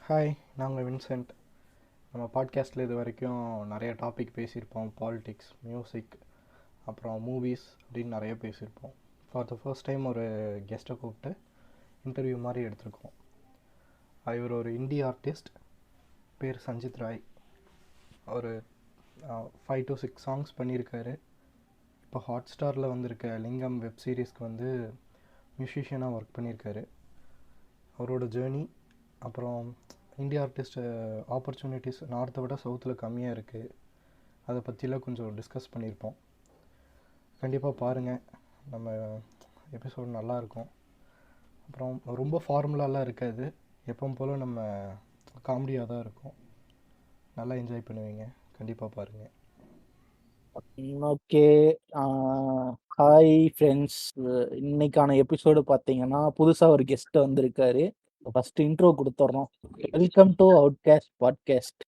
Hi, நாங்கள் Vincent. நம்ம பாட்காஸ்ட்டில் இது வரைக்கும் நிறைய டாபிக் பேசியிருப்போம். பாலிடிக்ஸ், மியூசிக், அப்புறம் மூவிஸ் அப்படின்னு நிறைய பேசியிருப்போம். ஃபார் த ஃபர்ஸ்ட் டைம் ஒரு கெஸ்ட்டை கூப்பிட்டு இன்டர்வியூ மாதிரி எடுத்திருக்கோம். இவர் ஒரு இண்டி ஆர்டிஸ்ட், பேர் சஞ்சித் ராய். ஒரு 5 to 6 சாங்ஸ் பண்ணியிருக்காரு. இப்போ ஹாட் ஸ்டாரில் வந்திருக்க லிங்கம் வெப் சீரிஸ்க்கு வந்து மியூசிஷியனாக ஒர்க் பண்ணியிருக்காரு. அவரோட ஜேர்னி, அப்புறம் இந்தியா ஆர்டிஸ்ட் ஆப்பர்ச்சுனிட்டிஸ் நார்த்தை விட சவுத்தில் கம்மியாக இருக்குது, அதை பற்றிலாம் கொஞ்சம் டிஸ்கஸ் பண்ணியிருப்போம். கண்டிப்பாக பாருங்கள், நம்ம எபிசோடு நல்லாயிருக்கும். அப்புறம் ரொம்ப ஃபார்முலாலாம் இருக்காது, எப்பவும் போல் நம்ம காமெடியாக தான் இருக்கும். நல்லா என்ஜாய் பண்ணுவீங்க, கண்டிப்பாக பாருங்கள். Okay, hi friends. இன்னைக்கான எபிசோடு பார்த்தீங்கன்னா புதுசாக ஒரு கெஸ்ட் வந்திருக்காரு. ஃபர்ஸ்ட் இன்ட்ரோ கொடுத்துட்றோம். Welcome to outcast podcast.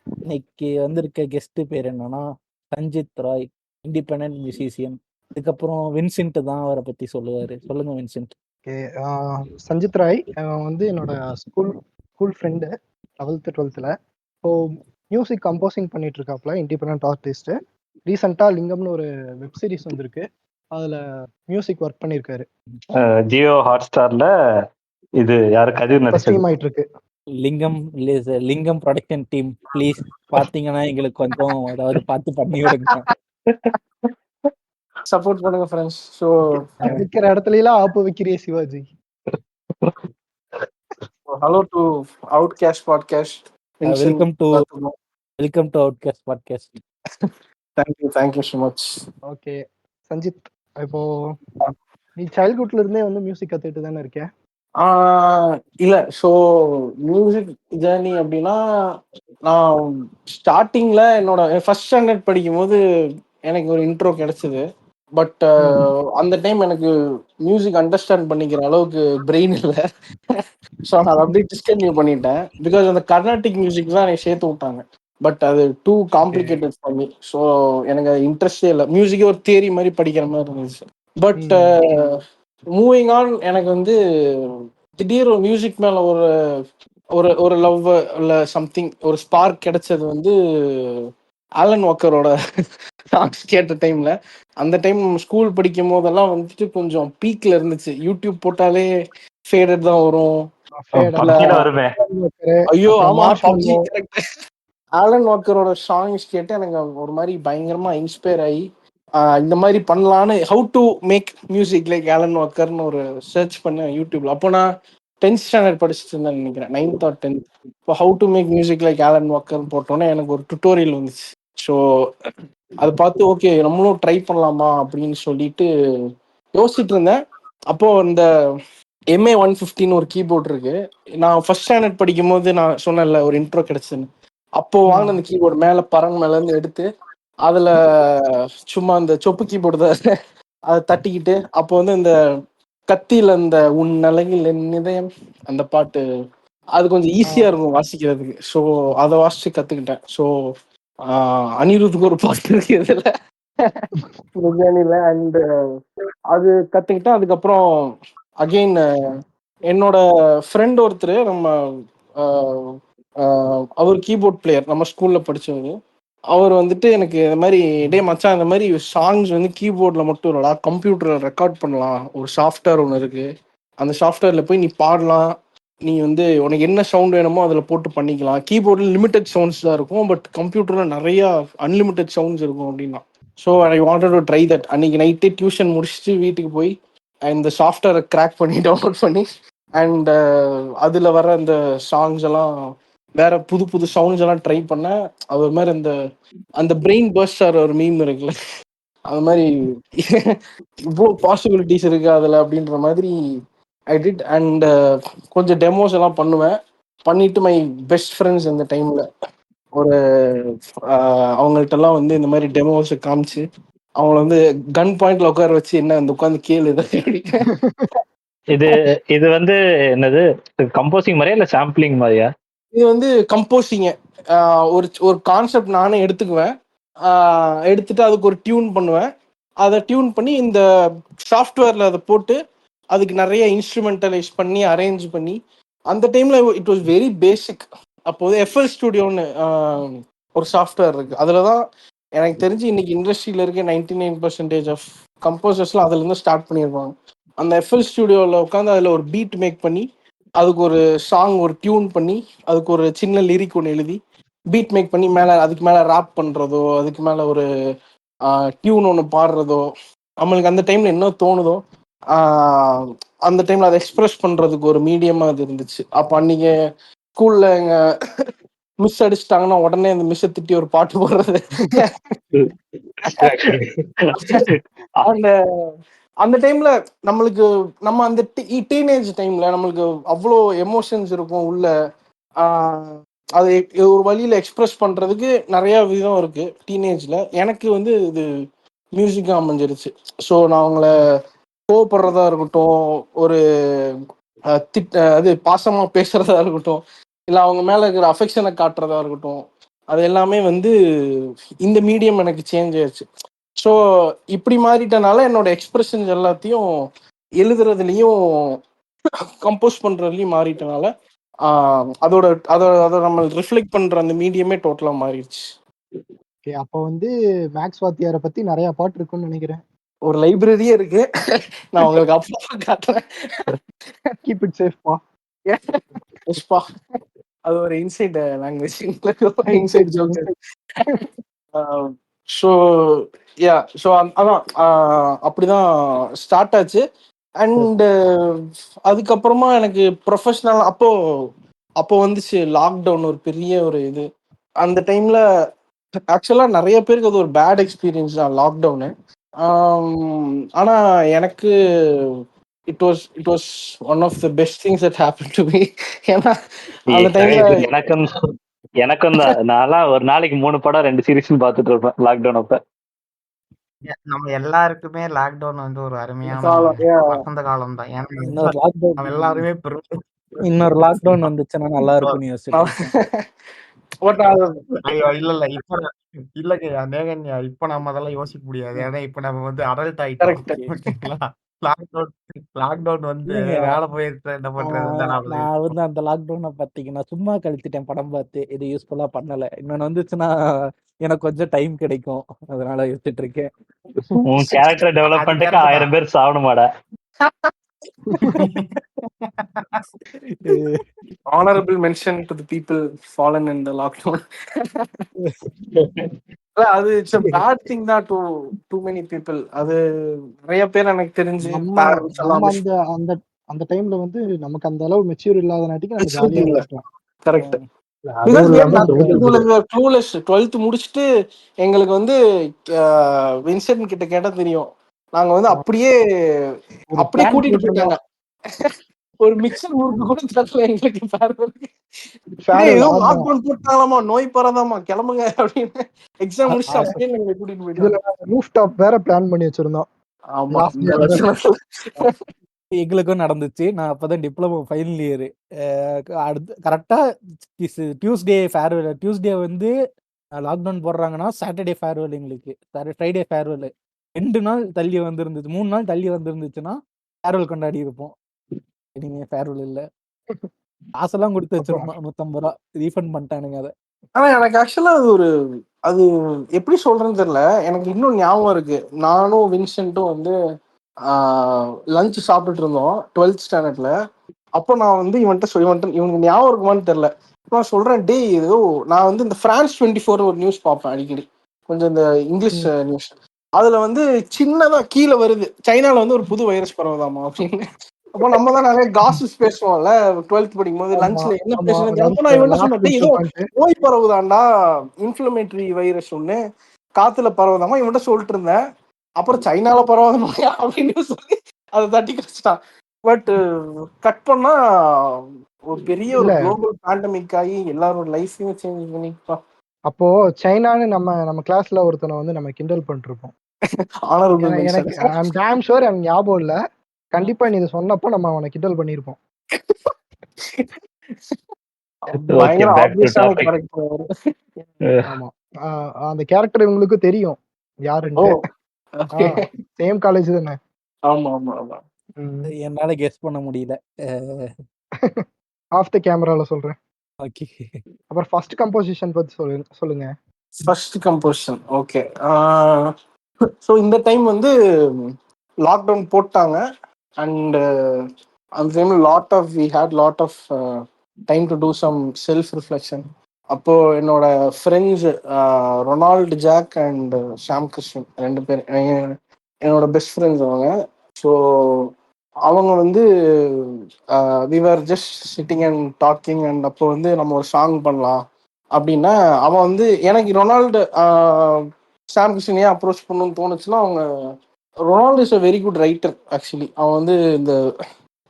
இன்னைக்கு வந்திருக்க கெஸ்ட் பேர் என்னன்னா சஞ்சித் ராய், இண்டிபெண்டன்ட் மியூசிஷியன். இதுக்கப்புறம் வின்சென்ட் தான் அவரை பற்றி சொல்லுவார். சொல்லுங்க வின்சென்ட். ஓகே, சஞ்சித் ராய் வந்து என்னோட school friend, 11th 12th. So music composing பண்ணிட்டு இருக்காப்புல, இண்டிபெண்ட் ஆர்டிஸ்ட்டு. ரீசெண்டாக லிங்கம்னு ஒரு வெப் சீரிஸ் வந்திருக்கு, அதில் மியூசிக் ஒர்க் பண்ணியிருக்காரு. ஜியோ ஹாட் ஸ்டார்ல இது யாரு கதிர் ஸ்ட்ரீம் ஆயிட்டு இருக்கு. லிங்கம் ப்ரொடக்ஷன் டீம் ப்ளீஸ் பார்த்தீங்கன்னா எங்களுக்கு கொஞ்சம் ஏதாவது பார்த்து பண்ணி விடுங்க, சப்போர்ட் பண்ணுங்க ஃப்ரெண்ட்ஸ். ஸோ விற்கிற இடத்துலலாம் ஆப்பு விற்கிறிய Sivaji. Hello to outcast podcast. Welcome to outcast podcast. Thank you so much. Okay Sanjith, இப்போ நீ சைல்ட்ஹுட்ல இருந்தே வந்து மியூசிக் கத்துக்கிட்டு தானே இருக்க? இல்ல, ஸோ மியூசிக் ஜேர்னி அப்படின்னா, நான் ஸ்டார்டிங்ல என்னோட ஃபர்ஸ்ட் ஸ்டாண்டர்ட் படிக்கும் போது எனக்கு ஒரு இன்ட்ரோ கிடைச்சது. பட் அந்த டைம் எனக்கு மியூசிக் அண்டர்ஸ்டாண்ட் பண்ணிக்கிற அளவுக்கு பிரெயின் இல்லை. ஸோ நான் அப்படியே டிஸ்கன்டினியூ பண்ணிட்டேன். பிகாஸ் அந்த கர்நாடிக் மியூசிக் தான் எனக்கு சேர்த்து விட்டாங்க. பட் அது too complicated for me. So எனக்கு அது இன்ட்ரெஸ்டே இல்லை. மியூசிக்கே ஒரு தியரி மாதிரி படிக்கிற மாதிரி இருந்துச்சு. பட் மூவிங் ஆன், எனக்கு வந்து திடீர் ஒரு மியூசிக் மேல ஒரு ஒரு ஒரு லவ் இல்லை சம்திங், ஒரு ஸ்பார்க் கிடைச்சது வந்து ஆலன் வாக்கரோட சாங்ஸ் கேட்ட டைம்ல. அந்த டைம் ஸ்கூல் படிக்கும் போதெல்லாம் வந்துட்டு கொஞ்சம் பீக்ல இருந்துச்சு. யூடியூப் போட்டாலே ஃபேடட் தான் வரும். ஐயோ ஆமா, பப்ஜி கரெக்ட். ஆலன் வாக்கரோட சாங்ஸ் கேட்டு எனக்கு ஒரு மாதிரி பயங்கரமா இன்ஸ்பயர் ஆகி இந்த மாதிரி பண்ணலான்னு, how to make music like Alan வாக்கர்னு ஒரு சர்ச் பண்ணேன் யூடியூப்ல. அப்போ நான் 10th ஸ்டாண்டர்ட் படிச்சுட்டு இருந்தேன் நினைக்கிறேன், 9th or 10th. இப்போ how to make music like Alan வாக்கர்னு போட்டோன்னே எனக்கு ஒரு டுட்டோரியல் வந்துச்சு. ஸோ அதை பார்த்து ஓகே நம்மளும் ட்ரை பண்ணலாமா அப்படின்னு சொல்லிட்டு யோசிச்சுட்டு இருந்தேன். அப்போ இந்த MA 150 ஒரு கீபோர்ட் இருக்கு. நான் ஃபர்ஸ்ட் ஸ்டாண்டர்ட் படிக்கும் போது நான் சொன்னேன்ல ஒரு இன்ட்ரோ கிடைச்சுன்னு, அப்போ வாங்கின அந்த கீபோர்டு மேல பரன் மேல இருந்து எடுத்து அதுல சும்மா அந்த சொப்பு கீபோர்டு தான் அதை தட்டிக்கிட்டு, அப்போ வந்து இந்த கத்தியில இந்த உன் நிலையில் என் இதயம் அந்த பாட்டு, அது கொஞ்சம் ஈஸியா இருக்கும் வாசிக்கிறதுக்கு. ஸோ அதை வாசிச்சு கத்துக்கிட்டேன். ஸோ அனிருத்துக்கு ஒரு பாட்டு இருக்கு இதுல ஜேர்னில. அண்ட் அது கத்துக்கிட்டேன். அதுக்கப்புறம் அகெயின் என்னோட ஃப்ரெண்ட் ஒருத்தர், நம்ம அவர் கீபோர்ட் பிளேயர், நம்ம ஸ்கூல்ல படிச்சவரு. அவர் வந்துட்டு எனக்கு இந்த மாதிரி டே மச்சான், இந்த மாதிரி சாங்ஸ் வந்து கீபோர்டில் மட்டும் இல்லடா, கம்ப்யூட்டரில் ரெக்கார்ட் பண்ணலாம், ஒரு சாஃப்ட்வேர் ஒன்று இருக்கு, அந்த சாஃப்ட்வேரில் போய் நீ பாடலாம், நீ வந்து உனக்கு என்ன சவுண்ட் வேணுமோ அதில் போட்டு பண்ணிக்கலாம். கீபோர்டில் லிமிட்டட் சவுண்ட்ஸ் தான் இருக்கும், பட் கம்ப்யூட்டரில் நிறையா அன்லிமிட்டட் சவுண்ட்ஸ் இருக்கும் அப்படின்னா. So I wanted to try that. அன்னைக்கு நைட்டு டியூஷன் முடிச்சுட்டு வீட்டுக்கு போய் இந்த சாஃப்ட்வேரை கிராக் பண்ணி டவுன்லோட் பண்ணி அண்ட் அதில் வர இந்த சாங்ஸ் எல்லாம், வேற புது புது சவுண்ட்ஸ் எல்லாம் ட்ரை பண்ண. அது மாதிரி அந்த பிரெயின் பர்ஸ்ட் ஆகிற ஒரு மீம் இருக்குல்ல, அது மாதிரி இவ்வளோ பாசிபிலிட்டிஸ் இருக்கு அதில் அப்படின்ற மாதிரி ஐ டிட். அண்ட் கொஞ்சம் டெமோஸ் எல்லாம் பண்ணுவேன். பண்ணிட்டு மை பெஸ்ட் ஃப்ரெண்ட்ஸ் இந்த டைம்ல ஒரு அவங்கள்ட்டெல்லாம் வந்து இந்த மாதிரி டெமோஸ் காமிச்சு அவங்கள வந்து கன் பாயிண்ட்ல உட்கார வச்சு என்ன அந்த உட்காந்து கேளு இது வந்து என்னது, கம்போசிங் மாதிரியா இல்ல சாம்பிளிங் மாதிரியா? இது வந்து கம்போசிங்க. ஒரு கான்செப்ட் நானே எடுத்துக்குவேன், எடுத்துட்டு அதுக்கு ஒரு டியூன் பண்ணுவேன். அதை டியூன் பண்ணி இந்த சாஃப்ட்வேர்ல அதை போட்டு அதுக்கு நிறைய இன்ஸ்ட்ருமெண்டலைஸ் பண்ணி அரேஞ்ச் பண்ணி அந்த டைம்ல இட் வாஸ் வெரி பேசிக். அப்போது எஃப்எல் ஸ்டுடியோன்னு ஒரு சாஃப்ட்வேர் இருக்கு. அதுல தான் எனக்கு தெரிஞ்சு இன்னைக்கு இண்டஸ்ட்ரியில இருக்க 99% ஆஃப் கம்போசர்ஸ்லாம் அதுல இருந்து ஸ்டார்ட் பண்ணியிருப்பாங்க. அந்த எஃப்எல் ஸ்டுடியோவில் உட்காந்து அதுல ஒரு பீட் மேக் பண்ணி, அதுக்கு ஒரு சாங் ஒரு டியூன் பண்ணி, அதுக்கு ஒரு சின்ன லிரிக் ஒன்று எழுதி பீட் மேக் பண்ணி மேலே அதுக்கு மேலே ராப் பண்ணுறதோ, அதுக்கு மேலே ஒரு டியூன் ஒன்று பாடுறதோ, நம்மளுக்கு அந்த டைம்ல என்ன தோணுதோ அந்த டைம்ல அதை எக்ஸ்பிரஸ் பண்றதுக்கு ஒரு மீடியமா அது இருந்துச்சு. அப்போ அன்னைக்கு ஸ்கூல்ல எங்க மிஸ் அடிச்சிட்டாங்கன்னா உடனே அந்த மிஸ்ஸை திட்டி ஒரு பாட்டு போடுறது. அந்த அந்த டைம்ல நம்மளுக்கு நம்ம அந்த டீனேஜ் டைம்ல நம்மளுக்கு அவ்வளோ எமோஷன்ஸ் இருக்கும் உள்ள. அதை ஒரு வழியில எக்ஸ்பிரஸ் பண்றதுக்கு நிறைய விதம் இருக்கு டீனேஜ்ல. எனக்கு வந்து இது மியூசிக்கா அமைஞ்சிருச்சு. ஸோ நான் அவங்கள கோவப்படுறதா இருக்கட்டும், ஒரு அது பாசமா பேசுறதா இருக்கட்டும், இல்லை அவங்க மேல இருக்கிற அஃபெக்ஷனை காட்டுறதா இருக்கட்டும், அது எல்லாமே வந்து இந்த மீடியம் எனக்கு சேஞ்ச் ஆயிடுச்சு. ஸோ இப்படி மாறிட்டனால என்னோட எக்ஸ்பிரஷன்ஸ் எல்லாத்தையும் எழுதுறதுலையும் கம்போஸ் பண்றதுலையும் மாறிட்டனால அதோட அதை நம்ம ரிஃப்ளெக்ட் பண்ற அந்த மீடியமே டோட்டலா மாறிடுச்சு. அப்போ வந்து மேக்ஸ் வாத்தியாரை பத்தி நிறைய பாட்டு இருக்குன்னு நினைக்கிறேன். ஒரு லைப்ரரியே இருக்கு, நான் உங்களுக்கு அப்பா காட்டுறேன். Keep it சேஃப்பா. எஸ்பா, அது ஒரு inside language, inside joke. So yeah, so அதான் அப்படிதான் ஸ்டார்ட் ஆச்சு. அண்ட் அதுக்கப்புறமா எனக்கு ப்ரொஃபஷனல் அப்போ வந்துச்சு லாக்டவுன், ஒரு பெரிய ஒரு இது. அந்த டைம்ல ஆக்சுவலா நிறைய பேருக்கு அது ஒரு பேட் எக்ஸ்பீரியன்ஸ் தான் லாக்டவுனு. ஆனா எனக்கு it was one of the best things that happen to me. ஏன்னா அந்த டைம்ல எனக்கும் தான், நான்லாம் ஒரு நாளைக்கு 3 படம் 2 சீரீஸ் பார்த்துட்டு இருப்பேன் லாக்டவுன் அப்ப. நம்ம எல்லாருக்குமே லாக்டவுன் வந்து ஒரு அருமையான வசந்த காலம் தான். ஏன்னா இன்னொரு லாக்டவுன் நம்ம எல்லாருமே இன்னொரு லாக்டவுன் வந்துச்சுன்னா நல்லா இருக்கும்னு யோசிச்சுட்டு ஐயோ இல்ல இப்ப இல்லைங்கய்யா நேகன்யா, இப்ப நம்ம அதெல்லாம் யோசிக்க முடியாது. ஏன்னா இப்ப நம்ம வந்து அடல்ட் ஆயிட்டோம். ஓகேங்களா? லாக்டவுன் வந்து வேலை போயிருச்சு, என்ன பண்றது? நான் வந்து அந்த லாக்டவுனை பாத்தீங்கன்னா சும்மா கழிச்சிட்டேன் படம் பார்த்து. இது யூஸ்ஃபுல்லா பண்ணல. இன்னொன்னு வந்துச்சுன்னா எனக்கு கொஞ்சம் டைம் கிடைக்கும், அதனால யோசிச்சுட்டு இருக்கேன். உன் கேரக்டர் டெவலப்மெண்ட்டுக்கு 1000 பேர் சாவணுமாடா. honorable mention to the people fallen in the lockdown. அது இட்ஸ் a bad thing தான் to too many people. அது நிறைய பேர் எனக்கு தெரிஞ்சு அந்த அந்த டைம்ல வந்து நமக்கு அந்த அளவு மெச்சூர் இல்லாதனாட்டிக்கு நம்ம ஜாலியா இருக்கலாம். கரெக்ட். க்ளூலெஸ் 12th முடிச்சுட்டு எங்களுக்கு வந்து வின்சென்ட் கிட்ட கேட்டா தெரியும், நாங்க வந்து அப்படியே கூட்டிட்டு போயிட்டாங்க. ஒரு மிக்சர் முறுக்கு கூட தரல எங்களுக்கு. போட்டாலாமா, நோய் பரதாமா, கிளம்புங்க அப்படின்னு எக்ஸாம் முடிச்சு அப்படியே எங்களை கூட்டிட்டு போயிட்டாங்க. ரூஃப் டாப் வேற பிளான் பண்ணி வச்சிருந்தோம். ஆமா, எங்களுக்கும் நடந்துச்சு. நான் அப்பதான் டிப்ளமோ ஃபைனல் இயர். அடுத்து கரெக்டா டியூஸ்டே ஃபேர்வெல். டியூஸ்டே வந்து லாக்டவுன் போடுறாங்கன்னா சாட்டர்டே ஃபேர்வெல் எங்களுக்கு, ஃப்ரைடே ஃபேர்வெல். 2 நாள் தள்ளி வந்துருந்துச்சு, 3 நாள் தள்ளி வந்துருந்துச்சுன்னா ஃபேர்வெல் கொண்டாடி இருப்போம். இனிமே ஃபேர்வெல் இல்ல. காசெல்லாம் கொடுத்து வச்சிருந்தோம், 150 ரூபா ரீஃபண்ட் பண்ணிட்டானுங்க அதை. ஆனா எனக்கு ஆக்சுவலா அது எப்படி சொல்றேன்னு தெரியல. எனக்கு இன்னும் ஞாபகம் இருக்கு, நானும் வின்சென்ட்டும் வந்து லஞ்ச் சாப்பிட்டுட்டு இருந்தோம் 12th ஸ்டாண்டர்ட்ல. அப்போ நான் வந்து இவனுக்கு ஞாபகம் இருக்குமான்னு தெரியல. நான் சொல்றேன், டே ஏதோ நான் வந்து இந்த பிரான்ஸ் 24 ஒரு நியூஸ் பார்ப்பேன் அடிக்கடி, கொஞ்சம் இந்த இங்கிலீஷ் நியூஸ். அதுல வந்து சின்னதா கீழே வருது, சைனால வந்து ஒரு புது வைரஸ் பரவுதாமா அப்படின்னு. அப்போ நம்ம தான் நிறைய காசிப்ஸ் பேசுவோம்ல 12th படிக்கும் போது. லஞ்ச்ல என்ன பேசுறேன், நோய் பரவுதாண்டா, இன்ஃப்ளமேட்டரி வைரஸ் ஒண்ணு காத்துல பரவுதாமா இவன்ட்ட சொல்லிட்டு இருந்தேன். அப்புறம் சைனால பரவாத அப்படின்னு சொல்லி அதை தட்டி கழிச்சிட்டான். பட் கட் பண்ணா ஒரு பெரிய ஒரு குளோபல் பேண்டமிக் ஆகி எல்லாரோட லைஃபையும் சேஞ்ச் பண்ணிப்பா. அப்போ சைனான்னு நம்ம கிளாஸ்ல ஒருத்தனை வந்து நம்ம கிண்டல் பண்ணிருப்போம். எனக்கு ஞாபகம் இல்ல, கண்டிப்பா நீ இதை சொன்னப்போ நம்ம அவனை கிண்டல் பண்ணிருப்போம். ஆமா, அந்த கேரக்டர் உங்களுக்கு தெரியும் யாருன்னு. சேம் காலேஜ் தானே? ஆமா ஆமா ஆமா. என்னால கெஸ் பண்ண முடியல. ஆஃப் த கேமரால சொல்றேன். ஓகே. அப்புறம் ஃபர்ஸ்ட் கம்போசிஷன் பத்தி சொல்லுங்க. First composition okay. ஸோ இந்த டைம் வந்து லாக்டவுன் போட்டாங்க. அண்ட் அந்த time we had lot of time to do some self reflection. அப்போ என்னோட friends Ronald Jack and Sham Krishnan 2 பேர் என்னோட பெஸ்ட் ஃப்ரெண்ட்ஸ் அவங்க. ஸோ அவங்க வந்து we are just sitting and talking. And அப்போ வந்து நம்ம ஒரு சாங் பண்ணலாம் அப்படின்னா, அவன் வந்து எனக்கு ரொனால்டு சாம் கிருஷ்ணன் ஏன் அப்ரோச் பண்ணணும்னு தோணுச்சுன்னா, அவங்க Ronald is a very good writer actually. அவன் வந்து இந்த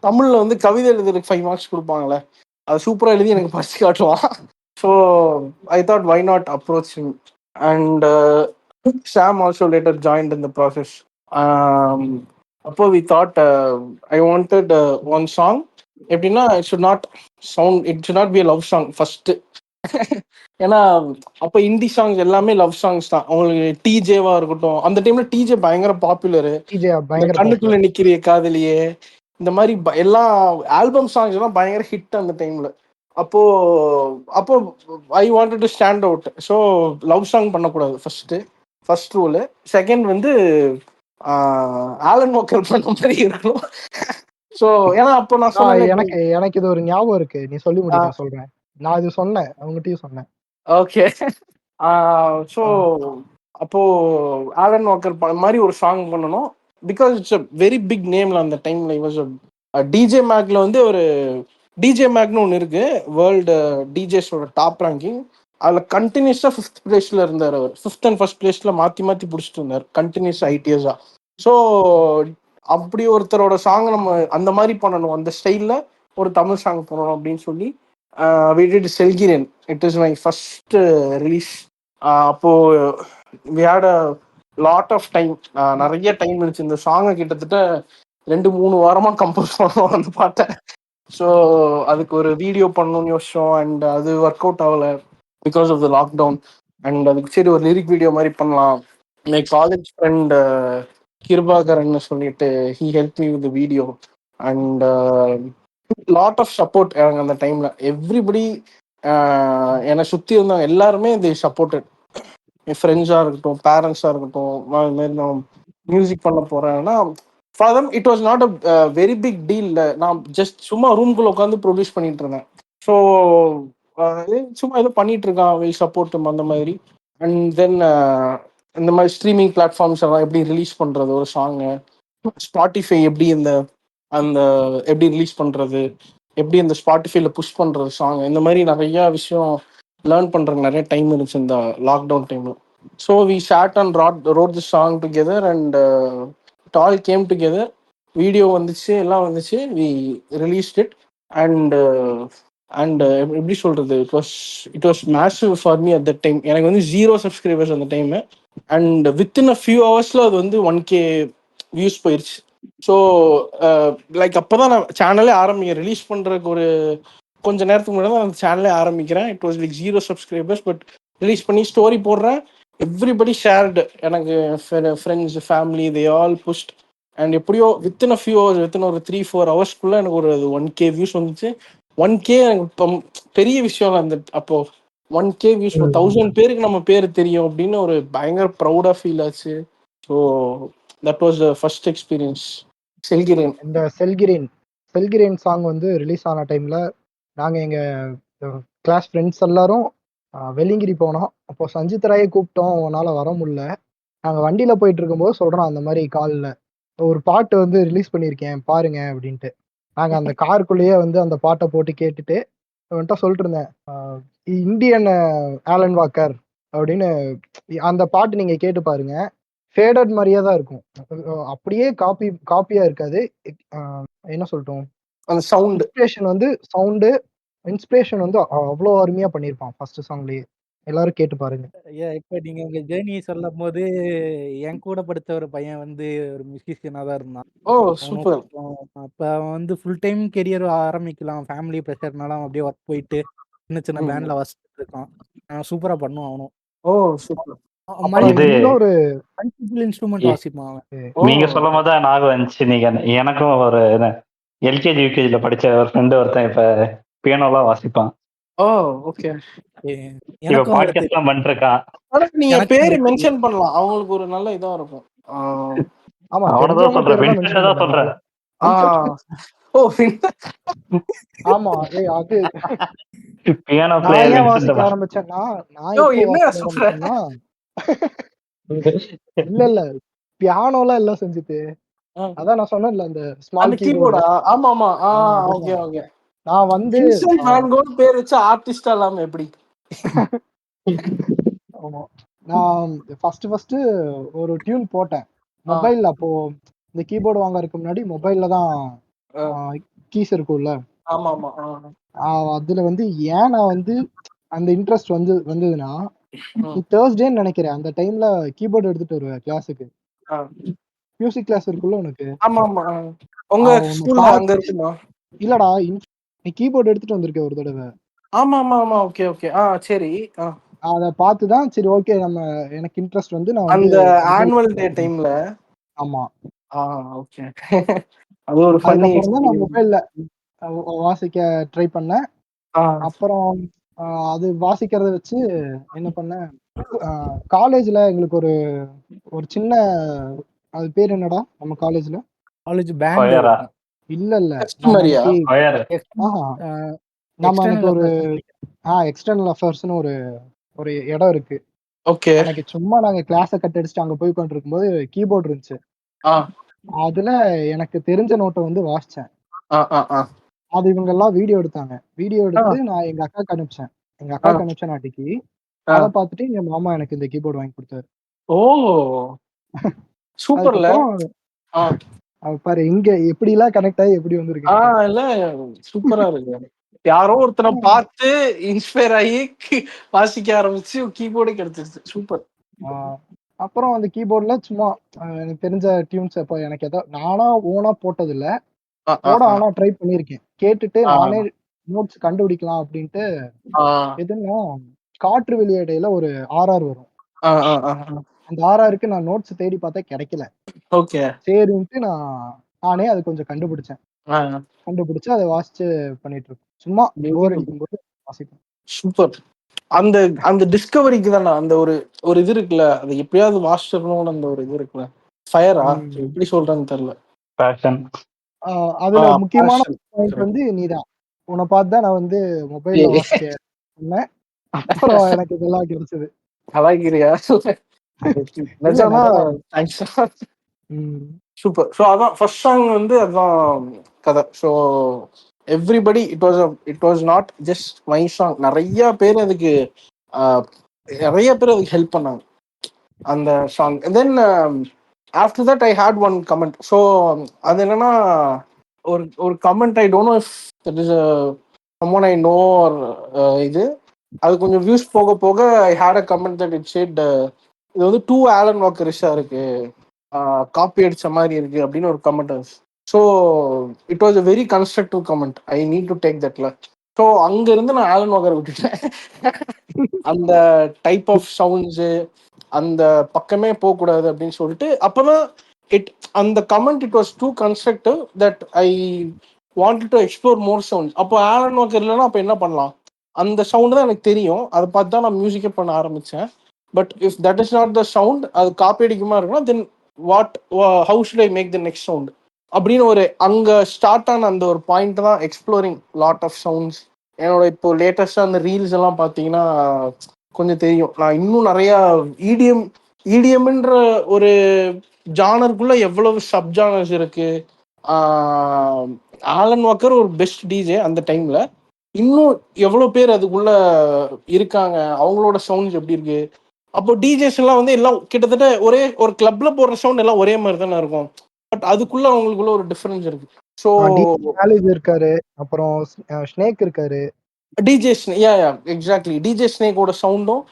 தமிழ்ல வந்து கவிதை எழுதுறதுக்கு 5 மார்க்ஸ் கொடுப்பாங்களே, அது சூப்பராக எழுதி எனக்கு படிச்சு காட்டுவான். So I thought why not approach him. And Sam also later joined in the process. அப்போ we thought I wanted one song. எப்படின்னா it should not be a love song first. ஏன்னா அப்போ இந்தி சாங்ஸ் எல்லாமே லவ் சாங்ஸ் தான். அவங்களுக்கு டிஜேவா இருக்கட்டும், அந்த டைம்ல டிஜே பயங்கர பாப்புலரு. கண்ணுக்குள்ள நிக்கிறிய காதலியே, இந்த மாதிரி எல்லா ஆல்பம் சாங்ஸ் எல்லாம் பயங்கர ஹிட் அந்த டைம்ல. அப்போ ஐ wanted to stand out. So love song பண்ணக்கூடாது ஃபர்ஸ்ட் ரூலு. செகண்ட் வந்து ஆலன் வாக்கர் பண்ண மாதிரி இருக்கணும். ஸோ ஏன்னா அப்போ நான் சொன்னேன், எனக்கு இது ஒரு ஞாபகம் இருக்கு, நீ சொல்லி முடிக்க சொல்றேன். நான் இது சொன்னேன், அவங்ககிட்டயும் சொன்னேன். ஓகே. ஸோ அப்போ ஆலன் வாக்கர் மாதிரி ஒரு சாங் பண்ணணும். Because it's a very big நேம்ல அந்த டைம்ல. வாஸ் டிஜே மேக்ல வந்து ஒரு டிஜே மேக்னு ஒன்று இருக்கு, வேர்ல்டு டிஜேஸோட டாப் ரேங்கிங். அதில் கண்டினியூஸாக 5th பிளேஸ்ல இருந்தார். அவர் 5th and 1st பிளேஸ்ல மாற்றி பிடிச்சிட்டு இருந்தார் கண்டினியூஸ் ஐடிஎஸா. ஸோ அப்படி ஒருத்தரோட சாங் நம்ம அந்த மாதிரி பண்ணணும், அந்த ஸ்டைலில் ஒரு தமிழ் சாங் பண்ணணும் அப்படின்னு சொல்லி we did செல்கிரேன். It is my first release. அப்போ we had a lot of time. நிறைய டைம் இருந்துச்சு. இந்த சாங்கை கிட்டத்தட்ட 2-3 வாரமா கம்போஸ் பண்ணுவோம் அந்த பாட்டை. ஸோ அதுக்கு ஒரு வீடியோ பண்ணணும்னு யோசிச்சோம். அண்ட் அது ஒர்க் அவுட் ஆகலை because of the lockdown. And அதுக்கு சரி ஒரு லிரிக் வீடியோ மாதிரி பண்ணலாம். மை காலேஜ் ஃப்ரெண்ட் கிருபாகரன் சொல்லிட்டு he help me with video. And lot of support எனக்கு அந்த டைம்ல. எவ்ரிபடி என்னை சுற்றி இருந்தாங்க எல்லாருமே தி சப்போர்ட்டட். என் ஃப்ரெண்ட்ஸாக இருக்கட்டும், பேரண்ட்ஸாக இருக்கட்டும். இது மாதிரி நான் மியூசிக் பண்ண போறேன்னா for them it was not a very big deal. நான் ஜஸ்ட் சும்மா ரூம்குள்ள உட்காந்து ப்ரொடியூஸ் பண்ணிட்டு இருந்தேன். ஸோ சும்மா ஏதோ பண்ணிட்டு இருக்கான், வில் சப்போர்ட் அந்த மாதிரி. அண்ட் தென் இந்த மாதிரி ஸ்ட்ரீமிங் பிளாட்ஃபார்ம்ஸ் எல்லாம் எப்படி ரிலீஸ் பண்றது ஒரு சாங்கு, ஸ்பாட்டிஃபை எப்படி அந்த எப்படி ரிலீஸ் பண்றது, எப்படி அந்த ஸ்பாட்டிஃபைல புஷ் பண்றது சாங், இந்த மாதிரி நிறைய விஷயம் லேர்ன் பண்றதுக்கு நிறைய டைம் இருந்துச்சு இந்த லாக்டவுன் டைம்ல. So we sat and wrote the song together and it all came together. Video வந்துச்சு, எல்லாம் வந்துச்சு. we released it and எப்படி சொல்றது, it was massive for me at that time. எனக்கு வந்து 0 subscribers அந்த time. And within a few hoursல அது வந்து 1K வியூஸ் போயிருச்சு. ஸோ லைக் அப்போதான் நான் சேனலே ஆரம்பிக்கிறேன். ரிலீஸ் பண்றதுக்கு ஒரு கொஞ்ச நேரத்துக்கு முன்னாடி தான் அந்த சேனலே ஆரம்பிக்கிறேன். It was like 0 subscribers. But release பண்ணி ஸ்டோரி போடுறேன். Everybody shared. எனக்கு friends, family, they all pushed. And எப்படியோ within a few hours, within ஒரு 3-4 ஹவர்ஸ்க்குள்ள எனக்கு ஒரு 1K வியூஸ் வந்துச்சு. 1K எனக்கு இப்போ பெரிய விஷயம் அந்த அப்போ 1K வியூஸ் 1000 பேருக்கு நம்ம பேர் தெரியும் அப்படின்னு ஒரு பயங்கர ப்ரௌடா ஃபீல் ஆச்சு. So that was the first experience. செல்கிரேன். இந்த செல்கிரேன் சாங் வந்து ரிலீஸ் ஆன டைம்ல நாங்க எங்க கிளாஸ் ஃப்ரெண்ட்ஸ் எல்லாரும் வெள்ளிங்கிரி போனோம். அப்போ சஞ்சித் ராயை கூப்பிட்டோம், அவனால வர முடியல. நாங்க வண்டியில போயிட்டு இருக்கும்போது சொல்றோம் அந்த மாதிரி காலில் ஒரு பாட்டு வந்து ரிலீஸ் பண்ணியிருக்கேன் பாருங்க அப்படின்ட்டு. நாங்க அந்த காருக்குள்ளேயே வந்து அந்த பாட்டை போட்டு கேட்டுட்டு அவன்கிட்ட சொல்லிட்டு இருந்தேன், இந்தியன் ஆலன் வாக்கர் அப்படின்னு. அந்த பாட்டு நீங்க கேட்டு பாருங்க, ஃபேடட் மாதிரியே தான் இருக்கும். அப்படியே காப்பியா இருக்காது. என்ன சொல்லிட்டோம், அந்த சவுண்ட் இன்ஸ்பிரேஷன் வந்து அவ்வளோ அருமையா பண்ணியிருப்பான் ஃபர்ஸ்ட் சாங்லயே. எல்லாரும் கேட்டு பாருங்க. இப்ப நீங்க உங்க ஜேர்னி சொல்லும் போது என் கூட படித்த ஒரு பையன் வந்து ஒரு மியூசிஷியனா தான் இருந்தான். ஓ சூப்பர். அப்ப அவன் வந்து ஃபுல் டைம் கெரியர் ஆரம்பிக்கலாம், ஃபேமிலி ப்ரெஷர்னால அவன் அப்படியே ஒர்க் போயிட்டு சின்ன பேண்ட்ல வசிச்சுட்டு இருக்கான். சூப்பரா பண்ணுவான் அவனும். ஓ சூப்பர். இன்னொரு இன்ஸ்ட்ருமெண்ட் வாசிப்பான் அவன். நீங்க சொல்லும் போது நாகம் வந்துச்சு. நீங்க எனக்கும் ஒரு எல்கேஜி யூகேஜில படிச்ச ஒரு ஃப்ரெண்டு ஒருத்தன் இப்ப பியானோலாம் வாசிப்பான். ஓ ஓகே. இப்ப எனக்கும் அவரை பாட்காஸ்ட் எல்லாம் பண்ணிருக்கான். ஆனா நீங்க எனக்கு பேரு அவரை மென்ஷன் பண்ணலாம், அவங்களுக்கு ஒரு நல்ல இதா இருக்கும். ஆமா, அவனதான் தெரிஞ்சவங்க சொல்றேன், பேரெல்லாம் வின்சென்ட் மென்ஷன் தான் சொல்றேன். பண்ணலாம். ஓ ஆமா, அது பியானோ நான் பிளேயர் ஏன் வாசிக்க வின்சென்ட். ஆரம்பிச்சேன்னா, நான் யோ எப்போ என்ன வாசிக்க சொல்ற? ஆரம்பிச்சேன்னா, இல்ல பியானோலாம் இல்ல செஞ்சுட்டு, அதான் நான் சொன்னேன்ல அந்த ஸ்மால் அந்த கீபோர்டு. கீபோர்டா? ஆமா ஆமா. ஓகே அதுதான். ஓகே. நான் வந்து வின்சென்ட் வான் கோன்னு பேர் வச்சு ஆர்டிஸ்டா இல்லாம எப்படி? ஆமா, நான் ஃபர்ஸ்ட் ஒரு டியூன் போட்டேன் மொபைல்ல. அப்போ இந்த கீபோர்டு வாங்கறதுக்கு முன்னாடி மொபைல்ல தான் கீஸ் இருக்கும்ல. ஆமா ஆமா. அதுல வந்து ஏன் நான் வந்து அந்த இன்ட்ரெஸ்ட் வந்ததுன்னா, நீ தேர்ஸ்டேன்னு நினைக்கிறேன் அந்த டைம்ல கீபோர்டு எடுத்துட்டு வருவேன் கிளாஸுக்கு. மியூசிக் கிளாஸ் இருக்குல்ல உனக்கு. ஆமா ஆமா. உங்க ஸ்கூல்ல அங்க இருக்குமா? இல்லடா, நீ கீபோர்டு எடுத்துட்டு வந்திருக்க ஒரு தடவை. ஆமா ஆமா ஆமா. Okay okay. சரி. அத பார்த்து தான் சரி ஓகே எனக்கு இன்ட்ரெஸ்ட் வந்து நான் அந்த வந்து ஆனுவல் டே டைம்ல. ஆமா. ஓகே. அது ஒரு ஃபன்னி அதுக்கப்புறம் தான் நான் மொபைல்ல வாசிக்க ட்ரை பண்ணேன். அப்புறம் அது வாசிக்கிறத வச்சு என்ன பண்ணேன், காலேஜ்ல எங்களுக்கு ஒரு சின்ன, அது பேர் என்னடா நம்ம காலேஜ்ல? காலேஜ் பேண்ட் ஃபயரா? இல்ல கஸ்டமரியா? நம்ம அன்னைக்கு ஒரு எக்ஸ்டர்னல் அஃபேர்ஸ்னு ஒரு இடம் இருக்கு. ஓகே. அன்னைக்கு சும்மா நாங்க கிளாஸை கட் அடிச்சுட்டு அங்க போய் உட்கார்ந்து இருக்கும்போது கீபோர்டு இருந்துச்சு. அதுல எனக்கு தெரிஞ்ச நோட்டை வந்து வாசிச்சேன். அது இவங்க எல்லாம் வீடியோ எடுத்தாங்க. வீடியோ எடுத்து நான் எங்க அக்காக்கு அனுப்பிச்சேன். எங்க அக்காக்கு அனுப்பிச்ச நாட்டிக்கு அதை பார்த்துட்டு எங்க மாமா எனக்கு இந்த கீபோர்டு வாங்கி கொடுத்தாரு. ஓ சூப்பர்ல. பாரு இங்க எப்படி எல்லாம் கனெக்ட் ஆகி எப்படி வந்திருக்கு. இல்ல சூப்பரா இருக்கு. யாரோ ஒருத்தனை பார்த்து இன்ஸ்பயர் ஆகி வாசிக்க ஆரம்பிச்சு கீபோர்டே கிடைச்சிருச்சு. சூப்பர். அப்புறம் அந்த கீபோர்ட்ல சும்மா எனக்கு தெரிஞ்ச டியூன்ஸ் அப்போ எனக்கு ஏதோ நானா ஓனா போட்டது இல்ல, ஆனா ட்ரை பண்ணிருக்கேன். கேட்டுட்டு நானே நோட்ஸ் கண்டுபிடிக்கலாம் அப்படின்ட்டு. எதுன்னா காற்று வெளியேடையில ஒரு ஆர்ஆர் வரும். அந்த ஆர்ஆருக்கு நான் நோட்ஸ் தேடி பார்த்தா கிடைக்கல. ஓகே. சரின்ட்டு நானே அது கொஞ்சம் கண்டுபிடிச்சேன். கண்டுபிடிச்சு அதை வாசிச்சு பண்ணிட்டு இருக்கேன். சும்மா போர் அடிக்கும் போது வாசிப்பேன். சூப்பர். அந்த அந்த டிஸ்கவரிக்கு தானே அந்த ஒரு இது இருக்குல்ல, அது எப்படியாவது வாசிச்சிடணும்னு அந்த ஒரு இது இருக்குல்ல. ஃபயரா எப்படி சொல்றேன்னு தெரியல. பேஷன். அதுல முக்கியமான பாயிண்ட் வந்து நீதான். உன்னை பார்த்து தான் நான் வந்து மொபைல்ல வாசிக்க சொன்னேன். அப்புறம் எனக்கு இதெல்லாம் கிடைச்சது. கலாய்கிறியா? சூப்பர். ஸோ அதான் ஃபர்ஸ்ட் சாங் வந்து அதான் கதை. So everybody it was not just my song. நிறைய பேர் அதுக்கு ஹெல்ப் பண்ணாங்க அந்த song. Then after that I had one comment. So அது என்னன்னா ஒரு comment, I don't know if that is someone I know or இது அது கொஞ்சம் வியூஸ் போக போக I had a comment that it said இது வந்து 2 ஆலன் வாக்கரிஷா இருக்கு, காப்பி அடிச்ச மாதிரி இருக்கு அப்படின்னு ஒரு கமெண்ட் இருந்துச்சு. So it was a very constructive comment. I need to take தட்ல. ஸோ அங்க இருந்து நான் ஆலன் வாக்கரை விட்டுட்டேன். அந்த டைப் ஆஃப் சவுண்ட்ஸு அந்த பக்கமே போகக்கூடாது அப்படின்னு சொல்லிட்டு. அப்போதான் அந்த comment it was too constructive that I wanted to explore more sounds. அப்போ ஆலன் வாக்கர் இல்லைன்னா அப்போ என்ன பண்ணலாம், அந்த சவுண்டு தான் எனக்கு தெரியும். அதை பார்த்து தான் நான் மியூசிக்கே பண்ண ஆரம்பித்தேன். But if that is not the sound, அது காப்பி அடிக்குமா இருக்குன்னா then how should I make the next sound அப்படின்னு ஒரு அங்கே ஸ்டார்ட் ஆன அந்த ஒரு பாயிண்ட் தான் எக்ஸ்ப்ளோரிங் லாட் ஆஃப் சவுண்ட்ஸ். என்னோட இப்போ லேட்டஸ்டாக அந்த ரீல்ஸ் எல்லாம் பார்த்தீங்கன்னா கொஞ்சம் தெரியும். நான் இன்னும் நிறையா இடிஎம்ன்ற ஒரு ஜானருக்குள்ள எவ்வளவு சப் ஜானர்ஸ் இருக்கு. ஆலன் வாக்கர் ஒரு பெஸ்ட் டிஜே அந்த டைம்ல. இன்னும் எவ்வளோ பேர் அதுக்குள்ள இருக்காங்க, அவங்களோட சவுண்ட்ஸ் எப்படி இருக்கு. அப்போ டிஜேஸ் எல்லாம் வந்து எல்லாம் கிட்டத்தட்ட ஒரு கிளப்ல போடுற சவுண்ட் எல்லாம் ஒரே மாதிரி தானே இருக்கும். பட் அதுக்குள்ள அவங்களுக்குள்ள ஒரு டிஃபரன்ஸ் இருக்கு. ஸோ காலேஜ் இருக்காரு, அப்புறம் ஸ்னேக் இருக்காரு. டிஜே எக்ஸாக்ட்லி டிஜே ஸ்னேக்கோட சவுண்டும்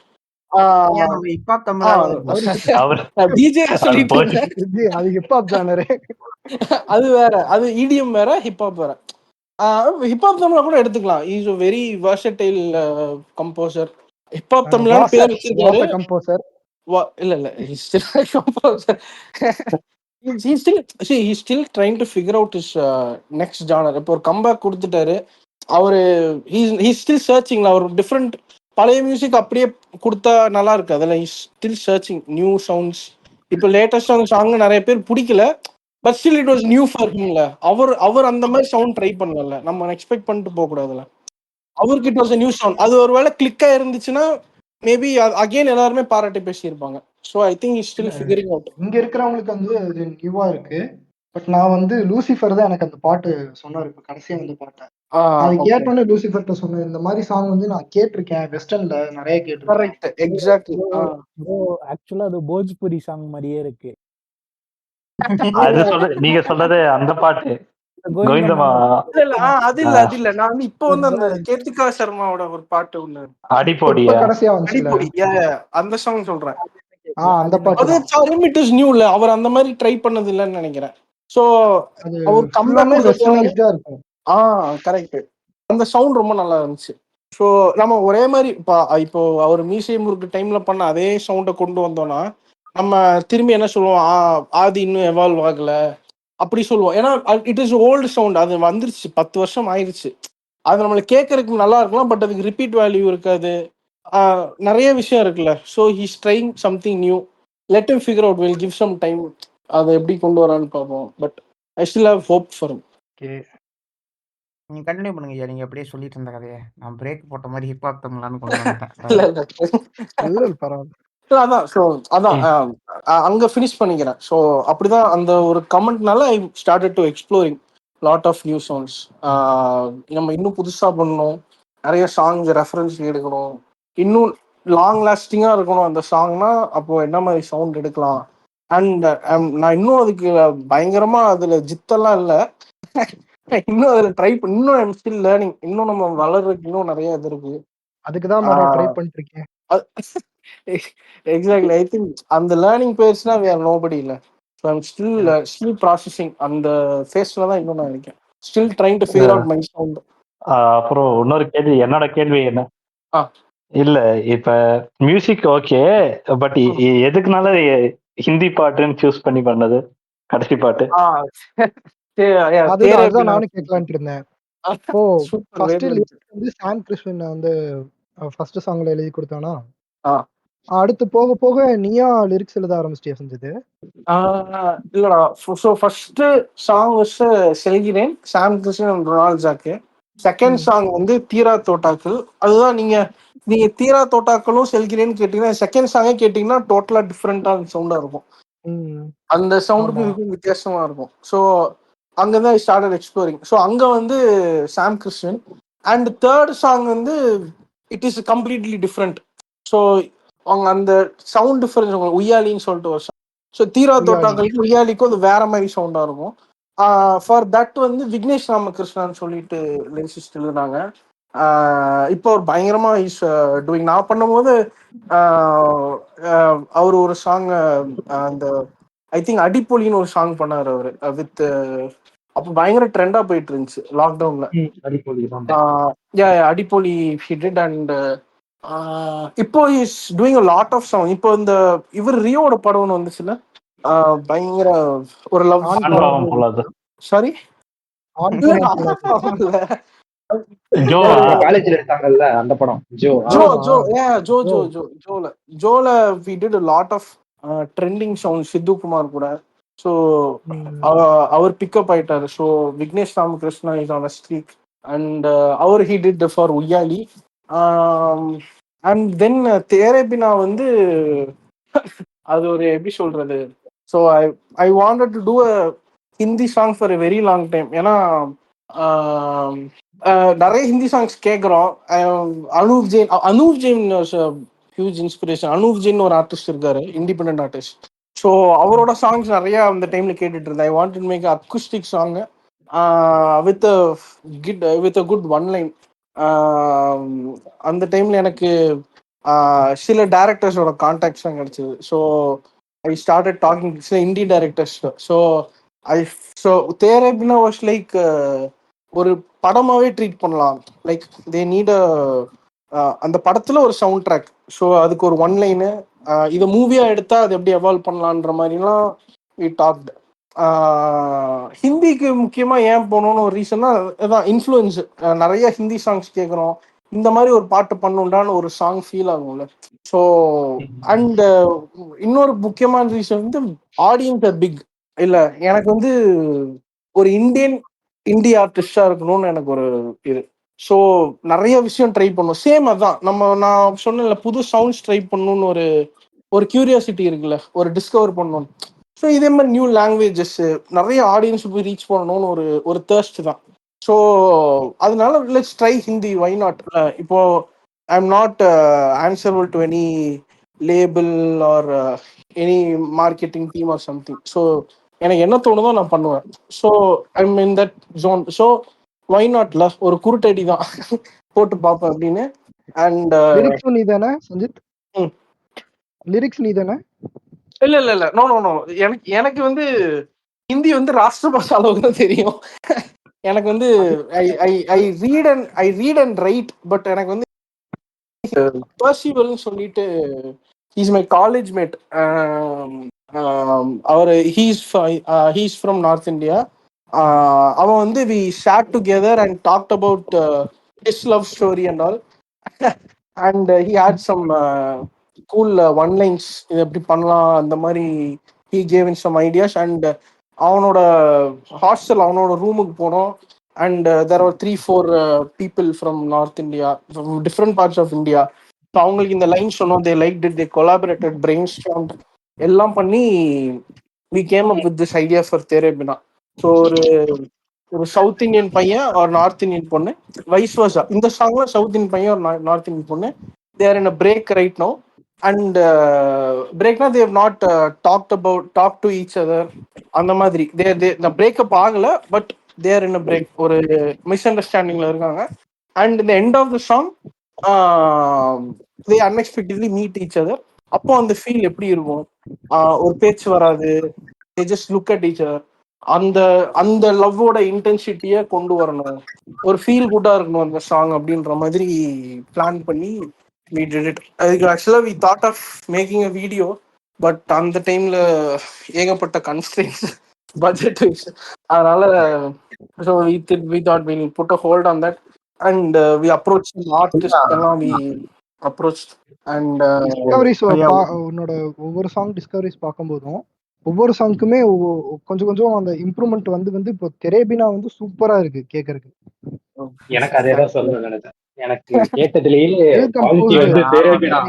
அது வேற, அது இடிஎம் வேற, ஹிப்ஹாப் வேற. ஹிப்ஹாப் தமிழா கூட எடுத்துக்கலாம். Is a very versatile composer. Hiphop தமிழான்னு பேர் வச்சிருக்காரு. கம்போசர் இல்ல he's still a composer. he's still trying to figure out his next genre. இப்போ ஒரு கம்பேக் கொடுத்துட்டாரு. அவரு ஹீஸ் ஸ்டில் சர்ச்சிங்ல. அவர் டிஃப்ரெண்ட் பழைய மியூசிக் அப்படியே கொடுத்தா நல்லா இருக்கு. அதில் he's still searching new sounds. இப்போ லேட்டஸ்டான சாங் நிறைய பேர் பிடிக்கல, but still it was new for ஹிம்ல. அவர் அந்த மாதிரி சவுண்ட் ட்ரை பண்ணல, நம்ம எக்ஸ்பெக்ட் பண்ணிட்டு போக கூடாதுல. அவருக்கு இட் வாஸ் நியூ சவுண்ட். அது ஒரு வேளை கிளிக்கா இருந்துச்சுன்னா மேபி அகைன் எல்லாருமே பாராட்டி பேசியிருப்பாங்க. So I think is still figuring out. இங்க இருக்கிறவங்களுக்கு வந்து அது நியூவா இருக்கு. பட் நான் வந்து லூசிஃபர் தான் எனக்கு அந்த பாட்டு சொன்னார் இப்ப கடைசியா அந்த பாட்டை. அது கேட்டோன்னே லூசிஃபர்ட்ட சொன்னேன், இந்த மாதிரி சாங் வந்து நான் கேட்டிருக்கேன், வெஸ்டர்ன்ல நிறைய கேட்டிருக்கேன். Correct, exactly. ஆக்சுவலா அது போஜ்புரி சாங் மாதிரியே இருக்கு. அது நீங்க சொல்றது அந்த பாட்டு கோவிந்தமா அது இல்ல நான் வந்து இப்போ வந்து அந்த கேத்திகா சர்மாவோட ஒரு பாட்டு ஒண்ணு அடிப்போடியா கடைசியா வந்து அடிப்பொடி, அந்த சாங் சொல்றேன். அந்த பாட்டு அது சாரி இட் இஸ் நியூ இல்ல, அவர் அந்த மாதிரி ட்ரை பண்ணது இல்லன்னு நினைக்கிறேன். சோ அவர் கம்ப்ளீட்டா வெஸ்டர்னைஸ்டா இருக்கும். கரெக்ட். அந்த சவுண்ட் ரொம்ப நல்லா இருந்துச்சு. ஸோ நம்ம ஒரே மாதிரி இப்போ அவர் மியூசியம் முறுக்கு டைம்ல பண்ண அதே சவுண்டை கொண்டு வந்தோம்னா நம்ம திரும்பி என்ன சொல்லுவோம், ஆதி இன்னும் எவால்வ் ஆகல அப்படி சொல்லுவோம். ஏன்னா இட் இஸ் ஓல்டு சவுண்ட், அது வந்துருச்சு, 10 வருஷம் ஆயிடுச்சு. அது நம்மளுக்கு கேட்கறதுக்கு நல்லா இருக்கலாம், பட் அதுக்கு ரிப்பீட் வேல்யூ இருக்காது, நிறைய விஷயம் இருக்குல்ல. So he's trying something new, let him figure out, will give some time, அதை எப்படி கொண்டு வரான்னு பார்ப்போம். But I still have hope for him. நீங்க கண்டினியூ பண்ணுங்க ஐயா, நீங்க அப்படியே சொல்லிட்டு இருந்த கதையை. நான் பிரேக் போட்ட மாதிரி ஹிப்ஹாப் தமிழ்லான்னு கொண்டு வந்துட்டேன். பரவாயில்ல. அதான் ஸோ அதான் அங்க ஃபினிஷ் பண்ணிக்கிறேன். ஸோ அப்படிதான் அந்த ஒரு கமெண்ட்னால I started to exploring lot of new songs. நம்ம இன்னும் புதுசா பண்ணணும், நிறைய சாங்ஸ் ரெஃபரன்ஸ் எடுக்கணும், இன்னும் லாங் லாஸ்டிங்கா இருக்கணும் அந்த சாங்னா. அப்போ என்ன மாதிரி சவுண்ட் எடுக்கலாம். அண்ட் நான் இன்னும் அதுக்கு பயங்கரமா அதுல ஜித்தெல்லாம் இல்லை, இன்னும் அதுல ட்ரை பண்ணி, இன்னும் ஐம் ஸ்டில் லேர்னிங். இன்னும் நம்ம வளர்றதுக்கு இன்னும் நிறைய இது இருக்கு. அதுக்குதான் ட்ரை பண்ணிட்டு இருக்கேன். எக்ஸாக்ட்லி. ஐ திங்க் அந்த லேர்னிங் பேஸ்னா we are nobody இல்ல. So I'm still processing. அந்த ஃபேஸ்ல தான் இன்னும் நான் இருக்கேன். Still trying to figure out my sound. அப்புறம் இன்னொரு கேள்வி, என்னோட கேள்வி என்ன இல்ல, இப்ப மியூசிக் ஓகே, பட் எதுக்குனால ஹிந்தி பாட்டுன்னு சூஸ் பண்ணி பண்ணது கடைசி பாட்டு? அதுதான் நானும் கேட்கலான்ட்டு இருந்தேன். இப்போ ஃபர்ஸ்ட் வந்து சாம் கிருஷ்ணன் வந்து ஃபர்ஸ்ட் சாங்ல எழுதி கொடுத்தானா, அடுத்து போக போக நீயா லிரிக்ஸ் எழுத ஆரம்பிச்சிட்டியா செஞ்சது? இல்லடா. ஸோ ஃபர்ஸ்ட் சாங் செல்கிறேன், சாம் கிருஷ்ணன், ரொனால்ட் ஜாக்கு. செகண்ட் சாங் வந்து தீரா தோட்டாக்கள். அதுதான் நீங்க தீரா தோட்டாக்களும் செல்கிறேன்னு கேட்டீங்கன்னா, செகண்ட் சாங்கே கேட்டீங்கன்னா டோட்டலா டிஃப்ரெண்டான சவுண்டா இருக்கும். அந்த சவுண்டுக்கு வித்தியாசமா இருக்கும். ஸோ அங்கதான் ஸ்டார்டட் எக்ஸ்ப்ளோரிங். ஸோ அங்க வந்து சாம் கிருஷ்ணன். அண்ட் தேர்ட் சாங் வந்து it is completely different. So அவங்க அந்த சவுண்ட் டிஃபரன்ஸ், உய்யாலின்னு சொல்லிட்டு ஒரு சாங். ஸோ தீரா தோட்டாக்களுக்கு உய்யாலிக்கும் அது வேற மாதிரி சவுண்டா இருக்கும். ஃபார் தட் வந்து விக்னேஷ் ராமகிருஷ்ணான்னு சொல்லிட்டு லிரிசிஸ்ட் எழுதுனாங்க. இப்போ ஒரு பயங்கரமா இஸ் டூயிங். நான் பண்ணும்போது அவர் ஒரு சாங், அந்த ஐ திங்க் அடிப்பொலின்னு ஒரு சாங் பண்ணாரு அவரு வித், அப்போ பயங்கர ட்ரெண்டா போயிட்டு இருந்துச்சு லாக்டவுன்ல. அடிப்பொலி he did. அண்ட் இப்போ is doing a lot of song. இப்போ இந்த இவர் ரியோட படம் வந்துச்சுல, பயங்கர ஒரு லவ். சாரி, காலேஜ்ல எடுத்தாங்கல்ல அந்த படம், ஜோல we did a lot of trending sound Siddhu Kumar கூட. ஸோ அவர் பிக்கப் ஆயிட்டாரு. So Vignesh Ramakrishna is on a streak. And அவர் he did for Uyyali. And then Tere Bina வந்து அது ஒரு எப்படி சொல்றது. So I wanted to do a Hindi song for a very long time. ஏன்னா நிறைய ஹிந்தி சாங்ஸ் கேட்குறோம். Anup Jain huge inspiration. அனூப் ஜெயின் ஒரு ஆர்டிஸ்ட் இருக்காரு, இண்டிபெண்டன்ட் ஆர்டிஸ்ட். ஸோ அவரோட சாங்ஸ் நிறைய அந்த டைம்ல கேட்டுட்டு இருந்தேன். I want to make அக்குஸ்டிக் song with a good one line. அந்த டைம்ல எனக்கு சில டைரக்டர்ஸோட கான்டாக்ட்ஸ்லாம் கிடைச்சது. ஸோ ஐ ஸ்டார்டட் டாக்கிங் சில indie directors. So Tere Bina was like ஒரு படமாவே ட்ரீட் பண்ணலாம். லைக் தே நீட் அந்த படத்துல ஒரு சவுண்ட் ட்ராக். ஸோ அதுக்கு ஒரு ஒன் லைனு, இதை மூவியா எடுத்தா அது எப்படி எவால்வ் பண்ணலான்ற மாதிரிலாம் we talked. ஹிந்திக்கு முக்கியமா ஏன் போகணும்னு ஒரு ரீசன்னா அதான் இன்ஃப்ளூயன்ஸ். நிறைய ஹிந்தி சாங்ஸ் கேட்குறோம், இந்த மாதிரி ஒரு பாட்டு பண்ணுண்டான்னு ஒரு சாங் ஃபீல் ஆகும்ல. ஸோ அண்ட் இன்னொரு முக்கியமான ரீசன் வந்து ஆடியன்ஸ் ஆர் பிக். இல்ல எனக்கு வந்து ஒரு இந்தி ஆர்டிஸ்டா இருக்கணும்னு எனக்கு ஒரு இது. ஸோ நிறைய விஷயம் ட்ரை பண்ணும். சேம் அதான் நான் சொன்னேன்ல, புது சவுண்ட்ஸ் ட்ரை பண்ணணும்னு ஒரு கியூரியாசிட்டி இருக்குல்ல, ஒரு டிஸ்கவர் பண்ணணும். ஸோ இதே மாதிரி நியூ லாங்குவேஜஸ் நிறைய ஆடியன்ஸ் போய் ரீச் பண்ணணும்னு ஒரு தேர்ஸ்ட் தான். ஸோ அதனால let's try Hindi, why not. இப்போ I am not answerable to any label or any marketing team or something. So எனக்கு என்ன தோணுதோ நான் பண்ணுவேன். So I am in that zone. So why நாட்ல ஒரு குருட்டடி தான் போட்டு பார்ப்பேன் அப்படின்னு. அண்ட் லிரிக்ஸும் நீ தானே சஞ்சித்? லிரிக்ஸ் நீ தானே? இல்ல நோ எனக்கு வந்து ஹிந்தி வந்து ராஷ்டிர பாஷா அளவுக்கு தான் தெரியும். எனக்கு வந்து I read and write. But எனக்கு வந்து பர்சிவல்னு சொல்லிட்டு இஸ் மை காலேஜ் மேட். அவர் ஹீஸ் ஃப்ரம் நார்த் இந்தியா. அவன் வந்து we share together and talked about his love story and all. And he had some cool one lines, இது எப்படி பண்ணலாம் அந்த மாதிரி. He gave in some ideas. And அவனோட hostel, அவனோட ரூமுக்கு போனோம். And there are 3-4 people from north India, from different parts of India. So அவங்களுக்கு இந்த லைன் சொன்னோம், they like it, they collaborated, brainstorm எல்லாம் பண்ணி we came up with this idea for Tere Bina. So ஒரு சவுத் இந்தியன் பையன் ஒரு north Indian பொண்ணு, versa வர்சா. இந்த சாங்ல சவுத் இந்தியன் பையன் ஒரு நார்த் இந்தியன் பொண்ணு, they are in a break right no. And பிரேக்னா they have not talk to each other அந்த மாதிரி. இந்த பிரேக்கப் ஆகல, but they are in a break, ஒரு மிஸ் அண்டர்ஸ்டாண்டிங்ல இருக்காங்க. அண்ட் இந்த end of the song they unexpectedly meet each other. அப்போ அந்த ஃபீல் எப்படி இருக்கும்? ஒரு பேச்சு வராது, they just look at each other. அந்த லவ்வோட இன்டென்சிட்டியை கொண்டு வரணும், ஒரு ஃபீல் குட்டா இருக்கணும் அந்த சாங் அப்படின்ற மாதிரி பிளான் பண்ணி we did it. அதுக்கு ஆக்சுவலாக we thought of making a video, but அந்த டைம்ல ஏகப்பட்ட கன்ஸ்ட்ரெயின்ஸ், பட்ஜெட் வைஸ். அதனால so we thought we'll put a hold on that. And we approached the artist எல்லாம் we approached. And டிஸ்கவரிஸ் உன்னோட ஒவ்வொரு song discoveries பார்க்கும்போதும் ஒவ்வொரு சாங்க்குமே கொஞ்சம் கொஞ்சம் அந்த இம்ப்ரூவ்மெண்ட் வந்து இப்போ தெரேபினா வந்து சூப்பரா இருக்கு கேட்கறதுக்கு. எனக்கு அதே தான் சொல்ல நினைச்சேன். எனக்கு கேட்டதுலயே குவாலிட்டி வந்து தெரேபினா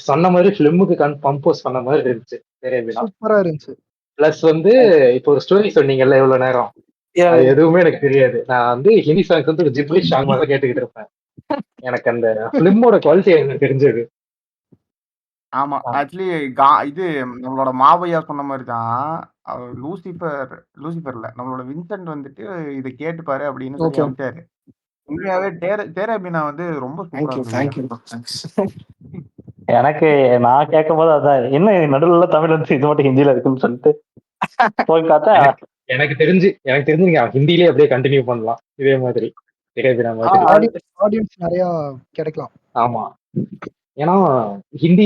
சொன்ன மாதிரி ஃபிலிமுக்கு கம்போஸ் பண்ண மாதிரி இருந்துச்சு. தெரேபினா சூப்பரா இருந்துச்சு. பிளஸ் வந்து இப்போ ஒரு ஸ்டோரி சொன்னீங்கல்ல இவ்வளவு நேரம், அது எதுவுமே எனக்கு தெரியாது. நான் வந்து ஹிந்தி சாங்ஸ் வந்து ஒரு ஜிப்லி சாங் மாதிரி கேட்டுக்கிட்டு இருப்பேன். எனக்கு அந்த பிலிமோட குவாலிட்டி எனக்கு தெரிஞ்சது. ஆமா, ஆக்சுவலி இது நம்மளோட மாபையா சொன்ன மாதிரி தான். லூசிஃபர் இல்ல, நம்மளோட வின்சென்ட் வந்துட்டு இதை கேட்டுப்பாரு அப்படின்னு சொல்லி அனுப்பிச்சாரு. உண்மையாவே தேரபினா வந்து ரொம்ப சூப்பரா இருந்துச்சு. எனக்கு நான் கேட்கும் போது அதான் என்ன நடுவில் தமிழ் வந்து இது மட்டும் ஹிந்தியில இருக்குன்னு சொல்லிட்டு போய் பார்த்தா எனக்கு தெரிஞ்சு நீங்க ஹிந்திலேயே அப்படியே கண்டினியூ பண்ணலாம் இதே மாதிரி. ஆடியன்ஸ் நிறைய கிடைக்கலாம். ஆமா, ஏன்னா ஹிந்தி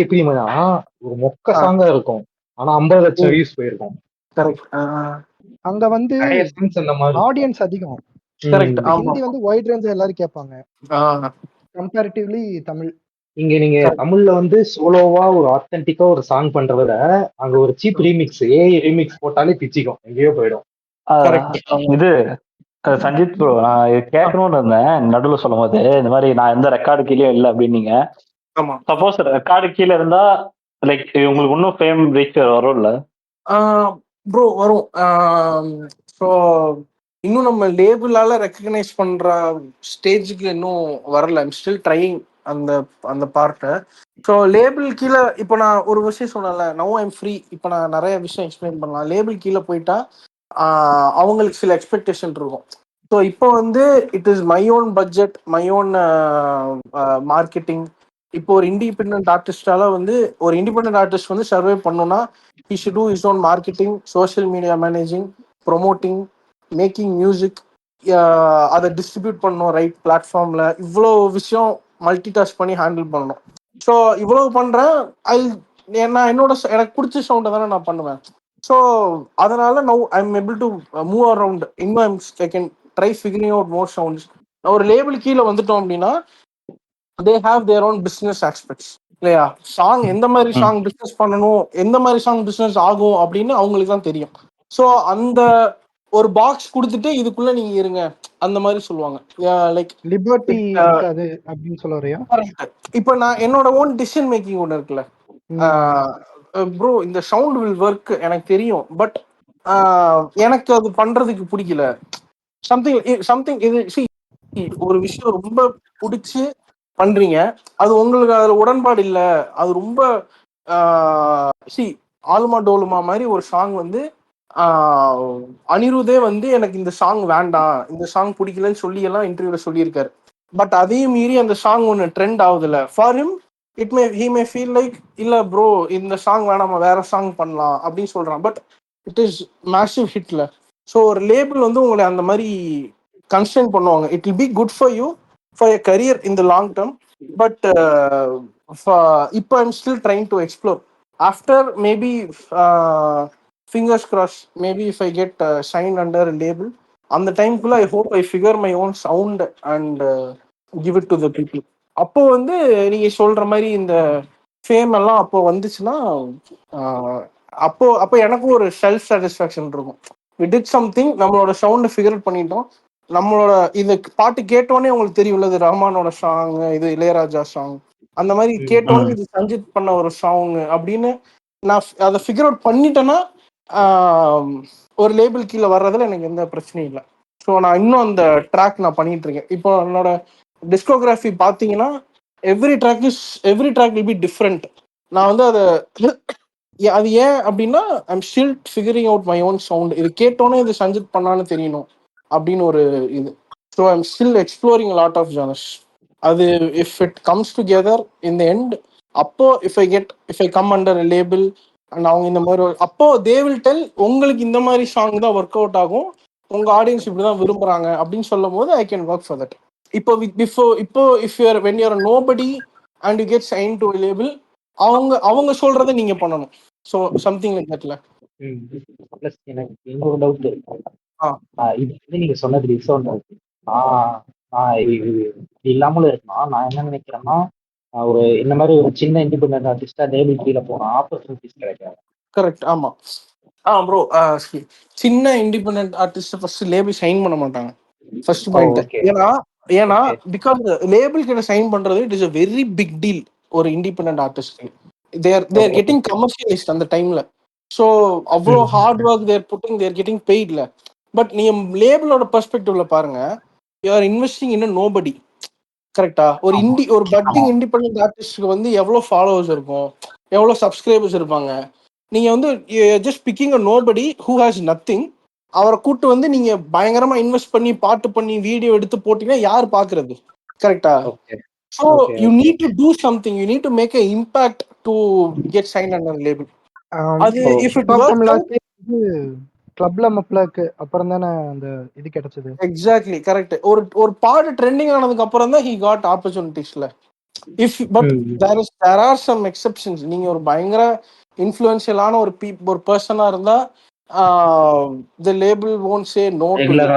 எப்படி ஒரு மொக்க சாங்கா இருக்கும், ஆனா 50 லட்சம் வியூஸ் போயிருக்கும். அங்க வந்து ஆடியன்ஸ் அதிகம். ஹிந்தி வந்து வைட் ரேஞ்ச் எல்லாரும் கேட்பாங்க கம்பேரிட்டிவ்லி தமிழ். இங்க நீங்க தமிழ்ல வந்து சோலோவா ஒரு ஆத்தென்டிக்கா ஒரு சாங் பண்றத அங்க ஒரு சீப் ரீமிக்ஸ், ஏஐ ரீமிக்ஸ் போட்டாலே பிச்சிக்கும், எங்கேயோ போயிடும். இது சஞ்சித் ப்ரோ, நான் கேட்கணும்னு இருந்தேன் நடுவில் சொல்லும் போது, இந்த மாதிரி நான் எந்த ரெக்கார்டு கீழே இல்லை அப்படின்னீங்க. சப்போஸ் ரெக்கார்டு கீழே இருந்தா லைக் உங்களுக்கு இன்னும் ஃபேம் ரீச் வரும்ல ப்ரோ? வரும். ஸோ இன்னும் நம்ம லேபிளால ரெக்கக்னைஸ் பண்ற ஸ்டேஜுக்கு இன்னும் வரல. ஐம் ஸ்டில் ட்ரையிங் அந்த பார்ட்டை. ஸோ லேபிள் கீழே இப்போ நான் ஒரு விஷயம் சொன்னேன்ல, நவ் ஐம் ஃப்ரீ. இப்போ நான் நிறைய விஷயம் எக்ஸ்பிளைன் பண்ணலாம். லேபிள் கீழே போயிட்டா அவங்களுக்கு சில எக்ஸ்பெக்டேஷன் இருக்கும். ஸோ இப்போ வந்து it is my own budget, my own marketing. இப்போ ஒரு இண்டிபெண்டன்ட் ஆர்டிஸ்டால வந்து ஒரு இண்டிபெண்டன்ட் ஆர்டிஸ்ட் வந்து சர்வே பண்ணணும்னா he should do his own marketing, social media managing, promoting, making music, அதை டிஸ்ட்ரிபியூட் பண்ணணும் ரைட் பிளாட்ஃபார்ம்ல. இவ்வளோ விஷயம் மல்டி டாஸ்க் பண்ணி ஹேண்டில் பண்ணணும். ஸோ இவ்வளவு பண்றேன். நான் எனக்கு பிடிச்ச சவுண்டை தானே நான் பண்ணுவேன். ஸோ அதனால now I am able to move around. இன்னும் I can try figuring out more sounds. ஒரு லேபிள் கீழே வந்துட்டோம் அப்படின்னா they have their own business aspects இல்லையா? சாங் எந்த மாதிரி சாங் பிஸ்னஸ் பண்ணணும், எந்த மாதிரி சாங் பிஸ்னஸ் ஆகும் அப்படின்னு அவங்களுக்கு தான் தெரியும். ஸோ அந்த ஒரு பாக்ஸ் கொடுத்துட்டு இதுக்குள்ள நீங்க இருங்க அந்த மாதிரி சொல்லுவாங்க. லைக் லிபர்ட்டி இருக்காது அப்படின்னு சொல்ல வரையா? இப்போ நான் என்னோட ஓன் டிசிஷன் மேக்கிங் ஒன்று இருக்குல்ல, ப்ரோ இந்த சவுண்ட் வில் ஒர்க் எனக்கு தெரியும், பட் எனக்கு அது பண்றதுக்கு பிடிக்கல. சம்திங் இது ஒரு விஷயம் ரொம்ப பிடிச்சி பண்றீங்க, அது உங்களுக்கு அதுல உடன்பாடு இல்லை, அது ரொம்ப ஆலுமா டோலுமா மாதிரி ஒரு சாங் வந்து அனிருதே வந்து எனக்கு இந்த சாங் வேண்டாம், இந்த சாங் பிடிக்கலன்னு சொல்லி எல்லாம் இன்டர்வியூல சொல்லியிருக்காரு. பட் அதையும் மீறி அந்த சாங் ஒன்று ட்ரெண்ட் ஆகுதுல்ல, for him he may feel like இல்ல ப்ரோ இந்த சாங் வேணாமா வேற சாங் பண்ணலாம் அப்படின்னு சொல்றான். பட் இட் இஸ் மேசிவ் ஹிட்ல. ஸோ ஒரு லேபிள் வந்து உங்களை அந்த மாதிரி கன்ஸ்டன்ட் பண்ணுவாங்க. It will be good for you for your career in the long term. But இப்போ I'm still trying to explore after maybe fingers crossed, maybe if I get signed under a label, அந்த டைம்குள்ள I hope I figure my own sound and give it to the people. அப்போ வந்து நீங்க சொல்ற மாதிரி இந்த fame எல்லாம் அப்போ வந்துச்சுன்னா அப்போ அப்போ எனக்கும் ஒரு செல்ஃப் சாட்டிஸ்ஃபேக்ஷன் இருக்கும். வி டிட் சம்திங், நம்மளோட சவுண்டை ஃபிகர் பண்ணிட்டோம். நம்மளோட இந்த பாட்டு கேட்டோடனே உங்களுக்கு தெரியும்ல, இது ரஹ்மானோட சாங், இது இளையராஜா சாங், அந்த மாதிரி கேட்டோன்னே இது சஞ்சித் பண்ண ஒரு சாங் அப்படின்னு நான் அதை ஃபிகர் அவுட் பண்ணிட்டேன்னா ஒரு லேபிள் கீழே வர்றதுல எனக்கு எந்த பிரச்சனையும் இல்லை. ஸோ நான் இன்னும் அந்த ட்ராக் நான் பண்ணிட்டு இருக்கேன். இப்போ என்னோட டிஸ்கோகிராஃபி பார்த்தீங்கன்னா every track will be different. நான் வந்து அதை அது ஏன் அப்படின்னா I'm still figuring out my own sound. இது கேட்டோன்னே இது சஞ்சித் பண்ணான்னு தெரியணும் அப்படின்னு ஒரு இது. So I'm still exploring lot of genres. அது if it comes together in the end, அப்போ if I come under label and அவங்க இந்த மாதிரி அப்போ தே வில் டெல் உங்களுக்கு இந்த மாதிரி சாங் தான் ஒர்க் அவுட் ஆகும், உங்க ஆடியன்ஸ் இப்படிதான் விரும்புறாங்க அப்படின்னு சொல்லும் போது I can work for that. இப்போ if you're when you're nobody and you get sign to label, அவங்க சொல்றதை நீங்க பண்ணணும். ஸோ சம்திங் லைக் தட்ல. ப்ளஸ் எனக்கு இன்னொரு டவுட், இது வந்து நீங்க சொன்னது ரிசவுண்ட் ஆகுது. இது இல்லாமலும் இருக்கலாம். நான் என்ன நினைக்கிறேன்னா, ஒரு இந்த மாதிரி ஒரு சின்ன இண்டிபெண்டன்ட் ஆர்டிஸ்டா லேபிள் கீழே போன ஆப்பர்ச்சுனிட்டிஸ் கிடைக்காது. கரெக்ட், ஆமா. ப்ரோ சின்ன independent artist first label sign பண்ண மாட்டாங்க, ஃபர்ஸ்ட் பாயிண்ட். ஏன்னா பிகாஸ் லேபிள் கிட்ட சைன் பண்றது it is a very big deal ஒரு இண்டிபெண்டன்ட் ஆர்டிஸ்ட்க்கு. தேர் கெட்டிங் கமர்ஷியலைஸ்ட் அந்த டைம்ல. ஸோ அவ்வளோ hard work they're putting, they're getting பெய்ட்ல. பட் நீங்க லேபிளோட பெர்ஸ்பெக்டிவ்ல பாருங்க, you are investing in nobody. கரெக்டா? ஒரு பட்டிங் இண்டிபெண்டன்ட் ஆர்டிஸ்ட்க்கு வந்து எவ்வளோ ஃபாலோவர்ஸ் இருக்கும், எவ்வளோ சப்ஸ்கிரைபர்ஸ் இருப்பாங்க. நீங்க வந்து just picking a nobody who has nothing, அவரை கூட்டு வந்து நீங்க பயங்கரமா இன்வெஸ்ட் பண்ணி பாட்டு பண்ணி வீடியோ எடுத்து போட்டீங்கன்னா யார் பாக்குறது? கரெக்டா? So you need to do something, you need to make a impact to get sign under label. அது இஃப் இட் வர்க்ஸ் கிளப்ல மப்ளக்கு அப்புறம் தானே அந்த இது கிடைச்சது. Exactly correct. ஒரு பாட்டு ட்ரெண்டிங் ஆனதுக்கு அப்புறம் தான் ஹி காட் ஆப்பர்ச்சுனிட்டிஸ்ல. But there are some exceptions. நீங்க ஒரு பயங்கர இன்ஃப்ளூயன்ஷியலான ஒரு பர்சனா இருந்தா the label won't say no to you.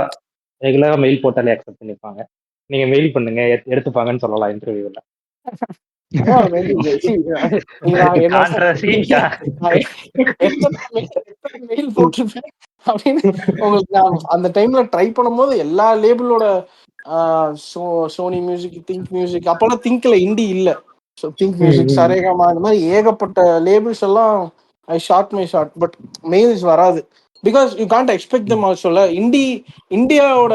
ரெகுலரா மெயில் போட்டாலே அக்செப்ட் பண்ணிப்பாங்க. நீங்க மெயில் பண்ணுங்க எடுத்துப்பாங்கன்னு சொல்லலாம் இன்டர்வியூல. மெயில் போட்டிருப்பேன் அப்படின்னு உங்களுக்கு அந்த டைம்ல ட்ரை பண்ணும்போது எல்லா லேபிளோட சோனி மியூசிக், திங்க் மியூசிக், அப்பெல்லாம் திங்க்ல இண்டி இல்ல, ஸோ திங்க் மியூசிக், சரேகமா, இந்த மாதிரி ஏகப்பட்ட லேபிள்ஸ் எல்லாம் I shot my shot. But mails வராது because you can't expect them ஆல்சோல. இந்தியாவோட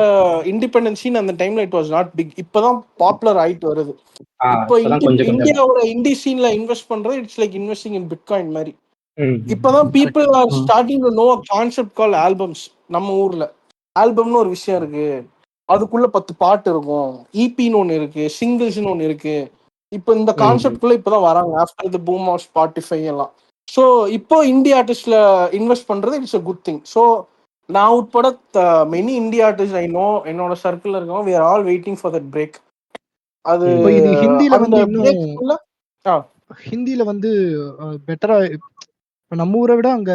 இண்டிபெண்டன்ஸ் அந்த டைம்ல இட் வாஸ் நாட் பிக். இப்பதான் பாப்புலர் ஆயிட்டு வருது. இப்போ இந்தியாவோட இண்டி சீன்ல இன்வெஸ்ட் பண்றது it's like investing in bitcoin மாதிரி. இப்பதான் people are starting to know a concept call albums. நம்ம ஊர்ல ஆல்பம்னு ஒரு விஷயம் இருக்கு, அதுக்குள்ள 10 பாட்டு இருக்கும், இபின்னு ஒன்னு இருக்கு, சிங்கிள்ஸ்னு ஒன்னு இருக்கு. இப்போ இந்த கான்செப்ட்குள்ள இப்பதான் வராங்க after the boom of Spotify எல்லாம். ஸோ இப்போ இந்தியா ஆர்டிஸ்ட்ல இன்வெஸ்ட் பண்றது it's a good thing. So நான் உட்பட many India artist I know என்னோட சர்க்கிள் இருக்கோம், we are all waiting for that break. அது இது ஹிந்தில வந்து இன்னும் ஹிந்தில வந்து பெட்டரா நம்ம ஊரை விட அங்க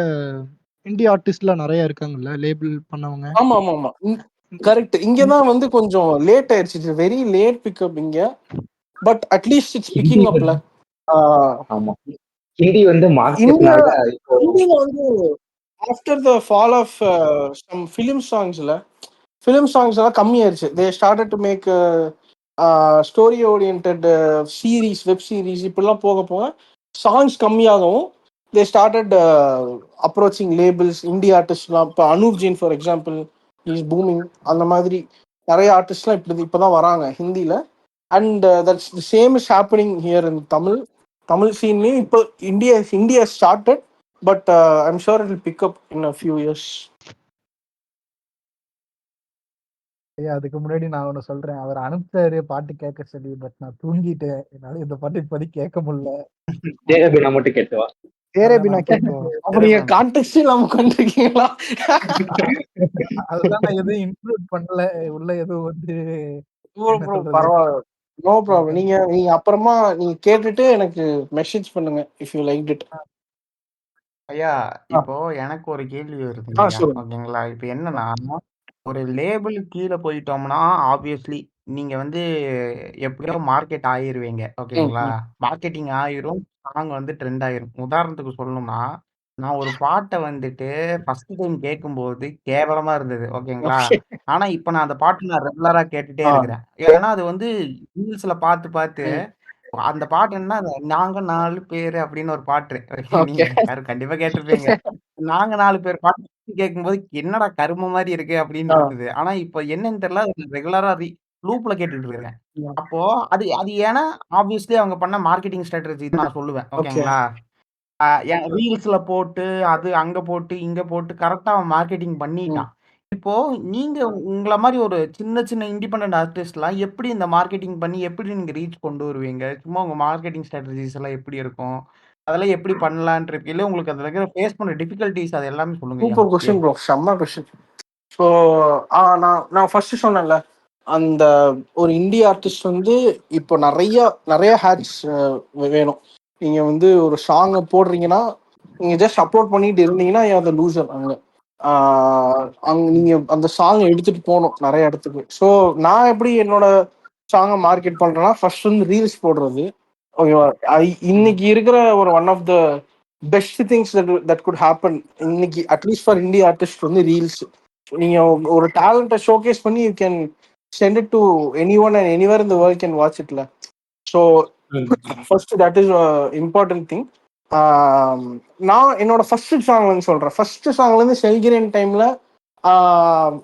இந்தியா ஆர்டிஸ்ட்ல நிறைய இருக்காங்கல்ல லேபிள் பண்ணவங்க. ஆமா ஆமா ஆமா கரெக்ட். இங்கதான் வந்து கொஞ்சம் லேட் ஆயிடுச்சு, வெரி லேட் பிக்கப் இங்க. But at least it's Hindi picking அப்ல. ஆமா, ஹிந்தி வந்து இந்தியா மார்க்கெட்னால இப்போ இந்தியில வந்து after the fall of some film songs எல்லாம் கம்மியாயிருச்சு. They started to make story orient series, web series இப்படிலாம் போக போக சாங்ஸ் கம்மியாகவும் தே ஸ்டார்டட் அப்ரோச்சிங் லேபிள்ஸ். இந்திய ஆர்டிஸ்ட்லாம் இப்போ Anoop Jain for example is booming. அந்த மாதிரி நிறைய ஆர்டிஸ்ட்லாம் இப்போதான் வராங்க ஹிந்தியில. And that's the same is happening here in Tamil சீன்லயும். இப்போ India started, but I'm sure it will pick up in a few years. ஐயா அதுக்கு முன்னாடி நான் ஒண்ணு சொல்றேன். அவர் அனுப்பிச்சாரு பாட்டு கேட்க சொல்லி, பட் நான் தூங்கிட்டேன். என்னால இந்த பாட்டு இப்போதைக்கு கேட்க முடியல. தேரபினா மட்டும் கேட்டுவா. தேரேபினா கேட்டோம். அப்ப நீங்க கான்டெக்ட் இல்லாம உட்காந்துருக்கீங்களா? அதுதான் நான் எதுவும் இன்க்ளூட் பண்ணல உள்ள, எதுவும் வந்து என்ன சொல்றது. பரவாயில்ல, நோ ப்ராப்ளம். நீங்க அப்புறமா நீங்க கேட்டுட்டு எனக்கு மெசேஜ் பண்ணுங்க இஃப் யூ லைக் இட். ஐயா இப்போ எனக்கு ஒரு கேள்வி வருது ஐயா. சொல்லுங்க. ஓகேங்களா? இப்போ என்னன்னா, ஒரு லேபிள் கீழே போயிட்டோம்னா ஆப்வியஸ்லி நீங்க வந்து எப்படியோ மார்க்கெட் ஆயிருவீங்க. ஓகேங்களா? மார்க்கெட்டிங் ஆயிரும், சாங் வந்து ட்ரெண்ட் ஆயிரும். உதாரணத்துக்கு சொல்லணும்னா, நான் ஒரு பாட்டை வந்துட்டு ஃபர்ஸ்ட் டைம் கேட்கும்போது கேவலமா இருந்தது. ஓகேங்களா? ஆனா இப்ப நான் அந்த பாட்டு நான் ரெகுலரா கேட்டுட்டே இருக்கிறேன். ஏன்னா அது வந்து ரீல்ஸ்ல பார்த்து அந்த பாட்டு என்ன, நாங்க 4 பேரு அப்படின்னு ஒரு பாட்டு. நீங்க எல்லாரும் கண்டிப்பா கேட்டிருப்பீங்க. நாங்க 4 பேர் பாட்டு கேட்கும்போது என்னடா கரும மாதிரி இருக்கு அப்படின்னு இருந்தது. ஆனா இப்ப என்னன்னு தெரியல, ரெகுலரா லூப்ல கேட்டுட்டு இருக்கேன். அப்போ அது அது ஏன்னா ஆப்வியஸ்லி அவங்க பண்ண மார்க்கெட்டிங் ஸ்ட்ராட்டஜி தான் நான் சொல்லுவேன். ஓகேங்களா? ரீல்ஸ்ல போட்டு அது அங்க போட்டு இங்க போட்டு கரெக்டா அவன் மார்க்கெட்டிங் பண்ணிட்டான். இப்போ நீங்க உங்கள மாதிரி ஒரு சின்ன சின்ன இண்டிபெண்டன்ட் ஆர்டிஸ்ட்லாம் எப்படி இந்த மார்க்கெட்டிங் பண்ணி எப்படி நீங்க ரீச் கொண்டு வருவீங்க? சும்மா உங்க மார்க்கெட்டிங் ஸ்ட்ராட்டஜிஸ் எல்லாம் எப்படி இருக்கும்? அதெல்லாம் எப்படி பண்ணலாம்னு இருக்கீங்களா? உங்களுக்கு அதுல இருக்கிற ஃபேஸ் பண்ண டிஃபிகல்டீஸ் அது எல்லாமே சொல்லுங்கய்யா. சூப்பர் கொஸ்டின் ப்ரோ, செம்ம கொஸ்டின். ஸோ நான் ஃபர்ஸ்ட் சொன்னேன்ல, அந்த ஒரு இந்திய ஆர்டிஸ்ட் வந்து இப்போ நிறைய ஹேட்ஸ் வேணும். நீங்க வந்து ஒரு சாங்கை போடுறீங்கன்னா, நீங்க ஜஸ்ட் அப்லோட் பண்ணிட்டு இருந்தீங்கன்னா அந்த லூசர் அங்க நீங்க அந்த சாங்கை எடுத்துட்டு போகணும் நிறைய இடத்துக்கு. ஸோ நான் எப்படி என்னோட சாங்கை மார்க்கெட் பண்றேன்னா, ஃபர்ஸ்ட் வந்து ரீல்ஸ் போடுறது. ஓகேவா? இன்னைக்கு இருக்கிற ஒரு one of the best things that good happen இன்னைக்கு, அட்லீஸ்ட் ஃபார் இந்திய ஆர்டிஸ்ட் வந்து ரீல்ஸ். நீங்க ஒரு டேலண்ட்டை ஷோகேஸ் பண்ணி you can send it to any one and anywhere in the world can watch இட்ல. So first that is important thing. நான் என்னோட first song வந்து சொல்றேன். ஃபர்ஸ்ட் சாங்ல இருந்து செல்கிறேன் டைம்ல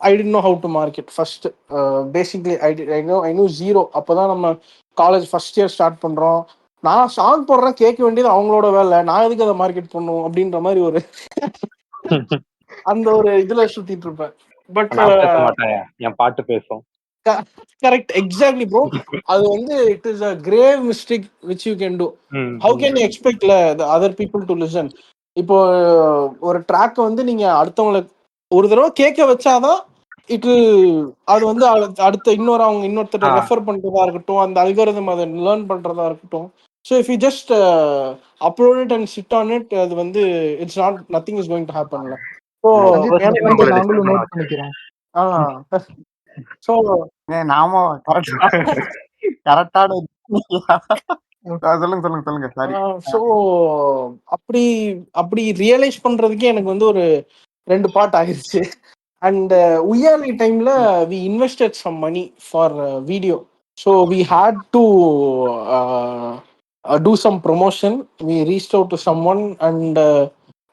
ஐ don't know how to market. First basically I know zero. அப்போதான் நம்ம college first year start பண்றோம். நான் சாங் போடுறேன், கேட்க வேண்டியது அவங்களோட வேலை, நான் எதுக்கு அதை மார்க்கெட் பண்ணும் அப்படின்ற மாதிரி ஒரு அந்த ஒரு இதுல சுத்திட்டு இருப்பேன். பட் என் பாட்டு பேசும். Correct, exactly bro. அது வந்து it is a grave mistake which you can do. How can you expect the other people to listen? இப்போ ஒரு ட்ராக் வந்து நீங்க அடுத்தவங்களை ஒரு தடவை கேட்க வச்சாதான் அது வந்து அடுத்த இன்னொருத்தர் ரெஃபர் பண்றதா இருக்கட்டும், அந்த அல்காரிதம் அதை லேர்ன் பண்றதா இருக்கட்டும். So if you just upload it and sit on it, அது வந்து it's not, nothing is going to ஹேப்பன்ல. ஸோ நாங்களும் நோட் பண்ணிக்கிறோம். ஸோ நாம கரெக்டான சொல்லுங்க சாரி. ஸோ அப்படி ரியலைஸ் பண்றதுக்கே எனக்கு வந்து ஒரு 2 பார்ட் ஆகிருச்சு. அண்ட் உய்யாலி டைம்ல we invested some money for video. So we had to do some promotion. We reached out to some one and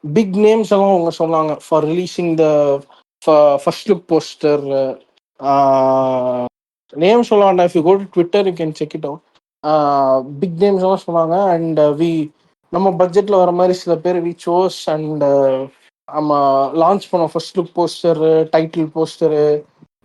big names எல்லாம் அவங்க சொன்னாங்க for releasing the first look poster. Name சொல்ல வேண்டாம், if you go to Twitter you can check it out. Big names எல்லாம் சொன்னாங்க. And நம்ம பட்ஜெட்ல வர மாதிரி சில பேர் வி சோஸ் அண்ட் நம்ம லான்ச் பண்ணோம். First look poster, title poster,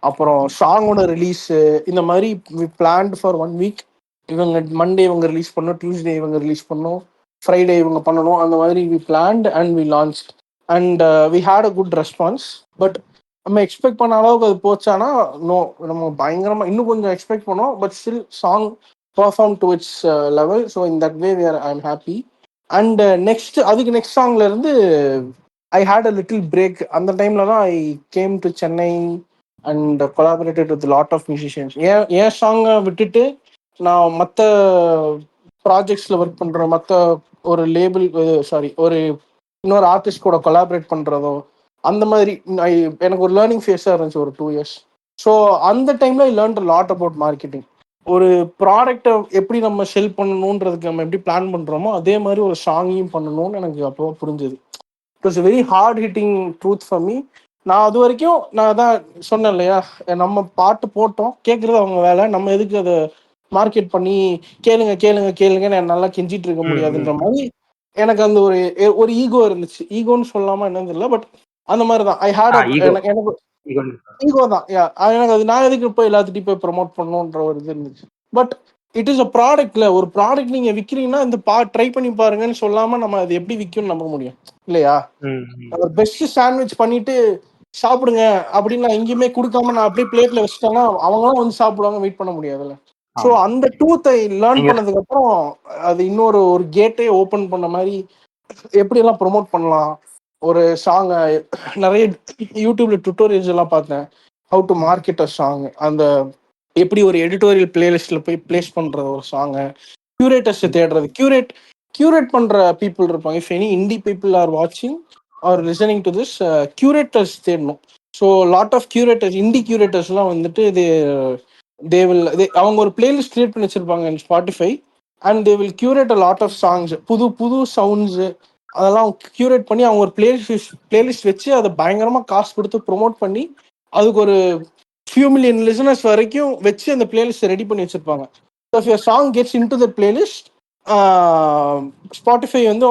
அப்புறம் சாங்கோட ரிலீஸு. இந்த மாதிரி வி பிளான்ட் ஃபார் 1 வீக். இவங்க மண்டே இவங்க ரிலீஸ் பண்ணோம், டியூஸ்டே இவங்க ரிலீஸ் பண்ணோம், ஃப்ரைடே இவங்க பண்ணணும். அந்த மாதிரி we planned and we launch and we had a good response. But நம்ம எக்ஸ்பெக்ட் பண்ண அளவுக்கு அது போச்சானா நோ. நம்ம பயங்கரமா இன்னும் கொஞ்சம் எக்ஸ்பெக்ட் பண்ணோம், but still song perform to it's level. So in that way I am happy. And next சாங்ல இருந்து I had a little break. அந்த டைம்ல தான் I came to Chennai and collaborated with lot of musicians. ஏன் சாங்கை விட்டுட்டு நான் மற்ற ப்ராஜெக்ட்ஸில் ஒர்க் பண்ணுறேன், மற்ற ஒரு லேபிள் ஒரு இன்னொரு ஆர்டிஸ்ட் கூட கொலாபரேட் பண்ணுறதோ அந்த மாதிரி எனக்கு ஒரு லேர்னிங் ஃபேஸாக இருந்துச்சு ஒரு 2 years. ஸோ அந்த டைமில் I learn a lot about marketing. ஒரு ப்ராடக்டை எப்படி நம்ம செல் பண்ணணுன்றதுக்கு நம்ம எப்படி பிளான் பண்ணுறோமோ அதே மாதிரி ஒரு சாங்கையும் பண்ணணும்னு எனக்கு அப்போ புரிஞ்சுது. It was very hard hitting truth for me. நான் அது வரைக்கும் நான் தான் சொன்னேன் இல்லையா, நம்ம பாட்டு போட்டோம், கேட்குறது அவங்க வேலை, நம்ம எதுக்கு அதை மார்க்கெட் பண்ணி கேளுங்க கேளுங்க கேளுங்கன்னு நல்லா கெஞ்சிட்டு இருக்க முடியாதுன்ற மாதிரி எனக்கு அந்த ஒரு ஈகோ இருந்துச்சு. ஈகோன்னு சொல்லாமா என்னன்னு தெரியல, பட் அந்த மாதிரி தான் ஐ ஹேட் எனக்கு ஈகோ தான். எனக்கு அது நான் எதுக்கு போய் எல்லாத்துட்டையும் போய் ப்ரொமோட் பண்ணணுன்ற ஒரு இது இருந்துச்சு. பட் இட் இஸ் அ ப்ராடக்ட்ல, ஒரு ப்ராடக்ட் நீங்க விற்கிறீங்கன்னா இந்த ட்ரை பண்ணி பாருங்கன்னு சொல்லாம நம்ம அது எப்படி விற்கும்னு நம்ப முடியும் இல்லையா? பெஸ்ட் சாண்ட்விச் பண்ணிட்டு சாப்பிடுங்க அப்படின்னு நான் எங்கேயுமே கொடுக்காம நான் அப்படியே பிளேட்ல வச்சுட்டேன்னா அவங்களாம் வந்து சாப்பிடுவாங்க, வெயிட் பண்ண முடியாதுல்ல. ஸோ அந்த ட்ரூத்தை லேர்ன் பண்ணதுக்கு அப்புறம் அது இன்னொரு கேட்டே ஓப்பன் பண்ண மாதிரி எப்படி எல்லாம் ப்ரொமோட் பண்ணலாம் ஒரு சாங்கை. நிறைய யூடியூப்ல டுட்டோரியல்ஸ் எல்லாம் பார்த்தேன், how to market a song, அந்த எப்படி ஒரு எடிட்டோரியல் பிளேலிஸ்ட்ல போய் பிளேஸ் பண்றது ஒரு சாங்கை, கியூரேட்டர்ஸ் தேடுறது, கியூரேட் பண்ற பீப்புள் இருப்பாங்க. If any indie people are வாட்சிங் or listening to this, curators தேடணும். So lot of curators, indie கியூரேட்டர்ஸ்லாம் வந்துட்டு அவங்க ஒரு பிளேலிஸ்ட் கிரியேட் பண்ணி வச்சிருப்பாங்க in Spotify and they will curate a lot of songs, புது புது சவுண்ட்ஸ் அதெல்லாம் கியூரேட் பண்ணி அவங்க ஒரு பிளேலிஸ்ட் வச்சு அதை பயங்கரமா காசு கொடுத்து ப்ரொமோட் பண்ணி அதுக்கு ஒரு ஃபியூ மில்லியன் லிசனர்ஸ் வரைக்கும் வச்சு அந்த பிளேலிஸ்ட் ரெடி பண்ணி வச்சிருப்பாங்க. So if your song gets in to the playlist, Spotify வந்து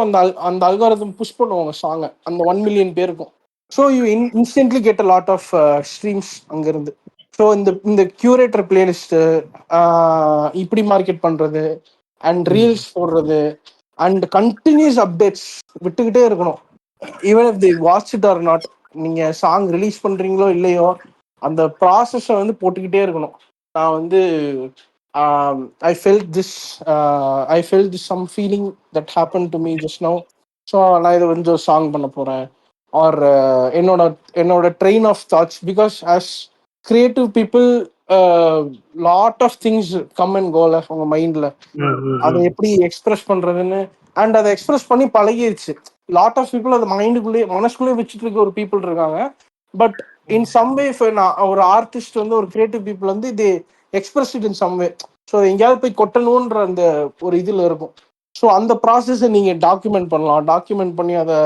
அந்த அல்காரிதம் புஷ் பண்ணுவாங்க சாங்கை அந்த 1 million பேருக்கும். So you instantly get a lot of streams அங்கிருந்து. ஸோ இந்த கியூரேட்டர் பிளேலிஸ்ட்டு இப்படி மார்க்கெட் பண்ணுறது அண்ட் ரீல்ஸ் போடுறது அண்ட் கண்டினியூஸ் அப்டேட்ஸ் விட்டுக்கிட்டே இருக்கணும். Even if they watch it or not, நீங்கள் சாங் ரிலீஸ் பண்ணுறீங்களோ இல்லையோ அந்த ப்ராசஸை வந்து போட்டுக்கிட்டே இருக்கணும். நான் வந்து I felt this some feeling that happen to me just now. So நான் இதை வந்து சாங் பண்ண போகிறேன் ஆர் என்னோட train of thoughts, because as creative people lot of things come and கோல உங்க மைண்ட்ல. அதை எப்படி எக்ஸ்பிரஸ் பண்றதுன்னு அண்ட் அதை எக்ஸ்பிரஸ் பண்ணி பழகிடுச்சு. லாட் ஆஃப் பீப்புள் அது மனசுக்குள்ளேயே வச்சுட்டு இருக்க ஒரு பீப்புள் இருக்காங்க. பட் இன் சம் வே ஒரு ஆர்டிஸ்ட் வந்து ஒரு கிரியேட்டிவ் பீப்புள் வந்து இது express it in some way. So எங்கேயாவது போய் கொட்டணுன்ற அந்த ஒரு இதுல இருக்கும். ஸோ அந்த ப்ராசஸை நீங்க டாக்குமெண்ட் பண்ணலாம், டாக்குமெண்ட் பண்ணி அதை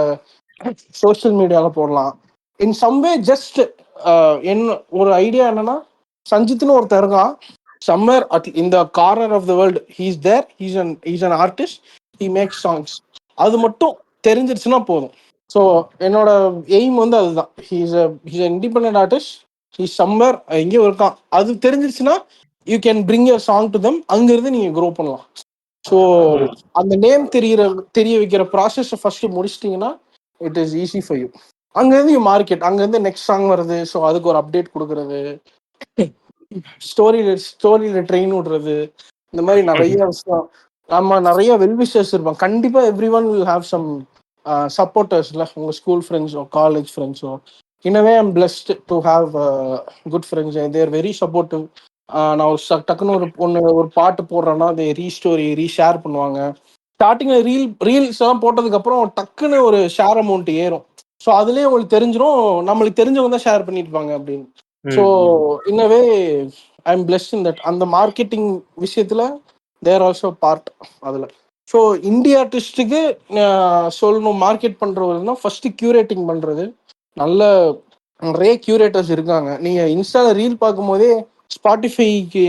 சோஷியல் மீடியாவில் போடலாம். இன் சம் வே ஜஸ்ட் என்ன ஒரு ஐடியா என்னன்னா, சஞ்சித்னு ஒருத்தர் இருக்கான் சம்மர் இந்த corner of the world, he's there, he's an artist, he makes songs. அது மட்டும் தெரிஞ்சிருச்சுன்னா போதும். ஸோ என்னோட எய்ம் வந்து அதுதான். He's independent artist, he's somewhere எங்கேயும் இருக்கான், அது தெரிஞ்சிருச்சுன்னா you can bring your song to them. அங்கிருந்து நீங்க க்ரோ பண்ணலாம். ஸோ அந்த நேம் தெரிய வைக்கிற ப்ராசஸை ஃபர்ஸ்ட் முடிச்சிட்டிங்கன்னா it is easy for you. அங்கேருந்து யூ மார்க்கெட், அங்கேருந்து நெக்ஸ்ட் சாங் வருது, ஸோ அதுக்கு ஒரு அப்டேட் கொடுக்கறது, ஸ்டோரியில ட்ரெயின் விடுறது, இந்த மாதிரி நிறைய விஷயம். நம்ம நிறைய வெல்விஷர்ஸ் இருப்பாங்க கண்டிப்பா. Everyone will have some சப்போர்ட்டர்ஸ்ல, உங்க ஸ்கூல் ஃப்ரெண்ட்ஸோ காலேஜ் ஃப்ரெண்ட்ஸோ. Anyway I'm blessed to have good friends. They are very supportive. நான் ஒரு டக்குன்னு ஒரு பாட்டு போடுறேன்னா அதை ரீஷேர் பண்ணுவாங்க. ஸ்டார்டிங்ல ரீல்ஸ் எல்லாம் போட்டதுக்கு அப்புறம் டக்குன்னு ஒரு ஷேர் அமௌண்ட் ஏறும். ஸோ அதுலேயே உங்களுக்கு தெரிஞ்சிடும் நம்மளுக்கு தெரிஞ்சவங்க தான் ஷேர் பண்ணியிருப்பாங்க அப்படின்னு. So anyway I am blessed in that. அந்த மார்க்கெட்டிங் விஷயத்துல தேர் ஆல்சோ பார்ட் அதுல. ஸோ இந்திய ஆர்டிஸ்டுக்கு சொல்லணும் மார்க்கெட் பண்றதுன்னா ஃபர்ஸ்ட் கியூரேட்டிங் பண்றது. நிறைய கியூரேட்டர்ஸ் இருக்காங்க. நீங்க இன்ஸ்டால ரீல் பார்க்கும் போதே ஸ்பாட்டிஃபைக்கு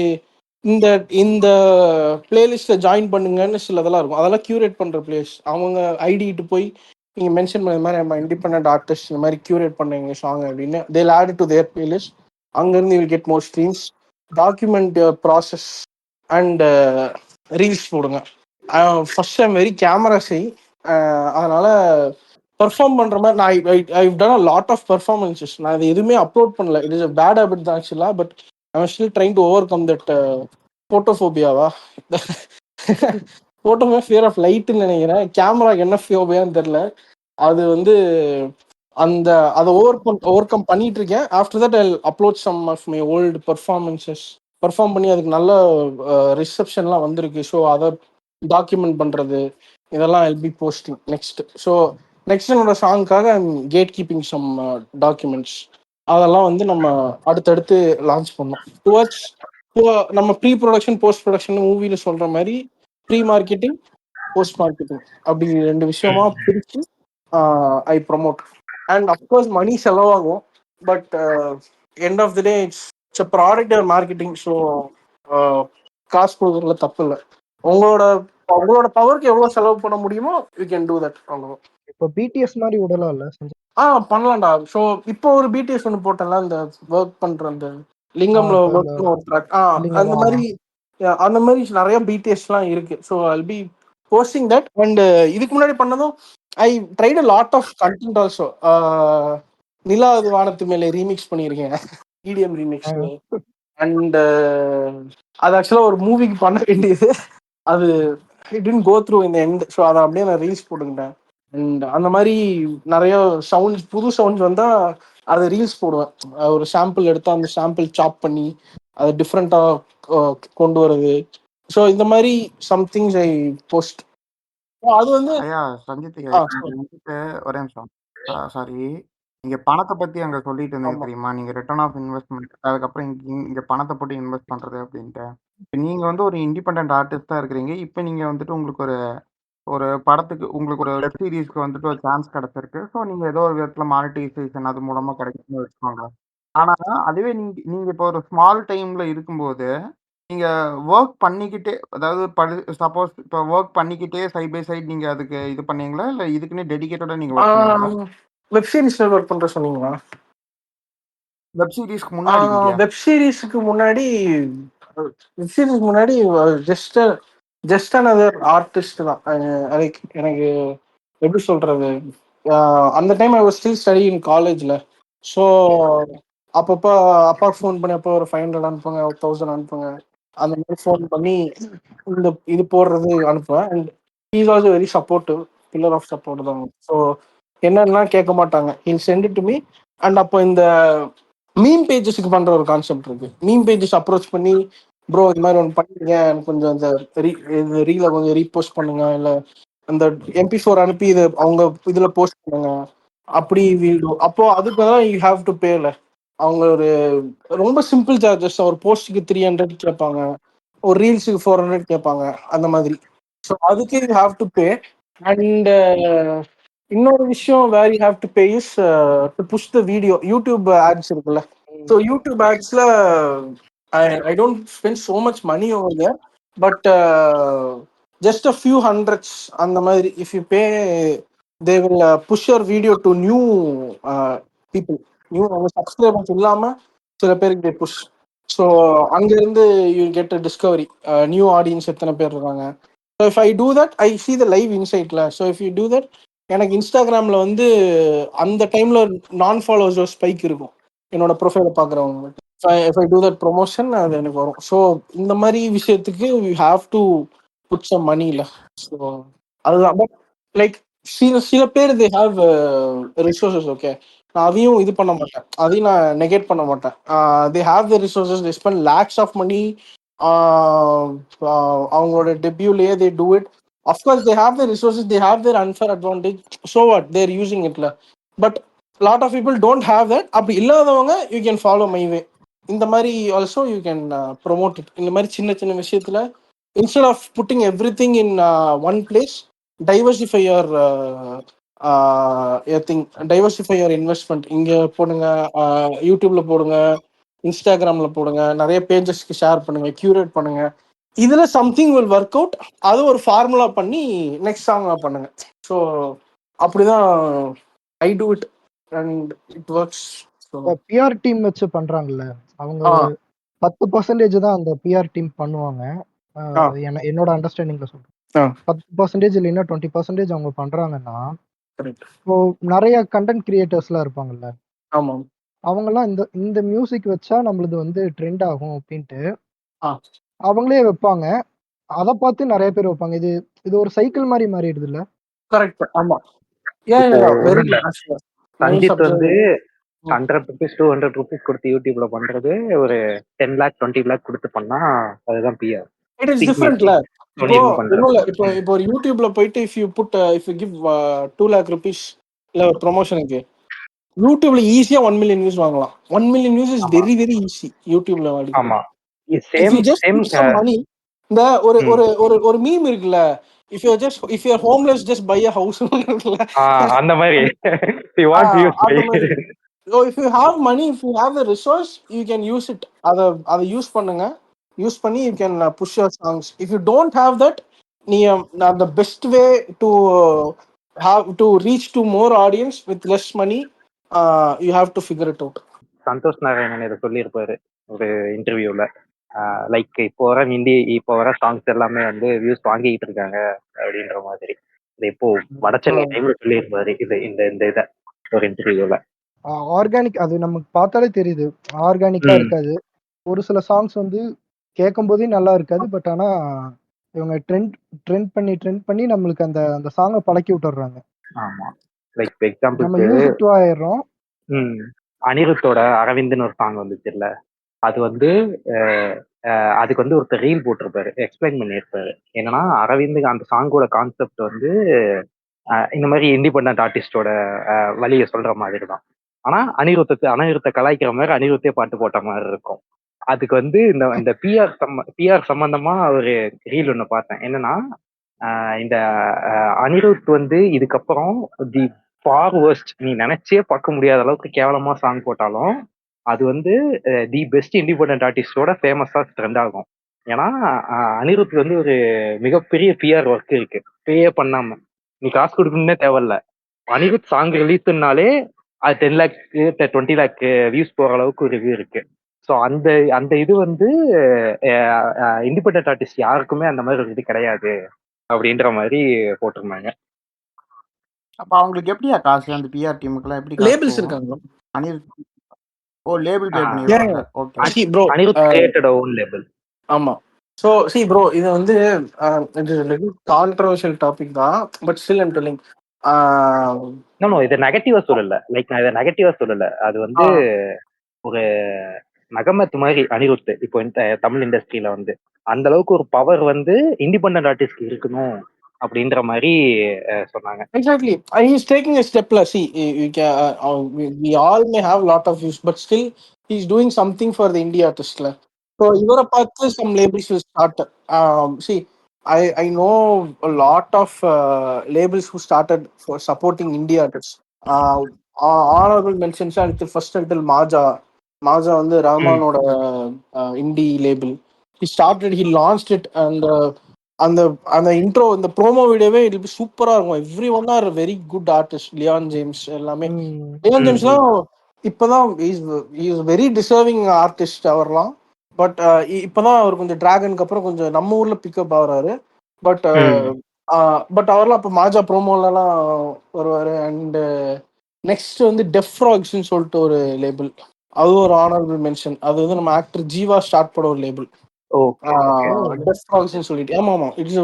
இந்த பிளேலிஸ்ட்ல ஜாயின் பண்ணுங்கன்னு சிலதெல்லாம் இருக்கும். அதெல்லாம் கியூரேட் பண்ற பிளேஸ். அவங்க ஐடிட்டு போய் நீங்க மென்ஷன் பண்ண மாதிரி நம்ம இண்டிபெண்டன்ட் ஆர்டிஸ்ட் இந்த மாதிரி கியூரேட் பண்ணுங்க சாங் அப்படின்னு they will add to their playlist. அங்கிருந்து you will get more streams. Document process and reels போடுங்க. First I'm very camera shy. அதனால பெர்ஃபார்ம் பண்ற மாதிரி நான் I done a lot of performances. நான் இது எதுவுமே அப்லோட் பண்ணல. It is a bad habit தான் ஆக்சுவலா. But I am still trying to overcome that போட்டோஃபோபியாவா போட்டோமே ஃபியர் ஆஃப் லைட்டுன்னு நினைக்கிறேன். கேமராக்கு என்ன ஃபியோபியான்னு தெரியல. அது வந்து அதை ஓவர் கம் பண்ணிட்டு இருக்கேன். After that I upload some of my old performances. Perform பண்ணி அதுக்கு நல்ல ரிசப்ஷன்லாம் வந்திருக்கு. ஸோ அதை டாக்குமெண்ட் பண்ணுறது இதெல்லாம் ஐல் be posting next. So next என்னோட சாங்க்காக கேட் கீப்பிங் சம் டாக்குமெண்ட்ஸ் அதெல்லாம் வந்து நம்ம அடுத்தடுத்து லான்ச் பண்ணோம். டுவர்ட்ஸ் நம்ம ப்ரீ ப்ரொடக்ஷன் போஸ்ட் ப்ரொடக்ஷன் மூவியில் சொல்கிற மாதிரி ப்ரீ மார்க்கெட்டிங் போஸ்ட் மார்க்கெட்டிங் அப்படி 2 விஷயமா பிரித்து I promote. And of course money செலவாகும். But end of the day it's product marketing. So காசு கொடுக்குறதுல தப்பு இல்லை. உங்களோட பவருக்கு எவ்வளோ செலவு பண்ண முடியுமோ யூ கேன் டூ தட். அவ்வளோ. இப்போ பிடிஎஸ் மாதிரி விடலாம் இல்ல பண்ணலாம்டா. ஸோ இப்போ ஒரு பிடிஎஸ் ஒன்று போட்டல, இந்த ஒர்க் பண்ற அந்த லிங்கம்ல ஒர்க் ஒரு ட்ராக் அந்த மாதிரி நிறைய பிடிஎஸ்லாம் இருக்கு. So I'll be posting that. And இதுக்கு முன்னாடி பண்ணதும் I tried a lot of content also. நிலாவது வானத்து மேலே ரீமிக்ஸ் பண்ணியிருக்கேன், இடிஎம் ரீமிக்ஸ். அண்ட் அது ஆக்சுவலாக ஒரு மூவிக்கு பண்ண வேண்டியது, அது it didn't go through in the end. So அதை அப்படியே நான் ரீல்ஸ் போட்டுக்கிட்டேன். அண்ட் அந்த மாதிரி நிறைய சவுண்ட்ஸ், புது சவுண்ட்ஸ் வந்தால் அதை ரீல்ஸ் போடுவேன். ஒரு சாம்பிள் எடுத்து அந்த சாம்பிள் சாப் பண்ணி அதை டிஃப்ரெண்ட்டாக கொண்டு வருது. ஸோ இந்த மாதிரி சம்திங்ஸ் ஐ போஸ்ட். அது வந்து ஐயா சஞ்சித், ஒரே நிமிஷம். சாரி, நீங்க பணத்தை பத்தி அங்க சொல்லிட்டு இருந்தீங்க தெரியுமா? நீங்க ரிட்டர்ன் ஆஃப் இன்வெஸ்ட்மெண்ட், அதுக்கப்புறம் இங்க பணத்தை போட்டு இன்வெஸ்ட் பண்றது அப்படின்ட்டு. நீங்க வந்து ஒரு இண்டிபெண்டன்ட் ஆர்டிஸ்டா இருக்கிறீங்க. இப்போ நீங்க வந்துட்டு உங்களுக்கு ஒரு படத்துக்கு, உங்களுக்கு ஒரு வெப் சீரிஸ்க்கு வந்துட்டு ஒரு சான்ஸ் கிடைச்சிருக்கு. ஸோ நீங்க ஏதோ ஒரு விதத்துல மானிட்டைசேஷன் அது மூலமா கிடைக்கும்னு வச்சுக்கோங்க. ஆனா அதுவே நீங்க இப்போ ஒரு ஸ்மால் டைம்ல இருக்கும்போது நீங்க ஒர்க் பண்ணிக்கிட்டே, அதாவது சப்போஸ் இப்போ ஒர்க் பண்ணிக்கிட்டே சைட் பை சைட் நீங்க அதுக்கு இது பண்ணீங்களா, இல்ல இதுக்குன்னே டெடிகேட்டடா நீங்க ஒர்க் பண்ணீங்களா? வெப் சீரிஸ்ல ஒர்க் பண்ற சொன்னீங்களா? வெப் சீரிஸ்க்கு முன்னாடி வெப் சீரிஸ்க்கு முன்னாடி ஜஸ்ட் another ஆர்டிஸ்ட் தான். லைக் எனக்கு எப்படி சொல்றது, அந்த time I was still study in காலேஜ்ல. ஸோ அப்பப்போ அப்பா ஃபோன் பண்ணி அப்போ ஒரு 500 அனுப்புங்க, 1000 அனுப்புங்க, அந்த மாதிரி ஃபோன் பண்ணி இது போடுறது அனுப்புவேன். And he is also very supportive, pillar of support தான். ஸோ என்னன்னா கேட்க மாட்டாங்க, he'll send it to me. And அப்போ இந்த மீம் பேஜஸ்க்கு பண்ற ஒரு கான்செப்ட் இருக்கு. மீம் பேஜஸ் அப்ரோச் பண்ணி, ப்ரோ இது மாதிரி ஒன்று பண்ணிருங்க, எனக்கு கொஞ்சம் இந்த ரீல கொஞ்சம் ரீபோஸ்ட் பண்ணுங்க, இல்லை அந்த MP4 அனுப்பி இது அவங்க இதுல போஸ்ட் பண்ணுங்க, அப்படி வீடியோ. அப்போ அதுக்கு தான் யூ ஹாவ் டு பேல. அவங்க ஒரு ரொம்ப சிம்பிள் சார்ஜஸ், ஒரு போஸ்ட்டுக்கு 300 கேட்பாங்க, ஒரு ரீல்ஸுக்கு 400 கேட்பாங்க, அந்த மாதிரி. ஸோ அதுக்கு you have to pay. And இன்னொரு விஷயம் where you have to pay is to push the video. YouTube ads இருக்குல்ல. ஸோ யூடியூப் ஆட்ஸ்ல I don't spend so much money over there, but just a few hundreds அந்த மாதிரி. If you pay they will push your video to new people, new subscribers இல்லாம சில பேருக்கு they push. So அங்கேருந்து you get a discovery, new audience எத்தனை பேர் இருக்காங்க. So if I do that I see the live இன்சைட்ல. So if you do that, எனக்கு இன்ஸ்டாகிராமில் வந்து அந்த டைமில் நான் ஃபாலோவர்ஸ் ஸ்பைக் இருக்கும் என்னோட ப்ரொஃபைலை பார்க்குறவங்க. If I do that promotion அது எனக்கு வரும். ஸோ இந்த மாதிரி விஷயத்துக்கு you have to put some money இல்லை. ஸோ அதுதான். பட் லைக் சில பேர் தே ஹாவ் ரிசோர்ஸஸ். ஓகே, நான் அதையும் இது பண்ண மாட்டேன், அதையும் நான் நெகேட் பண்ண மாட்டேன். They have the resources, they spend lakhs of money. அவங்களோட டெபியூலேயே they do it. Of course they have the resources, they have their unfair advantage. So what, they're using இட்ல. But lot of people don't have that. அப்படி இல்லாதவங்க you can follow my way. இந்த மாதிரி also you can promote it. இந்த மாதிரி சின்ன சின்ன விஷயத்துல instead of putting everything in one place, diversify your thing, diversify your investment. இங்க போடுங்க, யூடியூப்ல போடுங்க, இன்ஸ்டாகிராம்ல போடுங்க, நிறைய பேஜஸ்க்கு ஷேர் பண்ணுங்க, கியூரேட் பண்ணுங்க. இதுல சம்திங் வில் ஒர்க் அவுட். அது ஒரு ஃபார்முலா பண்ணி நெக்ஸ்ட் சாங்கா பண்ணுங்க. ஸோ அப்படிதான் I do it and it works. PR team வச்சு பண்றாங்கல்ல, அவங்க 10% தான் அந்த பிஆர் டீம் பண்ணுவாங்க. என்னோட அண்டர்ஸ்டாண்டிங்ல சொல்றேன். 10% இல்லைன்னா 20% அவங்க பண்றாங்கன்னா, இப்போ நிறைய கண்டென்ட் கிரியேட்டர்ஸ்லாம் இருப்பாங்கல்ல, அவங்கெல்லாம் இந்த மியூசிக் வச்சா நம்மளது வந்து ட்ரெண்ட் ஆகும் அப்படின்ட்டு அவங்களே வைப்பாங்க. அதை பார்த்து நிறைய பேர் வைப்பாங்க. இது ஒரு சைக்கிள் மாதிரி மாறிடுது இல்ல? கரெக்ட். ஆமா. சஞ்சித் வந்து 100 rupees 200 rupees கொடுத்து யூடியூப்ல பண்றது ஒரு 10 lakh 20 lakh கொடுத்து பண்ணா அதுதான் பிஆர். It is டிஃபரெண்ட்ல. இப்போ இப்போ ஒரு யூடியூப்ல போயிட்டு if you give 2 lakh rupees இல்ல ஒரு ப்ரொமோஷனுக்கு யூடியூப்ல ஈஸியா 1 million வியூஸ் வாங்கலாம். 1 million views is very very easy யூடியூப்ல வாங்கலாம். ஆமா If you just put some money, இந்த ஒரு மீம் இருக்குல்ல, if you're homeless just buy a house அந்த மாதிரி you want views so if you have money, if you have the resource, you can use it. அத use பண்ணுங்க. Use பண்ணி you can push your songs. If you don't have that, the best way to reach to more audience with less money, you have to figure it out. Santhosh Narayanan இதை சொல்லியிருப்பாரு ஒரு இன்டர்வியூல. Like இப்போ வர songs எல்லாமே வந்து வியூஸ் வாங்கிட்டு இருக்காங்க அப்படின்ற மாதிரி. இப்போ வடச்சென்னை டைம்ல சொல்லியிருப்பாரு இந்த இதை ஒரு இன்டர்வியூல. ஆர்கானிக் அது நமக்கு பார்த்தாலே தெரியுது, ஆர்கானிக்கா இருக்காது. ஒரு சில சாங்ஸ் வந்து கேட்கும் போதே நல்லா இருக்காது. பட் ஆனா இவங்க ட்ரெண்ட் பண்ணி நம்மளுக்கு அந்த சாங்கை பழக்கி விட்டுறாங்க. ஆமா, லைக் எக்ஸாம்பிள் ஆயிடுறோம். அனிருத்தோட அரவிந்த்னு ஒரு சாங் வந்துச்சு இல்ல, அது வந்து அதுக்கு வந்து ஒருத்தர் ரீல் போட்டிருப்பாரு, எக்ஸ்பிளைன் பண்ணியிருப்பாரு. என்னன்னா அரவிந்துக்கு அந்த சாங்கோட கான்செப்ட் வந்து இந்த மாதிரி இண்டிபெண்டன்ட் ஆர்டிஸ்டோட வழியை சொல்ற மாதிரி தான். ஆனா அனிருத்தை கலாய்க்கிற மாதிரி அனிருத்தே பாட்டு போட்ட மாதிரி இருக்கும். அதுக்கு வந்து இந்த பிஆர் சம்பந்தமா ஒரு ரீல் ஒண்ணு பார்த்தேன். என்னன்னா இந்த அனிருத் வந்து இதுக்கப்புறம் தி ஃபார் வர்ஸ்ட், நீ நினைச்சே பார்க்க முடியாத அளவுக்கு கேவலமா சாங் போட்டாலும் அது வந்து தி பெஸ்ட் இண்டிபெண்டன்ட் ஆர்டிஸ்டோட ஃபேமஸா ட்ரெண்ட் ஆகும். ஏன்னா அனிருத் வந்து ஒரு மிகப்பெரிய பிஆர் ஒர்க் இருக்கு, பேயே பண்ணாம நீ காசு கொடுக்கணும்னே தேவையில்ல. அனிருத் சாங் ரிலீஸ்னாலே அது 10 lakh 20 lakh வியூஸ் போற அளவுக்கு ஒரு வியூ இருக்கு. ஸோ அந்த இது வந்து இண்டிபெண்டன்ட் ஆர்டிஸ்ட் யாருக்குமே அந்த மாதிரி ஒரு இது கிடையாது அப்படின்ற மாதிரி போட்டிருந்தாங்க. அப்ப அவங்களுக்கு எப்படியா காசு? அந்த பிஆர் டீமுக்குலாம் எப்படி லேபிள்ஸ் இருக்காங்க? லேபிள் பே பண்ணிடுவாங்க. Okay bro, Anirudh created own label. ஆமா. ஸோ சி ப்ரோ, இது வந்து கான்ட்ரவர்ஷியல் டாபிக் தான். பட் ஸ்டில் ஐம் டெல்லிங், இதை நெகட்டிவா சொல்லல. லைக் நான் இதை நெகட்டிவா சொல்லல. அது வந்து ஒரு நகமத் மாதிரி அனிருத் இப்போ இந்த தமிழ் இண்டஸ்ட்ரியில வந்து அந்த அளவுக்கு ஒரு பவர் வந்து இண்டிபெண்டன்ட் ஆர்டிஸ்ட் இருக்கணும் அப்படின்ற மாதிரி சொன்னாங்க. Exactly. He's taking a step. See, we all may have lot of views, but still he's doing something for the indie artist. So இவரை பார்த்து some labels will start. See, I know a lot of labels who started for supporting indie artists. Honorable mentions until Maja வந்து ரஹ்மானோட indie label. He launched it, and அந்த intro, இந்த promo வீடியோவே இது சூப்பரா இருக்கும். Every one are very good artist. Leon James எல்லாமே. லியான் ஜேம்ஸ்லாம் இப்பதான் இஸ் வெரி டிசர்விங் ஆர்டிஸ்ட் அவர்லாம். பட் இப்பதான் அவர் கொஞ்சம் டிராகனுக்கு அப்புறம் கொஞ்சம் நம்ம ஊர்ல பிக்கப் ஆகுறாரு. பட் அவர்லாம் அப்போ மாஜா ப்ரோமோலாம் வருவாரு. அண்ட் நெக்ஸ்ட் வந்து டெஃப் ஃப்ராக்ஸ்ன்னு சொல்லிட்டு ஒரு லேபிள், அது ஒரு ஆனரபிள் மென்ஷன். அது வந்து நம்ம ஆக்டர் ஜீவா ஸ்டார்ட் பண்ண ஒரு லேபிள். சொல்லிட்டு ஆமா இட்ஸ்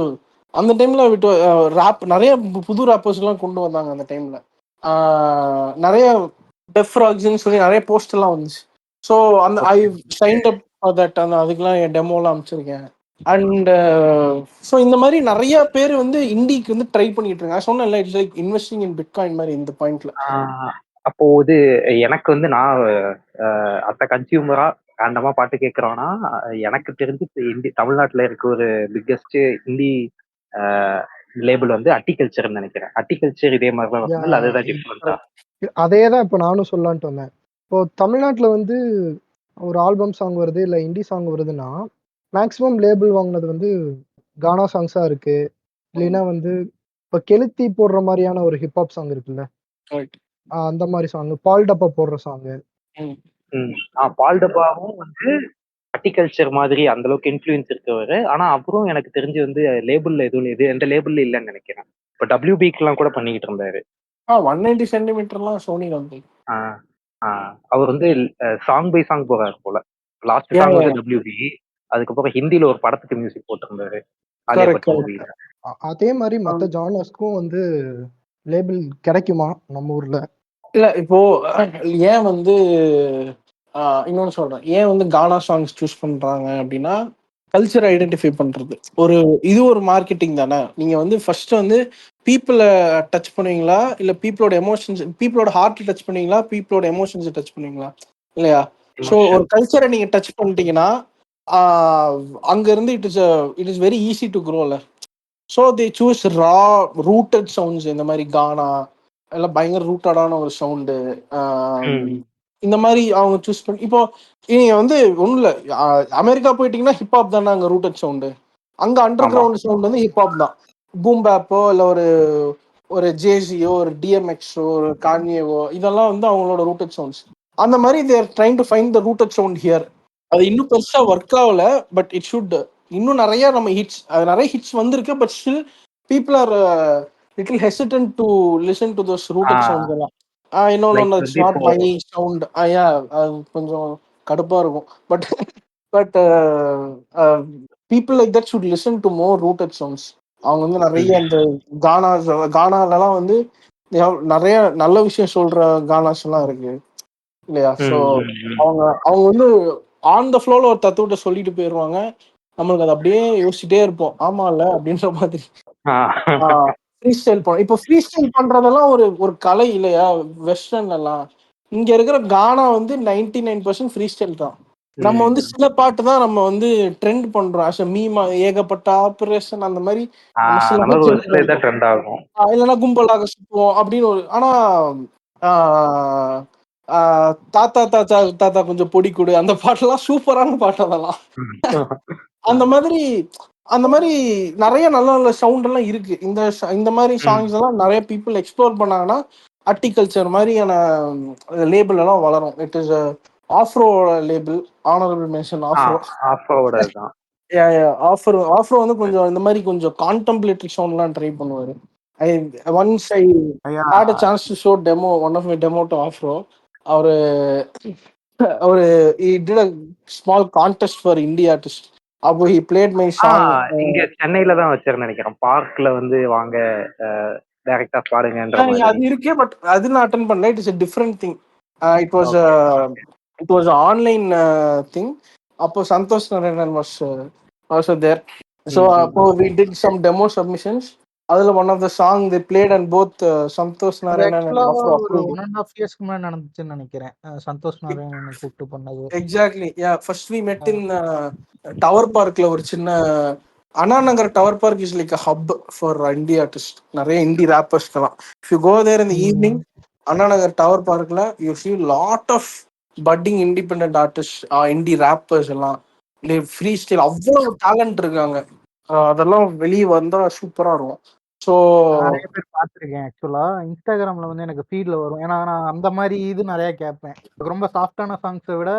அந்த டைம்ல விட்டு ராப் நிறைய புது ராப்பர்ஸ் எல்லாம் கொண்டு வந்தாங்க. அந்த டைம்ல நிறைய டெஃப் ஃப்ராக்ஸ்ன்னு சொல்லி நிறைய போஸ்ட் எல்லாம் வந்துச்சு. ஸோ அந்த ஐ சைன்ட் அப் ஃபார் தட். அந்த அதுக்கெல்லாம் என் டெமோலாம் அனுப்பிச்சிருக்கேன். அண்ட் ஸோ இந்த மாதிரி நிறைய பேர் வந்து இண்டிக்கு வந்து ட்ரை பண்ணிட்டு இருக்காங்க. சொன்னேன்ல, it's like investing in bitcoin மாதிரி இந்த பாயிண்ட்ல. அப்போ இது எனக்கு வந்து நான் அத்த கன்சியூமரா ரேண்டமா பாட்டு கேட்கறோம்னா எனக்கு தெரிஞ்சு தமிழ்நாட்டுல இருக்க ஒரு பிக்கெஸ்ட் ஹிந்தி லேபிள் வந்து அட்டிகல்ச்சர்னு நினைக்கிறேன். அட்டிகல்ச்சர் இதே மாதிரி தான், அதுதான் டிஃபரெண்டா. அதே தான் இப்போ நானும் சொல்லலான்ட்டு வந்தேன். இப்போ தமிழ்நாட்டில் வந்து ஒரு ஆல்பம் சாங் வருது இல்லை இண்டி சாங் வருதுன்னா மேக்ஸிமம் லேபிள் வாங்கினது வந்து கானா சாங்ஸா இருக்கு. இல்லைன்னா வந்து இப்போ கெளுத்தி போடுற மாதிரியான ஒரு ஹிப்ஹாப் சாங் இருக்குல்ல, அந்த மாதிரி சாங், பால் டப்பா போடுற சாங். பால் டப்பாவும் வந்து அட்டிகல்ச்சர் மாதிரி அந்த அளவுக்கு இன்ஃப்ளூயன்ஸ் இருக்கவர். ஆனா அப்புறம் எனக்கு தெரிஞ்சு வந்து லேபிள்ல எதுவும் எந்த லேபிள்ல இல்லைன்னு நினைக்கிறேன். இப்போ WBக்கெல்லாம் கூட பண்ணிக்கிட்டு இருந்தாரு. 190 சென்டிமீட்டர்லாம் சோனி வந்து அவர் வந்து சாங் பை சாங் போறாரு போல. லாஸ்ட் சாங் வந்து WB, அதுக்கப்புறம் ஹிந்தில ஒரு படத்துக்கு மியூசிக் போட்டிருந்தாரு. அதே மாதிரி மற்ற ஜானர்ஸ்க்கும் வந்து லேபிள் கிடைக்குமா நம்ம ஊர்ல? இல்ல இப்போ ஏன் வந்து இன்னொன்னு சொல்றேன், ஏன் வந்து கானா சாங்ஸ் சூஸ் பண்றாங்க அப்படின்னா, கல்ச்சர் ஐடென்டிஃபை பண்றது. இது ஒரு மார்க்கெட்டிங் தானே. நீங்க வந்து ஃபர்ஸ்ட் வந்து பீப்புளை டச் பண்ணுவீங்களா, இல்ல பீப்புளோட எமோஷன்ஸ், பீப்புளோட ஹார்ட் டச் பண்ணுவீங்களா, பீப்புளோட எமோஷன்ஸை டச் பண்ணுவீங்களா, இல்லையா? ஸோ ஒரு கல்ச்சரை நீங்க டச் பண்ணிட்டீங்கன்னா அங்க இருந்து it is very easy to க்ரோல. So they choose raw rooted sounds. இந்த மாதிரி கானா எல்லாம் பயங்கர ரூட்டடான ஒரு சவுண்டு. இந்த மாதிரி அவங்க சூஸ் பண்ணி, இப்போ நீங்க வந்து ஒன்றும் இல்லை, அமெரிக்கா போயிட்டீங்கன்னா ஹிப்ஹாப் தானே அங்கே ரூட்டட் சவுண்டு. அங்கே அண்டர் கிரவுண்ட் சவுண்ட் வந்து ஹிப்ஹாப் தான். பூம் பேப்போ இல்லை ஒரு ஜேசியோ, ஒரு டிஎம்எக்ஸோ, ஒரு கான்யேவோ, இதெல்லாம் வந்து அவங்களோட ரூட்டட் சவுண்ட்ஸ். அந்த மாதிரி தேர் trying to find the rooted sound here. அது இன்னும் பெருசா ஒர்க் ஆகல, பட் இட் ஷுட். இன்னும் நிறைய நம்ம ஹிட்ஸ், நிறைய ஹிட்ஸ் வந்திருக்கு, but still people are little hesitant to listen to those rooted sounds எல்லாம். இன்னொன்று இட்ஸ் நாட் மை சவுண்ட். அது கொஞ்சம் கடுப்பா இருக்கும். But people like that should listen to more rooted sounds. அவங்க வந்து நிறைய அந்த கானாலலாம் வந்து நிறைய நல்ல விஷயம் சொல்ற கானாஸ் எல்லாம் இருக்கு, இல்லையா? ஸோ அவங்க வந்து ஆன் த ஃப்ளோல ஒரு தத்துவத்தை சொல்லிட்டு போயிடுவாங்க. நம்மளுக்கு அதை அப்படியே யோசிச்சுட்டே இருப்போம், ஆமா இல்ல அப்படின்ற மாதிரி. ஃப்ரீ ஸ்டைல் இப்போ ஃப்ரீ ஸ்டைல் பண்றதெல்லாம் ஒரு கலை, இல்லையா? வெஸ்டர்ன் எல்லாம் இங்க இருக்கிற கானா வந்து 99% ஃப்ரீ ஸ்டைல் தான். நம்ம வந்து சில பாட்டு தான் நம்ம வந்து ட்ரெண்ட் பண்றோம். மீமா ஏகப்பட்ட ஆபரேஷன் அந்த மாதிரி இல்லைன்னா கும்பலாக சுற்றுவோம் அப்படின்னு ஆனா தாத்தா தாத்தா தாத்தா கொஞ்சம் பொடி கொடு, அந்த பாட்டெல்லாம் சூப்பரான பாட்டு. அதெல்லாம் அந்த மாதிரி நிறைய நல்ல நல்ல சவுண்ட் எல்லாம் இருக்கு. இந்த மாதிரி சாங்ஸ் எல்லாம் நிறைய பீப்புள் எக்ஸ்ப்ளோர் பண்ணாங்கன்னா அட்டிகல்ச்சர் மாதிரியான லேபிள் எல்லாம் வளரும். It is Afro label, honourable mention Afro. Afro வந்து கொஞ்சம் இந்த மாதிரி கொஞ்சம் கான்டெம்ப்ளேட்டரி சவுண்ட் எல்லாம் ட்ரை பண்ணுவாரு. Once I had a chance to show one of my demo to Afro. He did a small contest for indie artist. அப்போ he played my song. இங்க சென்னையில தான் வச்சிருந்தேன் நினைக்கிறேன், பார்க்ல வந்து வாங்க டைரக்டா பாருங்கன்ற மாதிரி. அது இருக்கே, பட் அது நான் அட்டெண்ட் பண்ணல. It is a different thing. It was an online thing. அப்போ Santhosh Narayanan was also there. So we did some demo submissions. அதுல one of the song they played and both Santhosh Narayanan and Afro ஒரு 1.5 years முன்னாடி நடந்துச்சுன்னு நினைக்கிறேன். சந்தோஷ் நாராயணன் கூப்பிட்டு பண்ணது. Exactly. First we met in tower பார்க்ல. ஒரு சின்ன Anna Nagar tower park is like a hub for indie artists. நிறைய இண்டி ராப்பர்ஸ்லாம். if you go there in the evening, Anna Nagar tower பார்க்ல you see lot of budding independent artists, indie rappers எல்லாம் free style. அவ்வளவு talent இருக்காங்க. அதெல்லாம் வெளியே வந்தா சூப்பரா இருக்கும். ஸோ நிறைய பேர் பார்த்துருக்கேன் ஆக்சுவலா. இன்ஸ்டாகிராம்ல வந்து எனக்கு ஃபீட்ல வரும். ஏன்னா நான் அந்த மாதிரி இது நிறைய கேட்பேன். ரொம்ப சாஃப்டான சாங்ஸை விட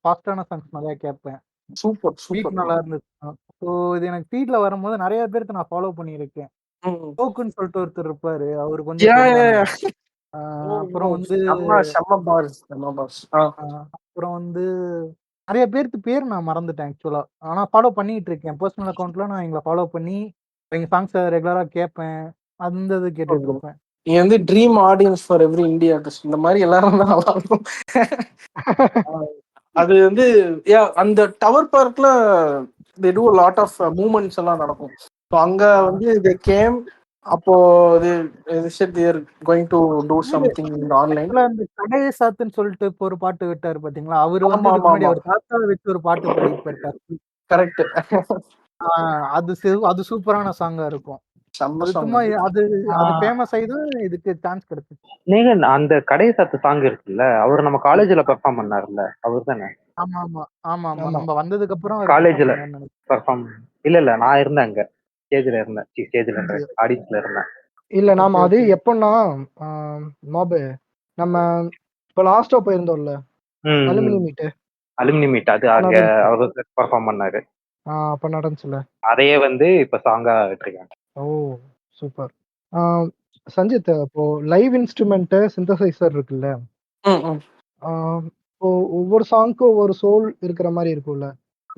ஃபாஸ்டான சாங்ஸ் நிறைய கேட்பேன். சூப்பர் ஃபீட் நல்லா இருந்துச்சு. ஸோ இது எனக்கு ஃபீட்ல வரும்போது நிறைய பேருக்கு நான் ஃபாலோ பண்ணியிருக்கேன். டோக்குன்னு சொல்லிட்டு ஒருத்தர் இருப்பாரு, அவரு கொஞ்சம். அப்புறம் வந்து அப்புறம் வந்து நிறைய பேருக்கு பேர் நான் மறந்துட்டேன் ஆக்சுவலா. ஆனா ஃபாலோ பண்ணிட்டு இருக்கேன். பர்சனல் அக்கௌண்ட்ல நான் எங்களை ஃபாலோ பண்ணி எங்க சாங்ஸை ரெகுலரா கேட்பேன். அந்த இது கேட்டுட்டு இருப்பேன். நீ வந்து dream audience for every India artist. இந்த மாதிரி எல்லாரும் தான் நல்லா இருக்கும். அது வந்து அந்த டவர் பார்க்ல they do a lot of movements எல்லாம் நடக்கும். ஸோ அங்க வந்து they came. அப்போ they said they are going to do something online. அந்த கடையை சாத்துன்னு சொல்லிட்டு இப்போ ஒரு பாட்டு விட்டாரு பாத்தீங்களா? அவரு வந்து முன்னாடி அவர் தாத்தாவை வச்சு ஒரு பாட்டு பாடி போயிட்டார். கரெக்ட். அது சூப்பரான சாங்கா இருக்கும். சும்மா அது ஃபேமஸ் ஆயிது, இதுக்கு சான்ஸ் கிடைச்சிச்சு. நீங்க அந்த கடையை சாத்து சாங் இருக்குல்ல, அவர் நம்ம காலேஜ்ல பெர்ஃபார்ம் பண்ணாருல்ல, அவர் தானே? ஆமா ஆமா ஆமா ஆமா. நம்ம வந்ததுக்கு அப்புறம் காலேஜ்ல பெர்ஃபார்ம். இல்ல நான் இருந்தேன் அங்க, ஸ்டேஜ்ல இருந்தேன். ஆடியன்ஸ்ல இருந்தேன். இல்ல நாம அது எப்பன்னா நம்ம இப்ப லாஸ்டா போயிருந்தோம்ல அலுமினி மீட் அது அங்க அவர் பெர்ஃபார்ம் பண்ணாரு. அப்ப நடந்துச்சுல, அதையே வந்து இப்ப சாங்கா விட்டுருக்காங்க. ஓ சூப்பர். சஞ்சித், இப்போ லைவ் இன்ஸ்ட்ருமெண்ட் சிந்தசைசர் இருக்குல்ல, இப்போ ஒவ்வொரு சாங்க்கும் ஒவ்வொரு சோல் இருக்கிற மாதிரி இருக்கும்ல.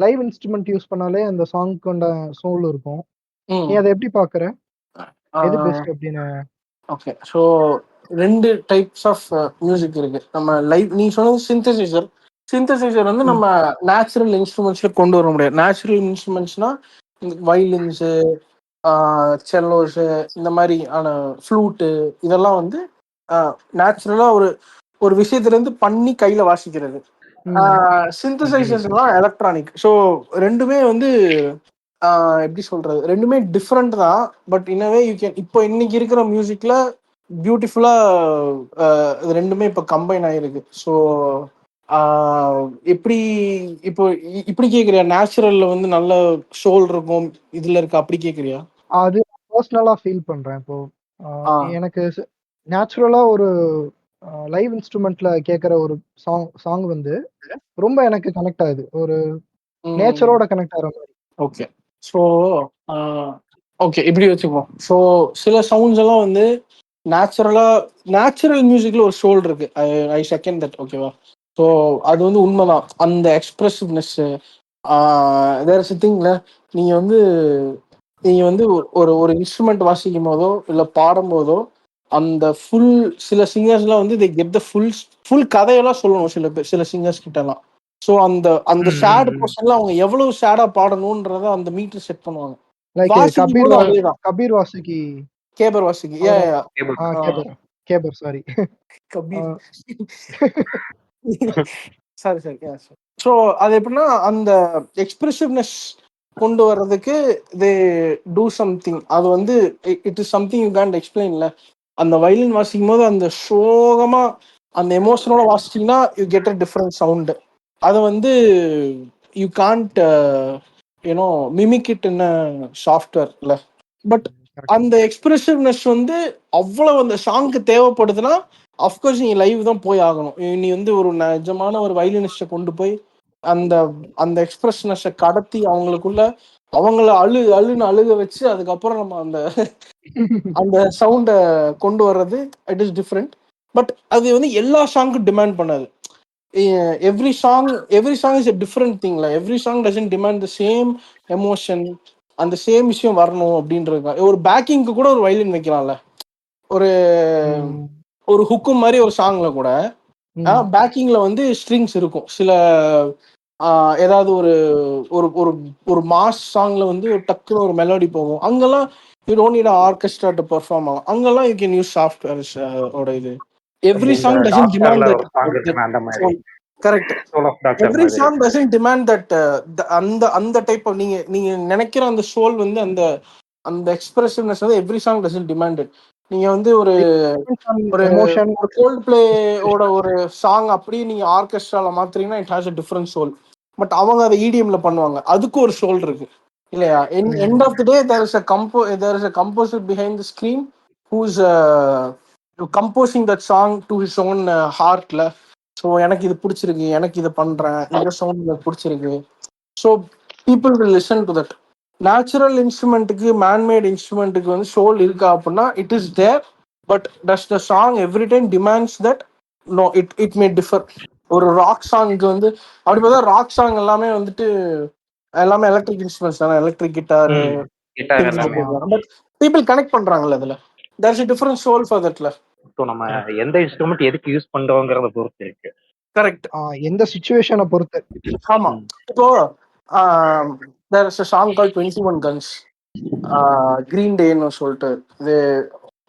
லைவ் இன்ஸ்ட்ருமெண்ட் யூஸ் பண்ணாலே அந்த சாங் கொண்ட சோல் இருக்கும். நீ அதை எப்படி பாக்குற? எது பெஸ்ட் அப்படின்னு? Okay, so 2 types of music இருக்கு. நம்ம லைவ் நீ சொன்னது சிந்தசைசர் வந்து நம்ம நேச்சுரல் இன்ஸ்ட்ருமெண்ட்ஸ்ல கொண்டு வர முடியாது. நேச்சுரல் இன்ஸ்ட்ருமெண்ட்ஸ்னா இந்த வயலின்ஸு, செல்லோஸு, இந்த மாதிரி ஆன ஃப்ளூட்டு, இதெல்லாம் வந்து நேச்சுரலா ஒரு ஒரு விஷயத்துல இருந்து பண்ணி கையில வாசிக்கிறது. சிந்தசைசர்ஸ்லாம் எலக்ட்ரானிக். ஸோ ரெண்டுமே வந்து எப்படி சொல்றது, ரெண்டுமே டிஃப்ரெண்ட் தான். பட் இன்னவே யூ கேன் இப்போ இன்னைக்கு இருக்கிற மியூசிக்ல பியூட்டிஃபுல்லா இது ரெண்டுமே இப்போ கம்பைன் ஆயிருக்கு. ஸோ எப்படி இப்போ இப்படி கேக்குறியா, நேச்சுரல்ல வந்து நல்ல சோல் இருக்கும் இதுல இருக்கு, அப்படி கேக்குறியா? அது பர்சனலா ஃபீல் பண்றேன். இப்போ எனக்கு நேச்சுரலா ஒரு லைவ் இன்ஸ்ட்ருமெண்ட்ல கேட்குற ஒரு சாங் வந்து ரொம்ப எனக்கு கனெக்ட் ஆகுது. ஒரு நேச்சரோட கனெக்ட் ஆகிற மாதிரி. ஓகே. ஸோ ஓகே, இப்படி வச்சுப்போம். ஸோ சில சவுண்ட்ஸ் எல்லாம் வந்து நேச்சுரல் மியூசிக்ல ஒரு சோல் இருக்கு. ஐ செகண்ட் தட். ஓகேவா? ஸோ அது வந்து உண்மைதான். அந்த எக்ஸ்பிரசிவ்னஸ் வேற சித்திங்ல நீங்க வந்து ஒரு ஒரு இன்ஸ்ட்ருமெண்ட் வாசிக்கும் போதோ இல்லை பாடும் போதோ அந்த சில சிங்கர்ஸ்லாம் வந்து they get the ஃபுல் கதையெல்லாம் சொல்லணும் சில சிங்கர்ஸ் கிட்ட எல்லாம். ஸோ அந்த சேட் போர்ஷன்ல அவங்க எவ்வளவு சேடா பாடணும்ன்றத அந்த மீட்டர் செட் பண்ணுவாங்க. Kabir Vasuki, கேபர் Vasuki, கேபர் sorry Kabir sorry. So அது எப்படின்னா அந்த எக்ஸ்பிரசிவ்னஸ் கொண்டு வர்றதுக்கு தே டூ சம்திங். அது வந்து it is something you can't எக்ஸ்பிளைன்ல. அந்த வயலின் வாசிக்கும் போது அந்த சோகமா அந்த எமோஷனோட வாசிச்சிங்கன்னா you get a different sound. அதை வந்து you can't you know mimic it in சாஃப்ட்வேர்ல. பட் அந்த எக்ஸ்பிரசிவ்னஸ் வந்து அவ்வளவு அந்த சாங்க்கு தேவைப்படுதுன்னா அஃப்கோர்ஸ் நீ லைவ் தான் போய் ஆகணும். நீ வந்து ஒரு நிஜமான ஒரு வயலினிஸ்ட கொண்டு போய் அந்த அந்த எக்ஸ்பிரஷனஸை கடத்தி அவங்கள அழுன்னு அழுக வச்சு அதுக்கப்புறம் நம்ம அந்த சவுண்டை கொண்டு வர்றது இட் இஸ் டிஃப்ரெண்ட். பட் அது வந்து எல்லா சாங்க்கும் டிமாண்ட் பண்ணாது. Every song is a different thing. Every song doesn't demand the same emotion. அந்த சேம் விஷயம் வரணும் அப்படின்றது. ஒரு பேக்கிங்க்கு கூட ஒரு வயலின் வைக்கலாம்ல. ஒரு ஹுக்கும் மாதிரி ஒரு சாங்ல கூட பேக்கிங்ல வந்து ஸ்ட்ரிங்ஸ் இருக்கும். சில ஏதாவது ஒரு மாஸ் சாங்ல வந்து ஒரு டக்குன்னு ஒரு மெலோடி போகும். அங்கெல்லாம் you don't need orchestra to perform ஆகும். அங்கெல்லாம் யூ கேன் யூஸ் சாஃப்ட்வேர்ஸ் ஓட இது. Every song doesn't demand that. Correct. Every song doesn't demand that. அந்த டைப் ஆஃப் நீங்க நினைக்கிற அந்த சோல் வந்து அந்த எக்ஸ்பிரசிவ்னஸ் வந்து every song doesn't demand it. நீங்க வந்து ஒரு கோல்ட் பிளேயோட ஒரு சாங் அப்படியே நீங்க ஆர்கெஸ்ட்ரால மாத்துறீங்கன்னா it has a different soul. But அவங்க அதை இடிஎம்ல பண்ணுவாங்க, அதுக்கு ஒரு சோல் இருக்கு இல்லையா? End of the day there is a composer behind the screen who's composing that song to his own heartல. ஸோ எனக்கு இது பிடிச்சிருக்கு, எனக்கு இது பண்றேன், இந்த சவுண்ட் எனக்கு பிடிச்சிருக்கு. So people will listen to that. Natural இன்ஸ்ட்ருமெண்ட்டுக்கு மேன்மேட் இன்ஸ்ட்ருமெண்ட்டுக்கு வந்து சோல் இருக்கா அப்படின்னா it is there. But does the song every time demands that? No, it may differ. ஒரு ராக் சாங்க்கு வந்து அப்படி பார்த்தா ராக் சாங் எல்லாமே எலக்ட்ரிக் இன்ஸ்ட்ருமெண்ட்ஸ் தானே, electric guitar. But people connect பண்றாங்கல்ல அதுல. There's a different soul for thatல. ஸோ நம்ம எந்த இன்ஸ்ட்ருமெண்ட் எதுக்கு யூஸ் பண்றோங்கிறத பொறுத்து இருக்கு. கரெக்ட். எந்த சிச்சுவேஷனை பொறுத்து. ஆமா. இப்போ there is a song called 21 Guns, Green Dayன்னு சொல்லிட்டு.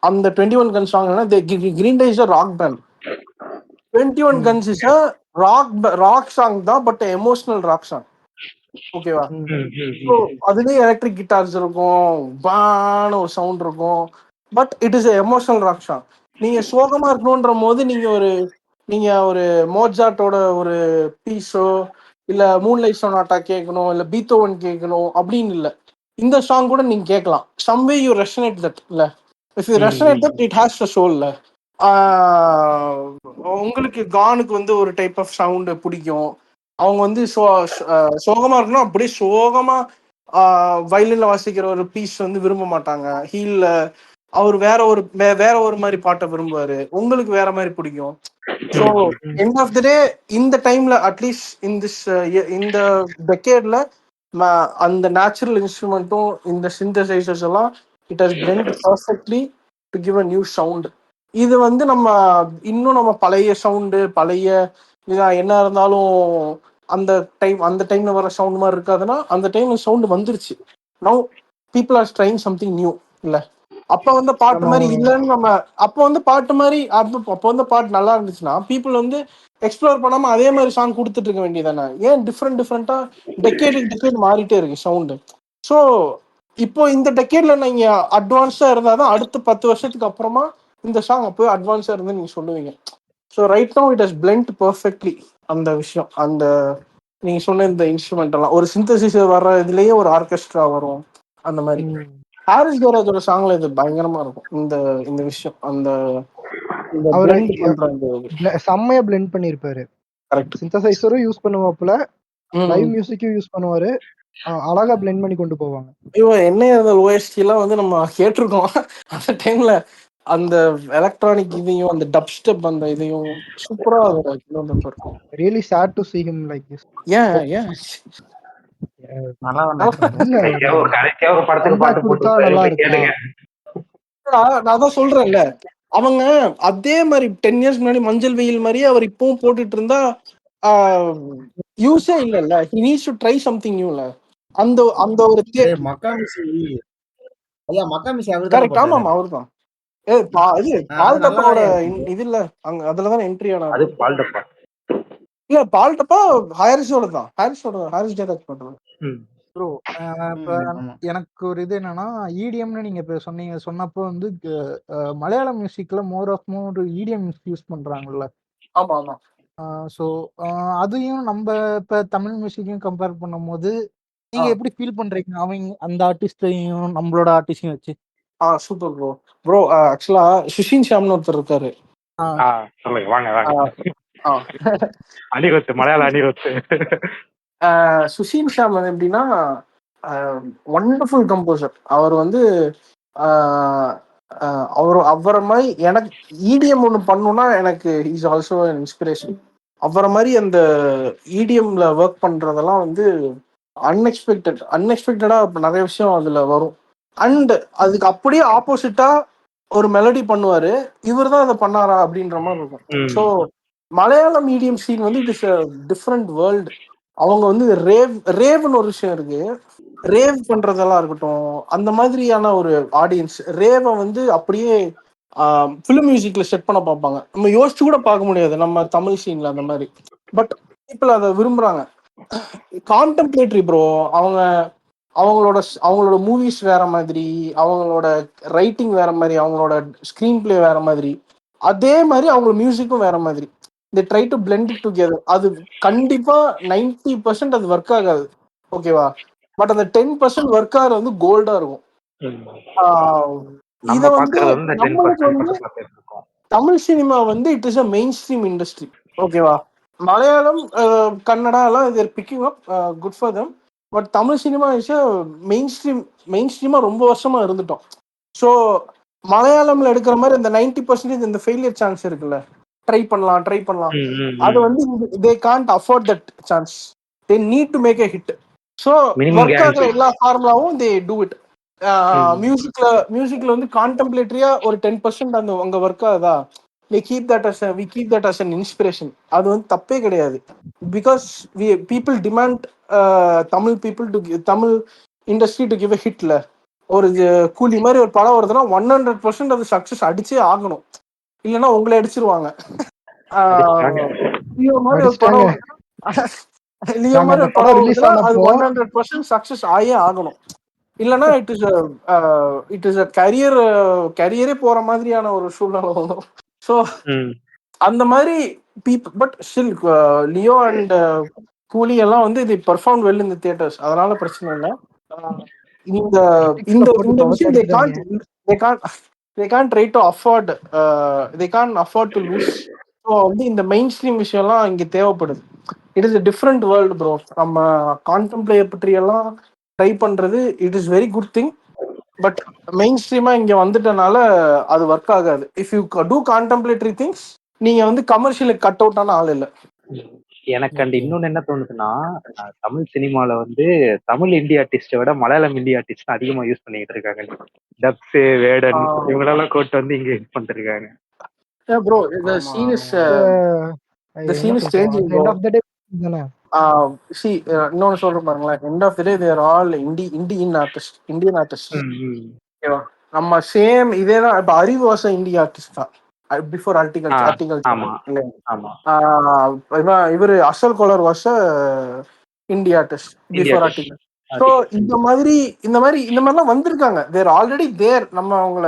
அந்த 21 Guns song Green Day is a rock band. 21 Guns is a rock song தான், பட் எமோஷனல் ராக் சாங். ஓகேவா? அதுலயே எலக்ட்ரிக் கிட்டார்ஸ் இருக்கும், பான ஒரு சவுண்ட் இருக்கும். But it is emotional rock song. நீங்க சோகமா இருக்கணும்ன்ற போது நீங்க ஒரு மோட்சார்ட்டோட ஒரு பீஸோ இல்ல மூன்லைட் சொனாட்டா கேட்கணும், இல்ல பீத்தோவன் கேட்கணும் அப்படின்னு இல்ல. இந்த சாங் கூட நீங்க கேட்கலாம். சம்வே யூ ரெசனேட் தட் இல்ல. If you resonate that it has the சோல்ல. உங்களுக்கு கானுக்கு வந்து ஒரு டைப் ஆஃப் சவுண்ட் பிடிக்கும். அவங்க வந்து சோகமா இருக்கணும், அப்படியே சோகமா வயலின்ல வாசிக்கிற ஒரு பீஸ் வந்து விரும்ப மாட்டாங்க. அவர் வேற ஒரு மாதிரி பாட்டை விரும்புவாரு, உங்களுக்கு வேற மாதிரி பிடிக்கும். ஸோ எண்ட் ஆஃப் த டே இந்த டைம்ல அட்லீஸ்ட் இந்த டெக்கேட்ல அந்த நேச்சுரல் இன்ஸ்ட்ருமெண்ட்டும் இந்த சிந்தசைசர்ஸ் எல்லாம் it has blend perfectly to give a new sound. இது வந்து நம்ம இன்னும் நம்ம பழைய சவுண்டு பழைய என்ன இருந்தாலும் அந்த டைம்ல வர சவுண்ட் மாதிரி இருக்காதுன்னா அந்த டைம்ல சவுண்ட் வந்துருச்சு. Now people are trying something new இல்ல. அப்ப வந்து பாட்டு மாதிரி இல்லைன்னு நம்ம அப்போ வந்து பாட்டு மாதிரி அப்போ வந்து பாட்டு நல்லா இருந்துச்சுன்னா பீப்புள் வந்து எக்ஸ்ப்ளோர் பண்ணாம அதே மாதிரி சாங் கொடுத்துட்டு இருக்க வேண்டியதானே. ஏன் டிஃப்ரெண்டா டெக்கேட் மாறிட்டே இருக்கு சவுண்டு. ஸோ இப்போ இந்த டெக்கேட்ல நீங்க அட்வான்ஸா இருந்தாதான் அடுத்த 10 வருஷத்துக்கு அப்புறமா இந்த சாங் அப்போ அட்வான்ஸா இருந்து நீங்க சொல்லுவீங்க. So right now it has blend perfectly. அந்த விஷயம் அந்த நீங்க சொன்ன இந்த இன்ஸ்ட்ருமெண்ட் எல்லாம் ஒரு சிந்தசிஸ் வர்ற இதுலயே ஒரு ஆர்கெஸ்ட்ரா வரும் அந்த மாதிரி. ஹாரிஸ் ஜெயராஜோட சாங்ல இது பயங்கரமா இருக்கும் இந்த இந்த விஷயம். அந்த செம்மையா பிளெண்ட் பண்ணிருப்பாரு. கரெக்ட். சிந்தசைசரும் யூஸ் பண்ணுவாப்புல, லைவ் மியூசிக்கும் யூஸ் பண்ணுவாரு. அழகா பிளெண்ட் பண்ணி கொண்டு போவாங்க. என்ன ஓஎஸ்டி எல்லாம் வந்து நம்ம கேட்டிருக்கோம் அந்த டைம்ல. அந்த எலக்ட்ரானிக் இதையும் அந்த டப் ஸ்டெப் அந்த இதையும் சூப்பரா இருக்கும். Really chat to see him like this. ஏன் நான் தான் சொல்றேன்ல, அவங்க அதே மாதிரி 10 இயர்ஸ் முன்னாடி மஞ்சள் வெயில் மாதிரியே அவர் இப்பவும் போட்டுட்டு இருந்தா யூஸே இல்ல. he needs to try something new ல. அந்த அந்த ஒரு கரெக்ட். ஆமா அவர்தான். பால் டப்பாவோட இது இல்ல அங்க அதுலதான் என்ட்ரி ஆனாரு. இல்ல பால் டப்பா ஹாரிஸோட தான். ஹாரிஸ் ஜெயராஜ் பண்றது. ப்ரோ எனக்கு ஒரு இது என்னன்னா இடிஎம்னு நீங்க இப்ப சொன்னப்போ வந்து மலையாளம் மியூசிக்ல மோர் இடிஎம் யூஸ் பண்றாங்கல்ல. ஆமா ஆமா. ஸோ அதையும் நம்ம இப்ப தமிழ் மியூசிக்கையும் கம்பேர் பண்ணும் போது நீங்க எப்படி ஃபீல் பண்றீங்க அவங்க அந்த ஆர்டிஸ்டையும் நம்மளோட ஆர்டிஸ்டையும் வச்சு? சூப்பர் ப்ரோ ஆக்சுவலா சுஷின் ஷாம்னு ஒருத்தர் இருக்காரு. சுஷின் ஷாம் வந்து எப்படின்னா வண்டர்ஃபுல் கம்போசர். அவர் வந்து அவரை மாதிரி எனக்கு இடிஎம் ஒன்று பண்ணணும்னா எனக்கு இஸ் ஆல்சோ இன்ஸ்பிரேஷன். அவரை மாதிரி அந்த இடிஎம்ல ஒர்க் பண்றதெல்லாம் வந்து அன்எக்ஸ்பெக்டடா நிறைய விஷயம் அதுல வரும். அண்ட் அதுக்கு அப்படியே ஆப்போசிட்டா ஒரு மெலடி பண்ணுவாரு. இவர் தான் அதை பண்ணாரா அப்படின்ற மாதிரி இருக்கும். ஸோ மலையாளம் மீடியம் சீன் வந்து it is a different world. அவங்க வந்து ரேவ்னு ஒரு விஷயம் இருக்கு. ரேவ் பண்றதெல்லாம் இருக்கட்டும் அந்த மாதிரியான ஒரு ஆடியன்ஸ் ரேவை வந்து அப்படியே ஃபிலிம் மியூசிக்ல செட் பண்ண பார்ப்பாங்க. நம்ம யோசிச்சு கூட பார்க்க முடியாது நம்ம தமிழ் சீன்ல அந்த மாதிரி. பட் பீப்புள் அதை விரும்புறாங்க. கான்டெம்ப்ளேட்டரி ப்ரோ. அவங்களோட மூவிஸ் வேற மாதிரி, அவங்களோட ரைட்டிங் வேற மாதிரி, அவங்களோட ஸ்கிரீன் பிளே வேற மாதிரி, அதே மாதிரி அவங்க மியூசிக்கும் வேற மாதிரி. they try to blend it together. அது கண்டிப்பா 90% அது ஒர்க் ஆகாது, ஓகேவா? பட் அந்த 10% ஒர்க் ஆகிறது வந்து கோல்டா இருக்கும். இத வந்து நம்மளுக்கு வந்து தமிழ் சினிமா வந்து it is a mainstream industry, ஓகேவா? மலையாளம் கன்னடா எல்லாம் இது picking up, good for them. But Tamil cinema is a மெயின் ஸ்ட்ரீமா ரொம்ப வருஷமா இருந்துட்டோம். ஸோ மலையாளம்ல எடுக்கிற மாதிரி இந்த 90% இந்த ஃபெயிலியர் சான்ஸ் இருக்குல்ல, ட்ரை பண்ணலாம் அது வந்து they can't afford that chance. They need to make a hit. So work ஆகிற எல்லா ஃபார்முலாவும் தே டூ இட். மியூசிக்ல வந்து கான்டெம்ப்ளேட்டரியா ஒரு 10% அந்த அங்க ஒர்க் ஆகுதா, we keep that as an inspiration. அது வந்து தப்பே கிடையாது. Because people demand Tamil industry to give a hit. ஒரு கூலி மாதிரி ஒரு படம் வருதுன்னா 100% அது சக்சஸ் அடிச்சே ஆகணும், இல்லைன்னா உங்களை அடிச்சிருவாங்க. லியோ மாதிரி ஒரு படம் அது 100% சக்சஸ் ஆயே ஆகணும், இல்லைன்னா இட் இஸ் அ கரியரே போற மாதிரியான ஒரு சூழ்நிலை வரும். ஸோ அந்த மாதிரி people. But still Leo and கூலி எல்லாம் வந்து இது perform well in the theatres, அதனால பிரச்சனை இல்லை. இந்த இந்த விஷயம் they can't try to afford, they can't afford to lose. So வந்து இந்த மெயின் ஸ்ட்ரீம் விஷயம்லாம் இங்கே தேவைப்படுது. It is a different world bro. நம்ம கான்டெம்ப்ளேட் பற்றி எல்லாம் ட்ரை பண்றது it is very good thing. But மெயின் ஸ்ட்ரீமா இங்க வந்துட்டனால அது ஒர்க் ஆகாது. If you do contemporary things நீங்க வந்து கமர்ஷியலுக்கு கட் அவுட் ஆன ஆள் இல்லை. எனக்கு அந்த இன்னொன்னு என்ன தோணுதுன்னா, தமிழ் சினிமால வந்து தமிழ் இந்திய ஆர்டிஸ்ட விட மலையாளம் இந்திய ஆர்டிஸ்ட் அதிகமா யூஸ் பண்ணிட்டு இருக்காங்க. டப்ஸ், வேடன் இவங்களெல்லாம் கூட்டு வந்து இங்க யூஸ் பண்ணிட்டு இருக்காங்க. ப்ரோ the ஆமா scene is the என்ன scene is சொல்றது changing at the bro. end of the day தானே. See, இன்னொன்னு சொல்றேன் பாருங்களேன், end of the day they are all Indian artists. ஓகேவா? நம்ம சேம் இதே தான். இப்போ அறிவு வாச இந்திய ஆர்டிஸ்ட் தான் பிஃபோர் ஆர்டிகல்ச்சர் ஆமா இல்லையா? ஆமா இவர் அசல் கோலர் வாச இந்திய artist India before test article. So இந்த மாதிரிலாம் வந்திருக்காங்க. தேர் ஆல்ரெடி தேர். நம்ம அவங்கள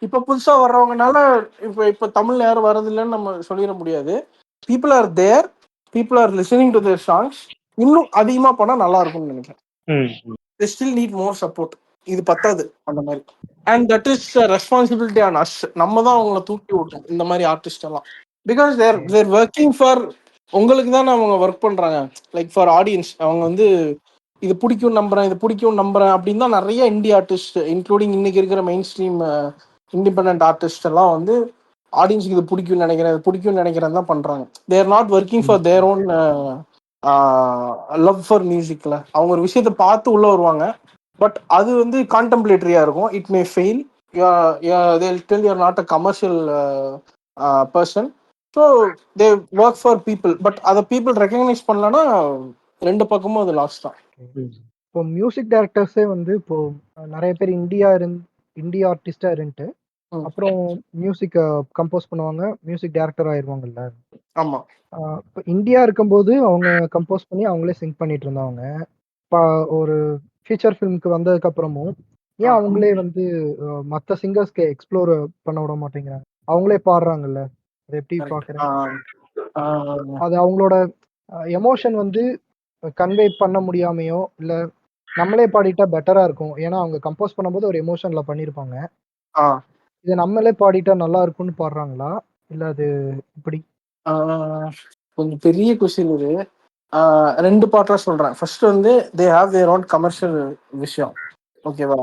இப்போ புதுசா வர்றவங்கனால இப்போ தமிழ்ல யாரும் வர்றதில்லைன்னு நம்ம சொல்லிட முடியாது. People are there, people are listening to their songs. இன்னும் அதிகமா பண்ணா நல்லா இருக்கும்னு நினைக்கிறேன். they still need more support. இது பத்தாது அந்த மாதிரி. And that is responsibility on us. நம்ம தான் அவங்கள தூக்கி விட்டோம் இந்த மாதிரி ஆர்டிஸ்ட் எல்லாம். பிகாஸ் தேர் ஒர்க்கிங் ஃபார் உங்களுக்கு தான் அவங்க ஒர்க் பண்றாங்க. Like for audience. அவங்க வந்து இது பிடிக்கும் நம்புறேன் அப்படின்னு தான் நிறைய இந்திய ஆர்டிஸ்ட் இன்க்ளூடிங் இன்னைக்கு இருக்கிற மெயின் ஸ்ட்ரீம் இண்டிபெண்டன்ட் ஆர்டிஸ்ட் எல்லாம் வந்து ஆடியன்ஸுக்கு இது பிடிக்கும்னு நினைக்கிறேன் தான் பண்றாங்க. தேர் not working for their own love for மியூசிக்ல. அவங்க ஒரு விஷயத்தை பார்த்து உள்ள வருவாங்க. பட் அது வந்து கான்டெம்ப்ளேட்டரியா இருக்கும். It may fail. they'll tell you're not a commercial person. So they work for people. But அதை பீப்புள் ரெக்கக்னைஸ் பண்ணலன்னா ரெண்டு பக்கமும் அது லாஸ் தான். இப்போ மியூசிக் டைரக்டர்ஸே வந்து இப்போ நிறைய பேர் இந்தியா ஆர்டிஸ்டா இருந்துட்டு அப்புறம் மியூசிக் கம்போஸ் பண்ணுவாங்க, மியூசிக் டைரக்டர் ஆயிருவாங்கல்ல. ஆமா. இப்போ இந்தியா இருக்கும்போது அவங்க கம்போஸ் பண்ணி அவங்களே சிங் பண்ணிட்டு இருந்தவங்க இப்போ ஒரு ஃபீச்சர் ஃபிலிம்க்கு வந்ததுக்கு அப்புறமும் ஏன் அவங்களே வந்து மற்ற சிங்கர்ஸ்க்கு எக்ஸ்ப்ளோர் பண்ண விட மாட்டேங்கிறாங்க? அவங்களே பாடுறாங்கல்ல, அதை எப்படி பாக்குறேன்? அது அவங்களோட எமோஷன் வந்து கன்வே பண்ண முடியாமையோ இல்ல நம்மளே பாடிட்டா பெட்டரா இருக்கும். ஏன்னா அவங்க கம்போஸ் பண்ணும்போது ஒரு எமோஷன்ல பண்ணிருப்பாங்க. இதை நம்மளே பாடிட்டா நல்லா இருக்கும்னு பாடுறாங்களா இல்ல அது இப்படி? கொஞ்சம் பெரிய கொஸ்டின் இது. ரெண்டு பார்ட்டா சொல்றேன். ஃபர்ஸ்ட் வந்து they have their own commercial விஷயம். ஓகேவா?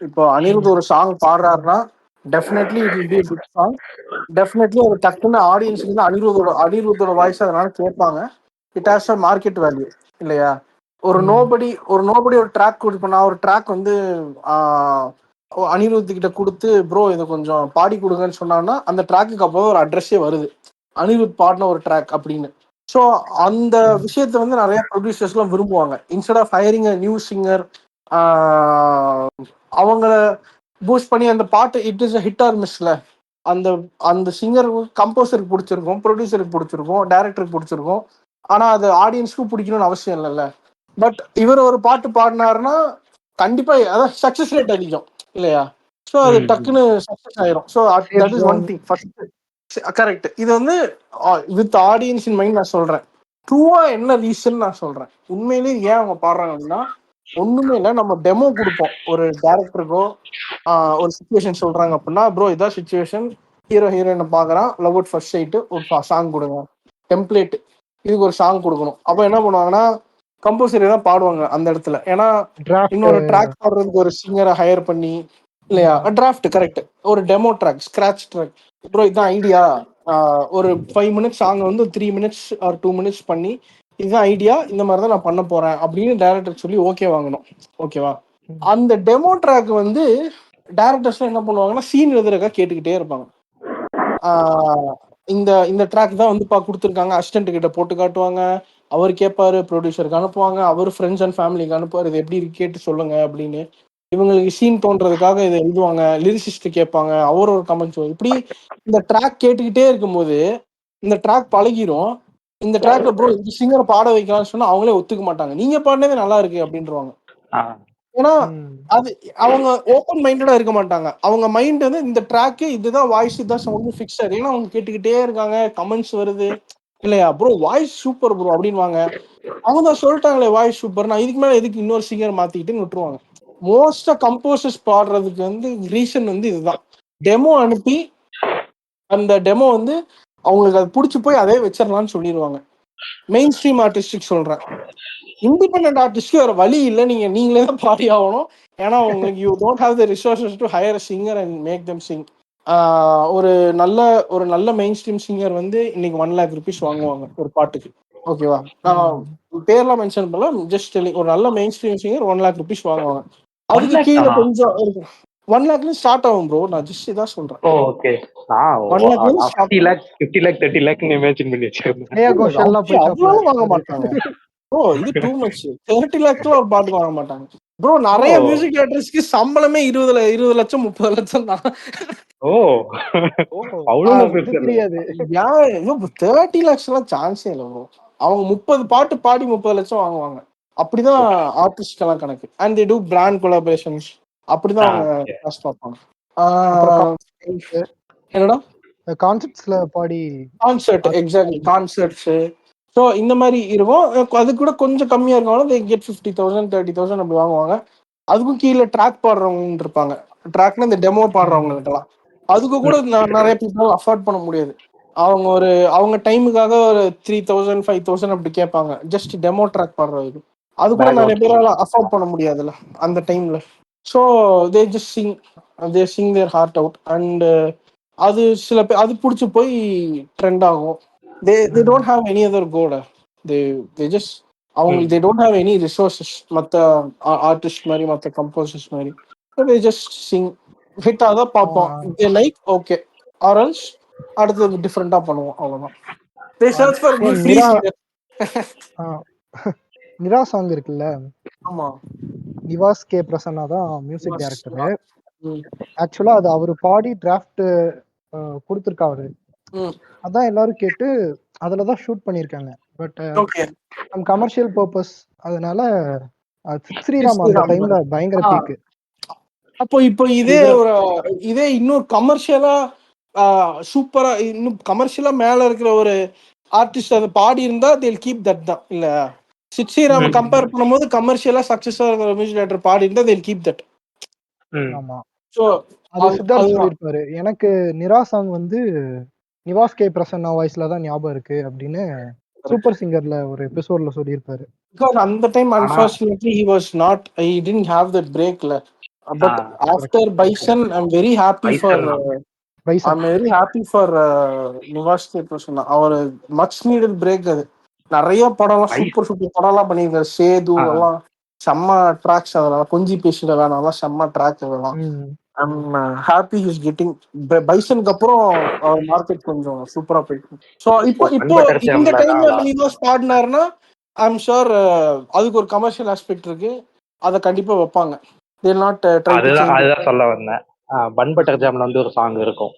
இப்போ அனிருத் ஒரு சாங் பாடுறாருன்னா definitely it will be good song. Definitely ஒரு டக்குன்னு ஆடியன்ஸுக்கு வந்து அனிருத்தோட வாய்ஸ் அதனால கேட்பாங்க. It has a market value இல்லையா? ஒரு நோபடி ஒரு ட்ராக் கொடுப்பேன். ஒரு ட்ராக் வந்து அனிருத் கிட்ட கொடுத்து ப்ரோ இதை கொஞ்சம் பாடி கொடுங்கன்னு சொன்னாங்கன்னா அந்த ட்ராக்குக்கு அப்போ ஒரு அட்ரஸே வருது, அனிருத் பாடின ஒரு ட்ராக் அப்படின்னு. ஸோ அந்த விஷயத்த வந்து நிறைய ப்ரொடியூசர்ஸ்லாம் விரும்புவாங்க. Instead of hiring a new singer அவங்கள பூஸ்ட் பண்ணி அந்த பாட்டு it is a hit or மிஸ்ல அந்த சிங்கர் கம்போசருக்கு பிடிச்சிருக்கும், ப்ரொடியூசருக்கு பிடிச்சிருக்கும், டைரக்டருக்கு பிடிச்சிருக்கும். ஆனா அது ஆடியன்ஸ்க்கும் பிடிக்கணும்னு அவசியம் இல்லைல்ல. பட் இவர் ஒரு பாட்டு பாடினாருன்னா கண்டிப்பா அதான் சக்சஸ் ரேட் அதிகம் இல்லையா? ஸோ அது டக்குன்னு சக்சஸ் ஆயிரும். So that is one thing first. Correct. இது வந்து வித் ஆடியன்ஸ் இன் மைண்ட் நான் சொல்றேன். ட்ரூவா என்ன ரீசன் நான் சொல்றேன். உண்மையிலேயே ஏன் அவங்க பாடுறாங்க அப்படின்னா ஒண்ணுமே இல்லை. நம்ம டெமோ கொடுப்போம் ஒரு டேரக்டருக்கோ, ஒரு சுச்சுவேஷன் சொல்றாங்க அப்படின்னா ப்ரோ இதான் சுச்சுவேஷன், ஹீரோயினை பாக்குறான், லவ் அட் ஃபர்ஸ்ட் சைட்டு, ஒரு சாங் கொடுங்க, டெம்ப்ளேட், இதுக்கு ஒரு சாங் கொடுக்கணும். அப்போ என்ன பண்ணுவாங்கன்னா கம்போசர் தான் பாடுவாங்க அந்த இடத்துல. ஏன்னா இன்னொரு ட்ராக் பாடுறதுக்கு ஒரு சிங்கரை ஹையர் பண்ணி இல்லையா? Draft correct. ஒரு demo track, scratch track, bro இதுதான் ஐடியா, ஒரு 5 minutes சாங் வந்து 3 minutes ஆர் 2 minutes பண்ணி இதுதான் ஐடியா, இந்த மாதிரி தான் நான் பண்ண போறேன் அப்படின்னு டைரக்டர் சொல்லி ஓகே வாங்கணும். ஓகேவா? அந்த டெமோ ட்ராக் வந்து டைரக்டர்ஸ் என்ன பண்ணுவாங்கன்னா சீன் எழுதுறக்கா கேட்டுக்கிட்டே இருப்பாங்க. இந்த ட்ராக் தான் வந்து கொடுத்துருக்காங்க, அசிஸ்டன்ட் கிட்ட போட்டு காட்டுவாங்க, அவர் கேட்பாரு, ப்ரொடியூசருக்கு அனுப்புவாங்க, அவர் ஃப்ரெண்ட்ஸ் அண்ட் ஃபேமிலிக்கு அனுப்புவார், இது எப்படி கேட்டு சொல்லுங்க அப்படின்னு. இவங்களுக்கு சீன் தோன்றதுக்காக இதை எழுதுவாங்க, லிரிசிஸ்ட் கேட்பாங்க, அவர் ஒரு கமெண்ட்ஸ். இப்படி இந்த ட்ராக் கேட்டுக்கிட்டே இருக்கும்போது இந்த ட்ராக் பழகிரும். இந்த ட்ராக்ல ப்ரோ இந்த சிங்கரை பாட வைக்கலாம்னு சொன்னா அவங்களே ஒத்துக்க மாட்டாங்க, நீங்க பாடினதே நல்லா இருக்கு அப்படின்றாங்க. ஏன்னா அது அவங்க ஓப்பன் மைண்டடா இருக்க மாட்டாங்க. அவங்க மைண்ட் வந்து இந்த ட்ராக்கு இதுதான் வாய்ஸ், இதுதான் சவுண்ட் ஃபிக்ஸட். ஏன்னா அவங்க கேட்டுக்கிட்டே இருக்காங்க, கமெண்ட்ஸ் வருது இல்லையா, ப்ரோ வாய்ஸ் சூப்பர் ப்ரோ அப்படின்வாங்க. அவங்க தான் சொல்லிட்டாங்களே வாய்ஸ் சூப்பர், நான் இதுக்கு மேல எதுக்கு இன்னொரு சிங்கர் மாத்திக்கிட்டுன்னு விட்டுருவாங்க. மோஸ்டா கம்போசர்ஸ் பாடுறதுக்கு வந்து ரீசன் வந்து இதுதான். டெமோ அனுப்பி அந்த டெமோ வந்து அவங்களுக்கு அது பிடிச்சி போய் அதே வச்சிடலாம்னு சொல்லிடுவாங்க. மெயின் ஸ்ட்ரீம் ஆர்டிஸ்டுக்கு சொல்றேன். இண்டிபெண்டன்ட் ஆர்டிஸ்ட்க்கு வேற வழி இல்லை, நீங்களே தான் பாடி ஆகணும். ஏன்னா உங்களுக்கு you don't have the resources to hire a singer and make them sing. ஒரு நல்ல மெயின் ஸ்ட்ரீம் சிங்கர் வந்து இன்னைக்கு 1 lakh rupees வாங்குவாங்க ஒரு பாட்டுக்கு. ஓகேவா? நான் பேர்லாம் மென்ஷன் பண்ணல, ஜஸ்ட் ஒரு நல்ல main stream singer 1 lakh rupees வாங்குவாங்க. அதுக்கு கீழே கொஞ்சம் 1 lakh ஸ்டார்ட் ஆகும் ப்ரோ. நான் ஜஸ்ட் இதான் சொல்றேன். ஓகே. 1 lakh நான் ஸ்டார்ட் 50 லேக் 50 லேக் 30 லேக் இமேஜின் பண்ணி வச்சிருந்தேன். ஸ்ரேயா கோஷல்லாம் போயிட்டாப்ல அவ்வளவு வாங்க மாட்டாங்க ப்ரோ. இது டூ மச். 30 lakhs ஒரு பாட்டு வாங்க மாட்டாங்க ப்ரோ. நிறைய மியூசிக் டைரக்டர்ஸ்க்கு சம்பளமே 20 லட்சம் 30 லட்சம் தான். ஓ ஓ அவ்வளவு அது பெருசு இல்ல. தெரியாது. ஏன் 30 lakhs எல்லாம் சான்ஸே இல்லை ப்ரோ. அவங்க 30 பாட்டு பாடி 30 லட்சம் வாங்குவாங்க. அப்படிதான் ஆர்டிஸ்ட் எல்லாம் கணக்கு. And they do brand collaborations. அப்படிதான் அவங்க காசு பார்ப்பாங்க. என்னடா கான்செப்ட்ஸ்ல பாடி கான்சர்ட், எக்ஸாக்ட்லி கான்சர்ட்ஸ். ஸோ இந்த மாதிரி இருக்கும். அது கூட கொஞ்சம் கம்மியா இருக்கனால they get 50,000 30,000 அப்படி வாங்குவாங்க. அதுக்கும் கீழே ட்ராக் பாடுறவங்க இருப்பாங்க. ட்ராக்னா இந்த டெமோ பாடுறவங்களுக்கெல்லாம் அதுக்கு கூட நிறைய பீப்புள் அஃபோர்ட் பண்ண முடியாது. அவங்க டைமுக்காக ஒரு 3,000 5,000 அப்படி கேட்பாங்க ஜஸ்ட் டெமோ ட்ராக் பாடுறதுக்கு. அது கூட நிறைய பேரால அஃபோர்ட் பண்ண முடியாதுல்ல அந்த டைம்ல. So they just sing their heart out. And அது சில பேர் அது பிடிச்சி போய் ட்ரெண்ட் ஆகும். they don't have any other goal. they just அவங்களுக்கு they don't have any resources மற்ற ஆர்டிஸ்ட் மாதிரி மற்ற கம்போசர்ஸ் மாதிரி. they just sing ஹிட் ஆக பார்ப்போம். they like okay or else அடுத்து டிஃப்ரெண்டா பண்ணுவோம். அவ்வளவுதான். they search for good free singer. Nira song இருக்குல்ல, ஆமா நிவாஸ் கே பிரசன்னா தான் மியூசிக் டைரக்டர். ஆக்சுவலா அது அவரு பாடி டிராஃப்ட் கொடுத்துருக்காரு. அதான் எல்லாரும் கேட்டு அதுலதான் ஷூட் பண்ணிருக்காங்க. பட் கமர்ஷியல் பர்பஸ் அதனால ஸ்ரீராம் அந்த டைம்ல பயங்கர பீக்கு. அப்போ இப்போ இதே இன்னொரு கமர்ஷியலா சூப்பரா இன்னும் கமர்ஷியலா மேல இருக்கிற ஒரு ஆர்டிஸ்ட் அதை பாடி இருந்தா they'll keep that தான். இல்ல ஸ்ரீராம் கம்பேர் பண்ணும்போது கமர்ஷியலா சக்சஸா இருக்கிற மியூசிக் டைரக்டர் பாடி இருந்தா they'll keep that. ஆமா. சோ அது சித்தார்த் சொல்லிருப்பாரு, எனக்கு நிரா சாங் வந்து நிவாஸ் கே பிரசன்னா வாய்ஸ்ல தான் ஞாபகம் இருக்கு அப்படின்னு சூப்பர் சிங்கர்ல ஒரு எபிசோட்ல சொல்லியிருப்பாரு. அந்த time unfortunately he was not, he didn't have that break. But after Bison I'm very happy for Nivas K Prasanna. அவர் மச் நீடட் பிரேக். அது நிறைய படம்லாம் சூப்பர் படம்லாம் பண்ணியிருக்காரு. சேது எல்லாம் செம்ம ட்ராக்ஸ். அதெல்லாம் கொஞ்சி பேசிட வேணாம் செம்ம ட்ராக். அதெல்லாம் I'm happy he's getting பைசனுக்கு அப்புறம் அவர் மார்க்கெட் கொஞ்சம் சூப்பரா போயிட்டு. ஸோ இப்போ இந்த டைம்ல நிவாஸ் பாடினாருன்னா ஐம் ஷூர் அதுக்கு ஒரு கமர்ஷியல் ஆஸ்பெக்ட் இருக்கு. அதை கண்டிப்பா வைப்பாங்க. அதுதான் சொல்ல வந்தேன். பன் பட்டர் ஜாம்ல வந்து ஒரு சாங் இருக்கும்.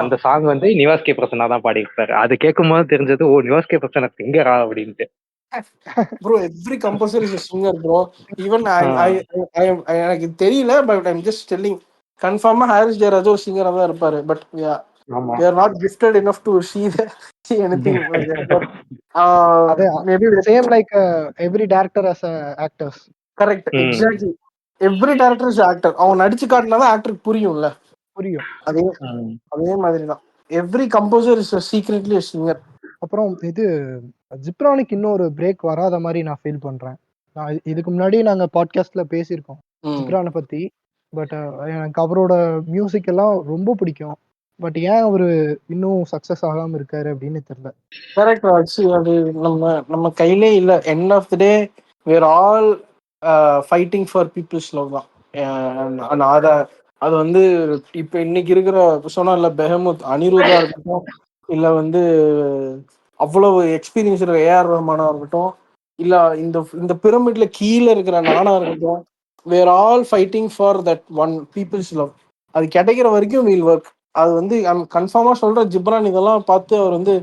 அந்த சாங் வந்து நிவாஸ் கே பிரசன்னா தான் பாடியிருப்பாரு. அது கேட்கும் போது தெரிஞ்சது ஓ நிவாஸ் கே பிரசன்னா சிங்கரா அப்படின்ட்டு. bro every composer is a singer bro. even எனக்கு தெரியல பட் I'm just telling கன்ஃபார்மா ஹாரிஸ் ஜெயராஜ் ஒரு சிங்கரா தான் இருப்பாரு. But we are not gifted enough to see anything. but maybe same like every director as a actors. correct, exactly. every director is actor. அவன் நடிச்சு காட்டினா தான் ஆக்டருக்கு புரியும்ல. புரியும். அதே மாதிரி தான் every composer is secretly a singer. அப்புறம் இது ஜிப்ரானிக் இன்னொரு பிரேக் வராத மாதிரி நான் ஃபீல் பண்றேன். நான் இதுக்கு முன்னாடி நாங்க பாட்காஸ்ட்ல பேசியிருக்கோம் ஜிப்ரானை பத்தி. பட் எனக்கு அவரோட மியூசிக் எல்லாம் ரொம்ப பிடிக்கும். பட் ஏன் அவரு இன்னும் சக்சஸ் ஆகாம இருக்காரு அப்படின்னு தெரியல. கரெக்ட். அது நம்ம கையிலே இல்ல. End of the day we are all fighting for people's love தான். அது வந்து இப்ப இன்னைக்கு இருக்கிற சொன்னால பெஹமுத் அனிருத்தா இருக்கட்டும், இல்ல வந்து அவ்வளவு எக்ஸ்பீரியன்ஸ் இருக்கிற ஏஆர் ரஹ்மானா இருக்கட்டும், இல்ல இந்த பிரமிட்ல கீழே இருக்கிற நானா இருக்கட்டும், we are all fighting for that one people's love. அது கிடைக்கிற வரைக்கும் we'll work. அது வந்து கன்ஃபார்மா சொல்ற ஜிப்ரான் இதெல்லாம் பார்த்து அவர் வந்து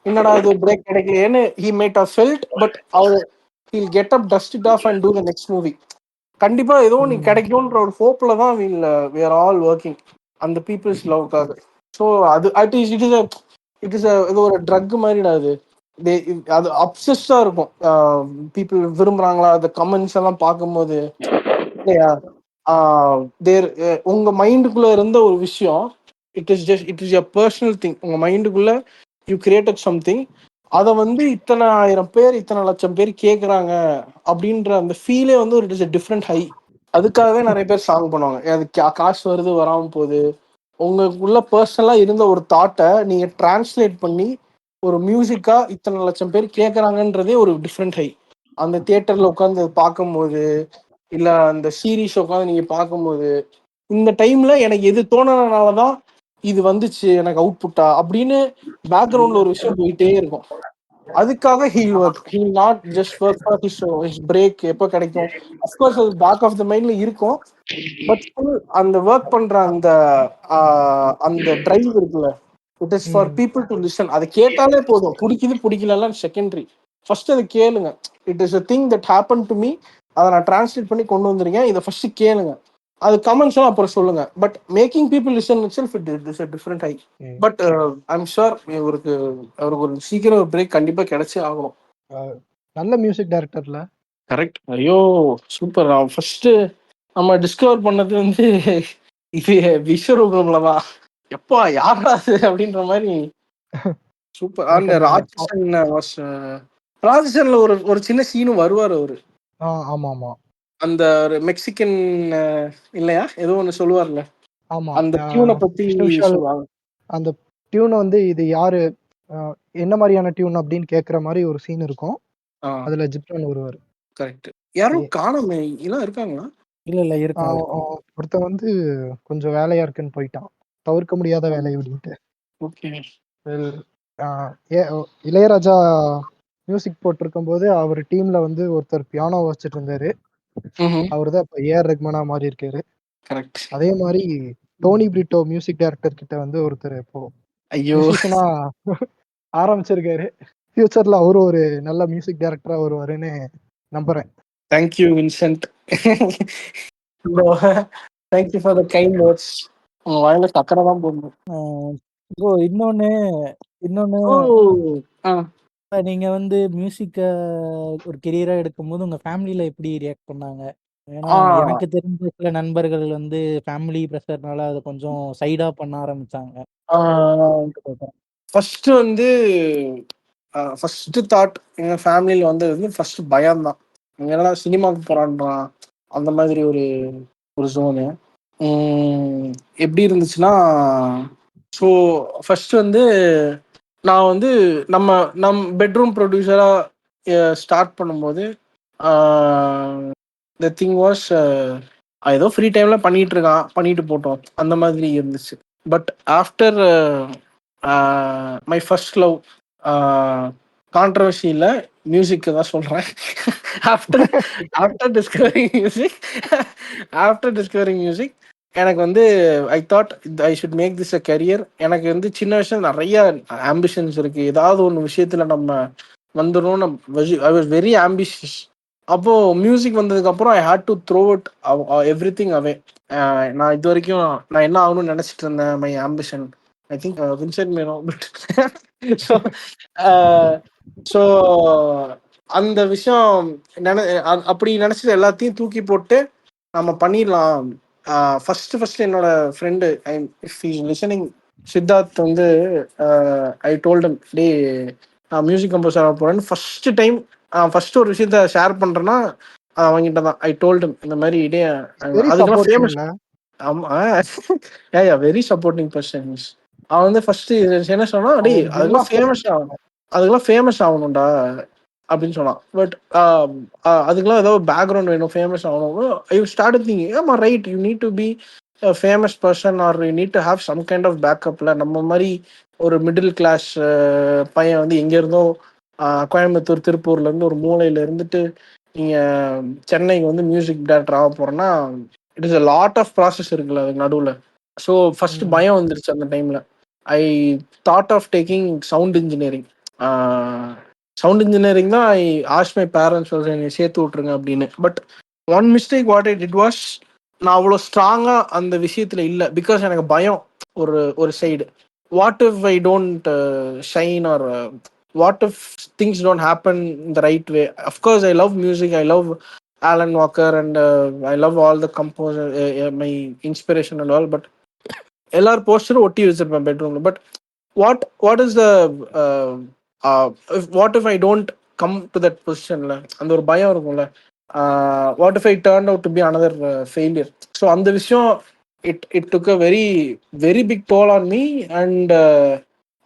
என்னடா இது பிரேக் கிடைக்கலையேன்னு he might have felt, but அவர் he'll get up, dust it off and do the next movie. கண்டிப்பா ஏதோ நீ கிடைக்கும்ன்ற ஒரு ஹோப்ல தான் we are all working அந்த பீப்புள்ஸ் லவ்க்காக. ஸோ அது இட் இஸ் ஏதோ ஒரு ட்ரக் மாதிரிடா. அது அப்சஸ்டா இருக்கும். பீப்புள் விரும்புறாங்களா அந்த கமெண்ட்ஸ் எல்லாம் பார்க்கும்போது இல்லையா, உங்க மைண்டுக்குள்ள இருந்த ஒரு விஷயம் it is a personal thing. உங்க மைண்டுக்குள்ள யூ கிரியேட்டட் சம்திங். அதை வந்து இத்தனை ஆயிரம் பேர் இத்தனை லட்சம் பேர் கேட்குறாங்க அப்படின்ற அந்த ஃபீலே வந்து ஒரு it is a different high. அதுக்காகவே நிறைய பேர் சாங் பண்ணுவாங்க. அது காசு வருது வராமல் போகுது. உங்களுக்குள்ள பர்சனலா இருந்த ஒரு தாட்டை நீங்க டிரான்ஸ்லேட் பண்ணி ஒரு மியூசிக்கா இத்தனை லட்சம் பேர் கேட்குறாங்கன்றதே ஒரு டிஃப்ரெண்ட் ஹை. அந்த தியேட்டர்ல உட்காந்து பார்க்கும்போது இல்ல அந்த சீரீஸ் உட்காந்து நீங்க பார்க்கும்போது இந்த டைம்ல எனக்கு எது தோணுனனாலதான் இது வந்துச்சு எனக்கு அவுட்புட்டா அப்படின்னு பேக்ரவுண்ட்ல ஒரு விஷயம் போயிட்டே இருக்கும். அதுக்காக he not just work for his break எப்போ கிடைக்கும். அஃப்கோர்ஸ் அது பேக் ஆஃப் த மைண்ட்ல இருக்கும். பட் அந்த ஒர்க் பண்ற அந்த அந்த டிரைவ் இருக்குல்ல, it is for people to listen. அதை கேட்டாலே போதும், பிடிக்குது பிடிக்கல செகண்டரி. ஃபர்ஸ்ட் அதை கேளுங்க. It is a thing that happen to me. அதை நான் டிரான்ஸ்லேட் பண்ணி கொண்டு வந்துருக்கேன். இதை ஃபர்ஸ்ட் கேளுங்க, அது கமெண்ட்ஸும் அப்புறம் சொல்லுங்க. But making people listen itself it is a different high. But I'm sure அவருக்கு ஒரு சீக்கிரம் ஒரு பிரேக் கண்டிப்பா கிடைச்சே ஆகணும். நல்ல மியூசிக் டைரக்டர்ல. கரெக்ட். ஐயோ சூப்பர். ஃபர்ஸ்ட் நம்ம டிஸ்கவர் பண்ணது வந்து இது விஸ்வரூபம்ல தான். எப்பா யாரா அப்படின்ற மாதிரி சூப்பர். அந்த ராஜசன்ல ஒரு ஒரு சின்ன சீனும் வருவார் அவரு. ஆமா ஆமா, அந்த ஒரு மெக்சிகன் இல்லையா ஏதோ ஒண்ணு சொல்லுவார்ல, ஆமா. அந்த டியூனை பத்தி சொல்லுவாங்க. அந்த டியூன் வந்து இது யாரு என்ன மாதிரியான டியூன் அப்படின்னு கேக்குற மாதிரி ஒரு சீன் இருக்கும். அதுல ஜிப்ரான் வருவாரு. கரெக்ட். யாரும் காணாம எல்லாம் இருக்காங்களா? இல்ல இருக்காங்க. ஒருத்தன் வந்து கொஞ்சம் வேலையா இருக்குன்னு போயிட்டான், தவிர்க்க முடியாத வேலை அப்படின்ட்டு. ஓகே. இளையராஜா மியூசிக் போட்டிருக்கும் போது அவர் டீம்ல வந்து ஒருத்தர் பியானோ வச்சுட்டு இருந்தாரு. அவர்தான் இப்ப ஏஆர் ரஹ்மானா மாறி இருக்காரு. கரெக்ட். அதே மாதிரி டோனி பிரிட்டோ மியூசிக் டைரக்டர் கிட்ட வந்து ஒருத்தர் இப்போ மியூசிஷியனா ஆரம்பிச்சிருக்காரு. ஃபியூச்சர்ல அவரு ஒரு நல்ல மியூசிக் டைரக்டரா வருவாருன்னு நம்புறேன். Thank you Vincent. Thank you for the kind words. உங்க வாயில சக்கரை தான் போடணும். இன்னொன்னு நீங்க வந்து மியூசிக்க ஒரு கெரியரா எடுக்கும்போது உங்க ஃபேமிலில எப்படி ரியாக்ட் பண்ணாங்க? ஏன்னா எனக்கு தெரிஞ்ச சில நண்பர்கள் வந்து ஃபேமிலி பிரஷர்னால அதை கொஞ்சம் சைடா பண்ண ஆரம்பிச்சாங்க. ஃபர்ஸ்ட் வந்து ஃபர்ஸ்ட் தாட் எங்க ஃபேமிலியில வந்து ஃபர்ஸ்ட் பயம் தான். எல்லாம் சினிமாவுக்கு போறான்றான் அந்த மாதிரி ஒரு ஒரு ஜோனு. எப்படி இருந்துச்சுன்னா, ஸோ ஃபர்ஸ்ட் வந்து நான் வந்து நம் பெட்ரூம் ப்ரொடியூசரா ஸ்டார்ட் பண்ணும்போது த திங் வாஸ் ஏதோ ஃப்ரீ டைம்ல பண்ணிட்டு போட்டோம் அந்த மாதிரி இருந்துச்சு. But after my first love, controversy இல்லை, மியூசிக்கு தான் சொல்றேன். ஆஃப்டர் டிஸ்கவரிங் மியூசிக் எனக்கு வந்து I thought I should make this a career. எனக்கு வந்து சின்ன விஷயம் நிறைய ஆம்பிஷன்ஸ் இருக்கு. ஏதாவது ஒன்று விஷயத்துல நம்ம வந்துடும். I was very ambitious. அப்போ மியூசிக் வந்ததுக்கு அப்புறம் I had to throw it everything away. நான் இது வரைக்கும் நான் என்ன ஆகணும்னு நினைச்சிட்டு இருந்தேன், my ambition, I think Vincent may know, but so அந்த விஷயம் அப்படி நினைச்சது எல்லாத்தையும் தூக்கி போட்டு நம்ம பண்ணிடலாம். ஃபர்ஸ்ட் என்னோட friend, if he is listening, Siddharth வந்து ஐ டோல்ட் ஹிம், டே நான் மியூசிக் கம்போசர் ஆக போறேன்னு ஃபர்ஸ்ட் டைம் ஃபர்ஸ்ட் ஒரு விஷயத்த ஷேர் பண்றேன்னா அவங்கிட்ட தான். ஐ டோல்ட் ஹிம் இந்த மாதிரி டே, அதுக்கெல்லாம் ஃபேமஸ். ஆமா, வெரி சப்போர்ட்டிங் பர்சன். அவன் வந்து ஃபர்ஸ்ட் என்ன சொன்னா, டே அதுக்கெல்லாம் ஃபேமஸ் ஆகணும்டா அப்படின்னு சொன்னான். பட் அதுக்கெல்லாம் ஏதாவது பேக்ரவுண்ட் வேணும், ஃபேமஸ் ஆகணும். ஐ ஸ்டார்ட் திங்கிங், ஆமா right, you need to be famous person or you need to have some kind of பேக்கப்ல. நம்ம மாதிரி ஒரு மிடில் கிளாஸ் பையன் வந்து எங்க இருந்தோ கோயம்புத்தூர் திருப்பூர்ல இருந்து ஒரு மூலையில இருந்துட்டு நீங்க சென்னைக்கு வந்து மியூசிக் டைரக்டர் ஆக போறேன்னா it is a lot of process இருக்குல்ல அதுக்கு நடுவில். ஸோ ஃபர்ஸ்ட் பயம் வந்துருச்சு அந்த டைம்ல. I thought of taking sound engineering. தான் ஐ ஆஸ்க் மை பேரண்ட்ஸ் என்னை சேர்த்து விட்டுருங்க அப்படின்னு. But one mistake what I did was, நான் அவ்வளோ ஸ்ட்ராங்கா அந்த விஷயத்துல இல்லை. பிகாஸ் எனக்கு பயம் ஒரு side. What if I don't shine or what if things don't happen in the right way. Of course I love music, I love Alan Walker and I love all the composer, my inspiration and all. But எல்லாரும் போஸ்டரும் ஒட்டி வச்சிருப்பேன் பெட்ரூம்ல. But what is the what if I don't come to that பொசிஷன்ல அந்த ஒரு பயம் இருக்கும்ல. What if I turn out to be another failure. So அந்த விஷயம் it took a very very big toll on me. And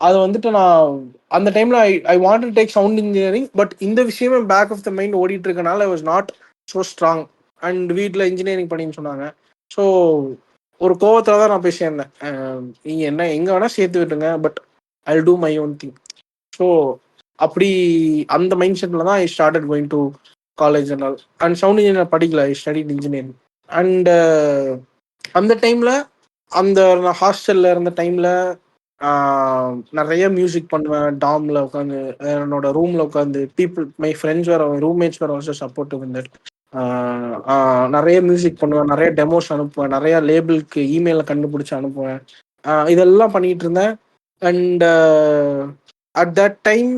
அது வந்துட்டு நான் அந்த டைம்ல I want to take sound engineering. But இந்த விஷயமே பேக் ஆஃப் த மைண்ட் ஓடிட்டு இருக்கனால I was not so strong. And வீட்டில் இன்ஜினியரிங் பண்ணின்னு சொன்னாங்க. ஸோ ஒரு கோவத்துல தான் நான் போய் சேர்ந்தேன். நீங்க என்ன எங்க வேணா சேர்த்து விட்டுங்க, but I do my own thing. So அப்படி அந்த மைண்ட் செட்ல தான் I started going to college and all. And sound engineer படிக்கல, ஐ ஸ்டடிட் இன்ஜினியரிங். அண்ட் அந்த டைம்ல அந்த நான் ஹாஸ்டல்ல இருந்த டைம்ல நிறைய மியூசிக் பண்ணுவேன். டாம்ல உட்காந்து என்னோட ரூம்ல உட்காந்து people my friends were roommates were also supportive in that. நிறைய மியூசிக் பண்ணுவேன், நிறைய டெமோஸ் அனுப்புவேன், நிறைய லேபிளுக்கு இமெயில கண்டுபிடிச்சி அனுப்புவேன். இதெல்லாம் பண்ணிட்டு இருந்தேன். அண்ட் அட் தட் டைம்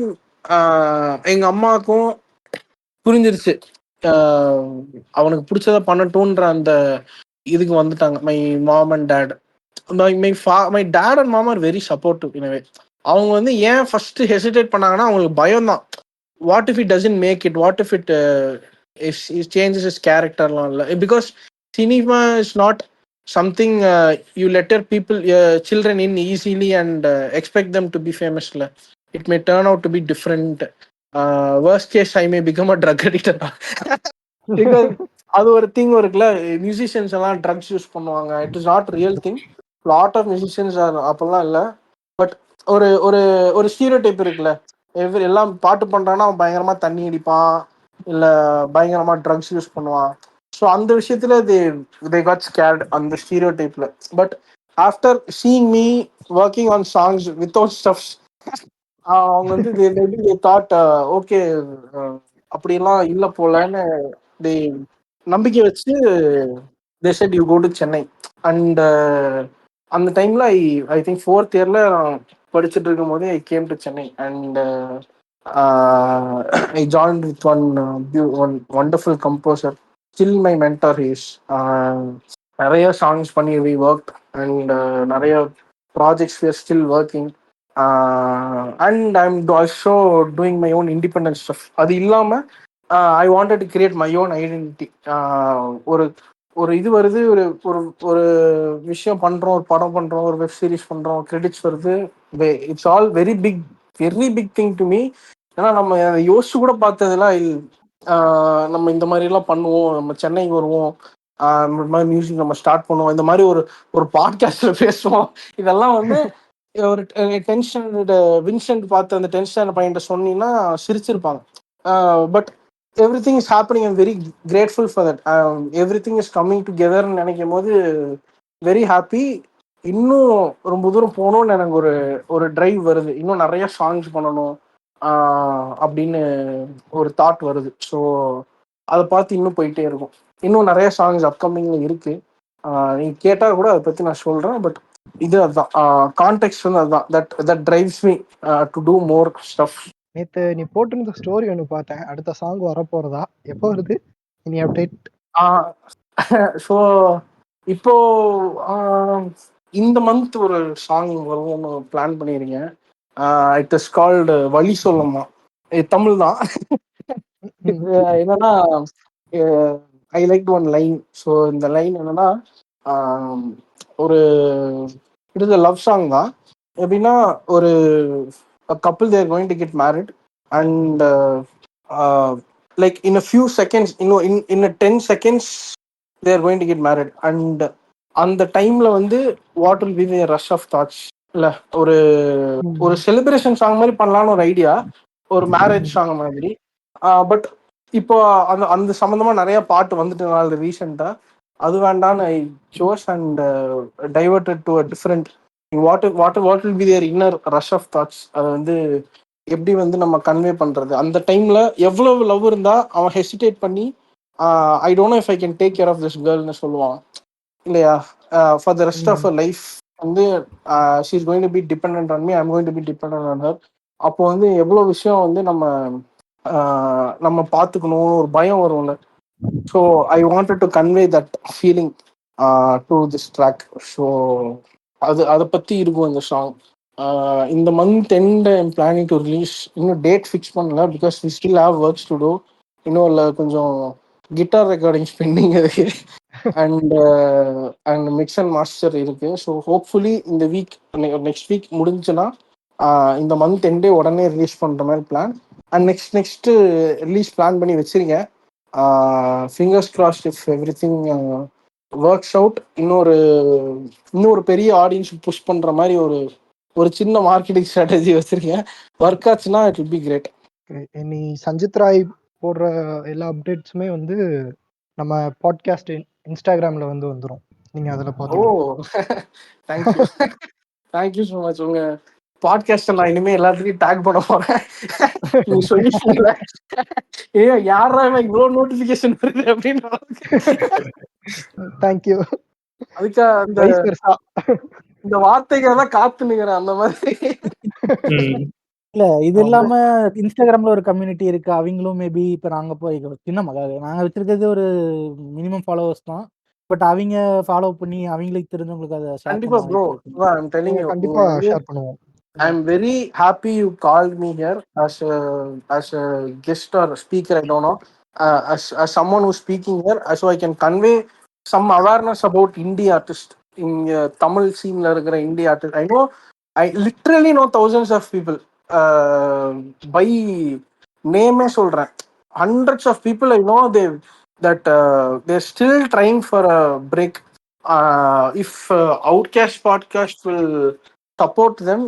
எங்க அம்மாவுக்கும் புரிஞ்சிருச்சு, அவனுக்கு பிடிச்சத பண்ணட்டும்ன்ற அந்த இதுக்கு வந்துட்டாங்க. My mom and dad, my dad and mom are very supportive in a way. அவங்க வந்து ஏன் ஃபர்ஸ்ட் ஹெசிடேட் பண்ணாங்கன்னா அவங்களுக்கு பயம் தான். What if it doesn't make it, what if it changes is கேரக்டர்லாம் இல்லை. Because cinema is not something you let your people children in easily and expect them to be famous la. It may turn out to be different. Worst case I may become a drug addict. Because அது ஒரு thing இருக்குல்ல, musicians எல்லாம் drugs use பண்ணுவாங்க. It is not real thing. Lot of musicians அப்பெல்லாம் இல்லை. But ஒரு ஒரு ஒரு ஸ்டீரியோடைப் இருக்குல்ல, எல்லாம் பாட்டு பண்றான்னா அவன் பயங்கரமா தண்ணி அடிப்பான், இல்லை பயங்கரமா ட்ரக்ஸ் யூஸ் பண்ணுவான். ஸோ அந்த விஷயத்துல they got scared அந்த ஸ்டீரியோடைப்ல. But after seeing me working on songs without stuffs, அவங்க வந்து they thought ஓகே அப்படியெல்லாம் இல்லை போலன்னு நம்பிக்கை வச்சு they said you go to Chennai. And அந்த டைம்ல ஐ திங்க் 4th yearல படிச்சுட்டு இருக்கும் போதே ஐ came to Chennai. And I joined with one wonderful composer, still my mentor. Is நிறைய சாங்ஸ் பண்ணி we worked and நிறைய projects we are still working. And I'm also doing my own independent stuff. அது இல்லாம I wanted to create my own identity. ஒரு இது வருது, ஒரு ஒரு ஒரு விஷயம் பண்றோம், ஒரு படம் பண்றோம், ஒரு வெப் சீரிஸ் பண்றோம், கிரெடிட்ஸ் வருது. It's all very big thing to me. ஏன்னா நம்ம யோசிச்சு கூட பார்த்ததுலாம் நம்ம இந்த மாதிரி எல்லாம் பண்ணுவோம், நம்ம சென்னைக்கு வருவோம், இந்த மாதிரி மியூசிக் நம்ம ஸ்டார்ட் பண்ணுவோம், இந்த மாதிரி ஒரு பாட்காஸ்ட்ல பேசுவோம். இதெல்லாம் வந்து ஒரு டென்ஷன் வின்சென்ட் பார்த்து அந்த டென்ஷன் பையன்ட்ட சொன்னீங்கன்னா சிரிச்சிருப்பாங்க. But everything is happening. I'm very grateful for that. Everything is coming together நினைக்கும் போது வெரி ஹாப்பி. இன்னும் ரொம்ப தூரம் போகணும்னு எனக்கு ஒரு டிரைவ் வருது. இன்னும் நிறைய சாங்ஸ் பண்ணணும் அப்படின்னு ஒரு தாட் வருது. ஸோ அதை பார்த்து இன்னும் போயிட்டே இருக்கும். இன்னும் நிறைய சாங்ஸ் அப்கமிங்ல இருக்கு. நீங்க கேட்டா கூட அதை பத்தி நான் சொல்றேன். பட் இது அதுதான் கான்டெக்ட் வந்து அதுதான் that drives me to do more stuff. நேத்து நீ போட்டிருந்த ஸ்டோரி ஒன்று பார்த்தேன், அடுத்த சாங் வரப்போறதா, எப்போ வருது இனி அப்டேட்? ஸோ இப்போ இந்த மந்த் ஒரு சாங் வரும்னு பிளான் பண்ணிருக்கேன். இட் இஸ் கால்டு வழி சொல்லம்மா. தமிழ் தான். என்னன்னா I like one line. So இந்த லைன் என்னன்னா ஒரு it is a love song தான். எப்படின்னா ஒரு a couple they are going to get married and like in a few seconds, in a 10 seconds they are going to get married. And அந்த டைம்ல வந்து what will be the rush of thoughts இல்ல, ஒரு celebration song மாதிரி பண்ணலாம்னு ஒரு idea, ஒரு marriage song மாதிரி. பட் இப்போ அந்த சம்பந்தமா நிறைய பாட்டு வந்துட்டனால ரீசெண்டா அது வேண்டான்னு I chose and diverted to a different what will be their inner rush of thoughts. அது வந்து எப்படி வந்து நம்ம கன்வே பண்றது, அந்த டைம்ல எவ்வளவு லவ் இருந்தா அவன் ஹெசிடேட் பண்ணி I don't know if I can take care of this கேர்ள்னு சொல்லுவான் இல்லையா, for the rest of life வந்து she is going to be dependent on me, I am going to be dependent on her. அப்போ வந்து எவ்வளோ விஷயம் வந்து நம்ம பார்த்துக்கணும் ஒரு பயம் வரும்ல. So I wanted to convey that feeling to this track. So அதை பற்றி இருக்கும் இந்த சாங். இந்த month end I'm planning to release. இன்னும் டேட் ஃபிக்ஸ் பண்ணல because we still have works to do. இன்னும் இல்லை, கொஞ்சம் கிட்டார் ரெக்கார்டிங்ஸ் பெண்டிங் இருக்கு அண்ட் மிக்ஸ் அண்ட் மாஸ்டர் இருக்கு. ஸோ ஹோப்ஃபுல்லி இந்த வீக் நெக்ஸ்ட் வீக் முடிஞ்சுன்னா இந்த மந்த் எண்டே உடனே ரிலீஸ் பண்ணுற மாதிரி plan. And next release plan பண்ணி வச்சிருங்க. Fingers crossed if every thing works out, இன்னொரு பெரிய ஆடியன்ஸ் புஷ் பண்ற மாதிரி ஒரு சின்ன மார்க்கெட்டிங் ஸ்ட்ராட்டஜி வச்சிருக்கேன். ஒர்க் ஆச்சுன்னா இட் வில் பி கிரேட். நீ சஞ்சித் ராய் போடுற எல்லா அப்டேட்ஸுமே வந்து நம்ம பாட்காஸ்ட் இன்ஸ்டாகிராம்ல வந்து வந்துடும். நீங்க அதில் ஓ பார்த்தீங்கன்னா தேங்க்யூ தேங்க்யூ ஸோ மச். உங்க பாட்காஸ்ட்டை நான் இனிமே எல்லாத்துலையும் டேக் பண்ண போறேன். நீங்க சொல்லிட்டீங்களா யாரா இவ்வளோ நோட்டிஃபிகேஷன் வருது அப்படின்னு. தேங்க்யூ. அதுக்காக அந்த வைஸ் பெருசா இந்த வார்த்தைகள்லாம் காத்து நிக்கிறேன் அந்த மாதிரி. இல்ல இது இல்லாம இன்ஸ்டாகிராம்ல ஒரு கம்யூனிட்டி இருக்கு. அவங்களும் மேபி இப்ப நாங்க போய் சின்ன நாங்க வச்சிருக்கிறது ஒரு மினிமம் ஃபாலோவர்ஸ் தான். பட் அவங்க ஃபாலோ பண்ணி அவங்களுக்கு தெரிஞ்சவங்களுக்கு அதை ஷேர் கண்டிப்பா பண்ண ப்ரோ, வாய்ப்பு இருக்கு. ஐம் டெல்லிங் யூ, கண்டிப்பா ஷேர் பண்ணுவோம். I'm very happy you called me here as a guest or speaker. I don't know, as someone who's speaking here, so I can convey some awareness about indie artist in Tamil scene la irukra indie artist. I literally know thousands of people by name solren. Hundreds of people I know they're still trying for a break. If Outcast podcast will support them,